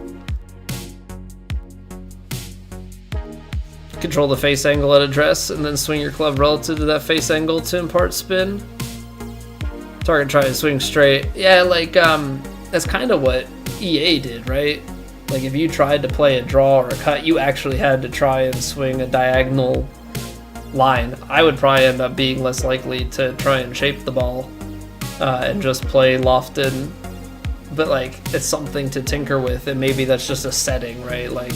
Control the face angle at address, and then swing your club relative to that face angle to impart spin. Target try to swing straight. Yeah, like, that's kind of what EA did, right? Like, if you tried to play a draw or a cut, you actually had to try and swing a diagonal line. I would probably end up being less likely to try and shape the ball and just play lofted, but like, it's something to tinker with, and maybe that's just a setting, right? Like,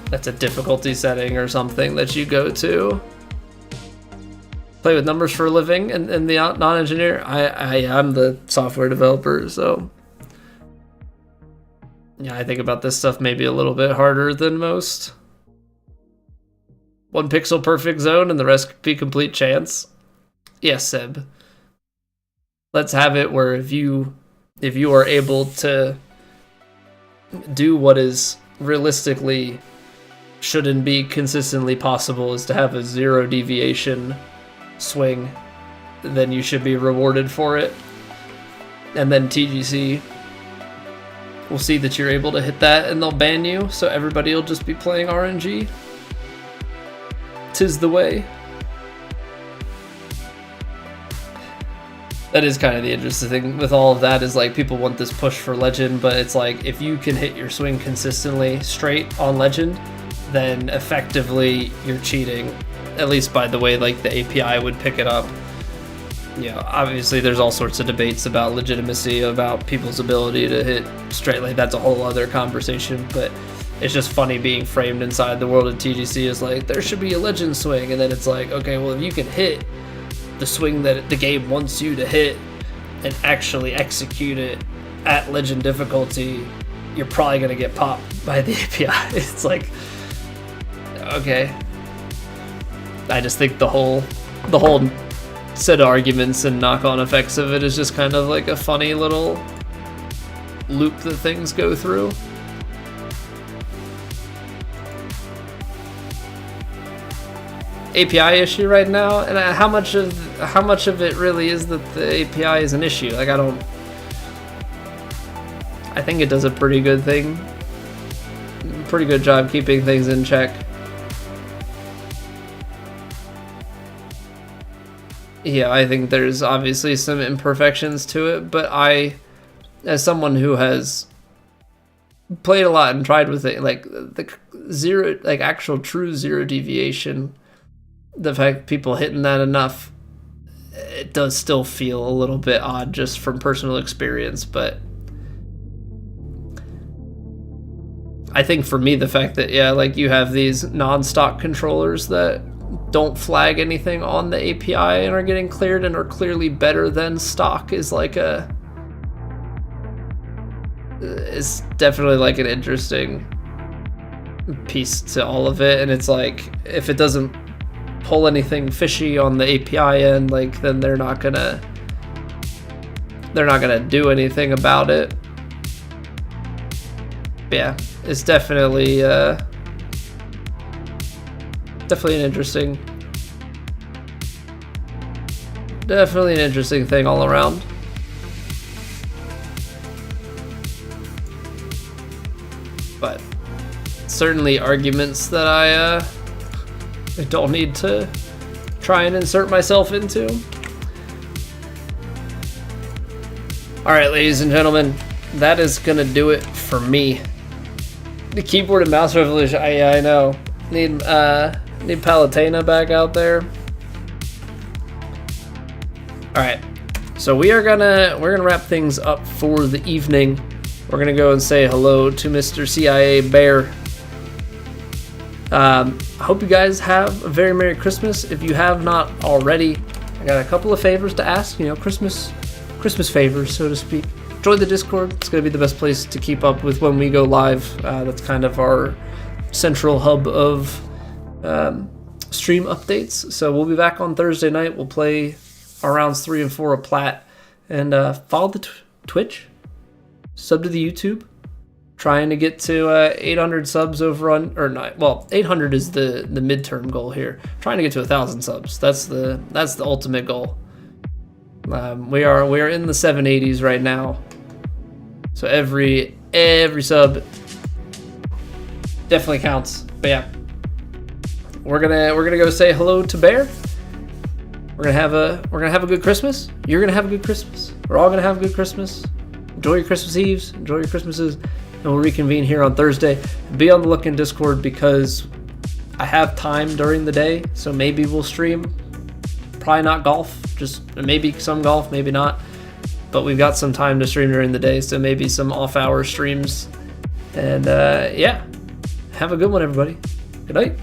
that's a difficulty setting or something that you go to. Play with numbers for a living, and the non-engineer, I'm the software developer, so yeah, I think about this stuff maybe a little bit harder than most. 1 pixel perfect zone and the rest could be complete chance. Yes, Seb. Let's have it where if you are able to do what is realistically shouldn't be consistently possible, is to have a 0 deviation swing, then you should be rewarded for it. And then TGC will see that you're able to hit that, and they'll ban you, so everybody will just be playing RNG. 'Tis the way. That is kind of the interesting thing with all of that, is like, people want this push for Legend, but it's like, if you can hit your swing consistently straight on Legend, then effectively you're cheating, at least by the way like the API would pick it up. Yeah, obviously there's all sorts of debates about legitimacy, about people's ability to hit straight, like that's a whole other conversation, but it's just funny being framed inside the world of TGC as like, there should be a Legend swing, and then it's like, okay, well, if you can hit the swing that the game wants you to hit and actually execute it at Legend difficulty, you're probably gonna get popped by the API. It's like, okay. I just think the whole set of arguments and knock-on effects of it is just kind of like a funny little loop that things go through. API issue right now, and how much of it really is that the API is an issue? Like, I think it does a pretty good job keeping things in check. Yeah, I think there's obviously some imperfections to it, but I, as someone who has played a lot and tried with it, like the zero, like actual true zero deviation, the fact people hitting that enough, it does still feel a little bit odd just from personal experience. But I think for me, the fact that, yeah, like you have these non-stock controllers that don't flag anything on the API and are getting cleared and are clearly better than stock is definitely like an interesting piece to all of it. And it's like, if it doesn't pull anything fishy on the API end, like, then they're not gonna do anything about it. But yeah, it's definitely an interesting thing all around. But certainly arguments that I don't need to try and insert myself into. Alright, ladies and gentlemen, that is gonna do it for me. The keyboard and mouse revolution, I know. Need Palutena back out there. Alright, so we're gonna wrap things up for the evening. We're gonna go and say hello to Mr. CIA Bear. I hope you guys have a very Merry Christmas. If you have not already, I got a couple of favors to ask, Christmas favors, so to speak. Join the Discord. It's going to be the best place to keep up with when we go live. That's kind of our central hub of stream updates. So we'll be back on Thursday night. We'll play our rounds 3 and 4 of Plat. And follow the Twitch. Sub to the YouTube. Trying to get to 800 subs over on, or not, well, 800 is the midterm goal here. Trying to get to 1,000 subs. That's the ultimate goal. We are in the 780s right now. So every sub definitely counts. But yeah, we're gonna go say hello to Bear. We're gonna have a good Christmas. You're gonna have a good Christmas. We're all gonna have a good Christmas. Enjoy your Christmas Eves. Enjoy your Christmases. And we'll reconvene here on Thursday. Be on the look in Discord because I have time during the day, so maybe we'll stream. Probably not golf, just maybe some golf, maybe not. But we've got some time to stream during the day, so maybe some off-hour streams. And yeah, have a good one, everybody. Good night.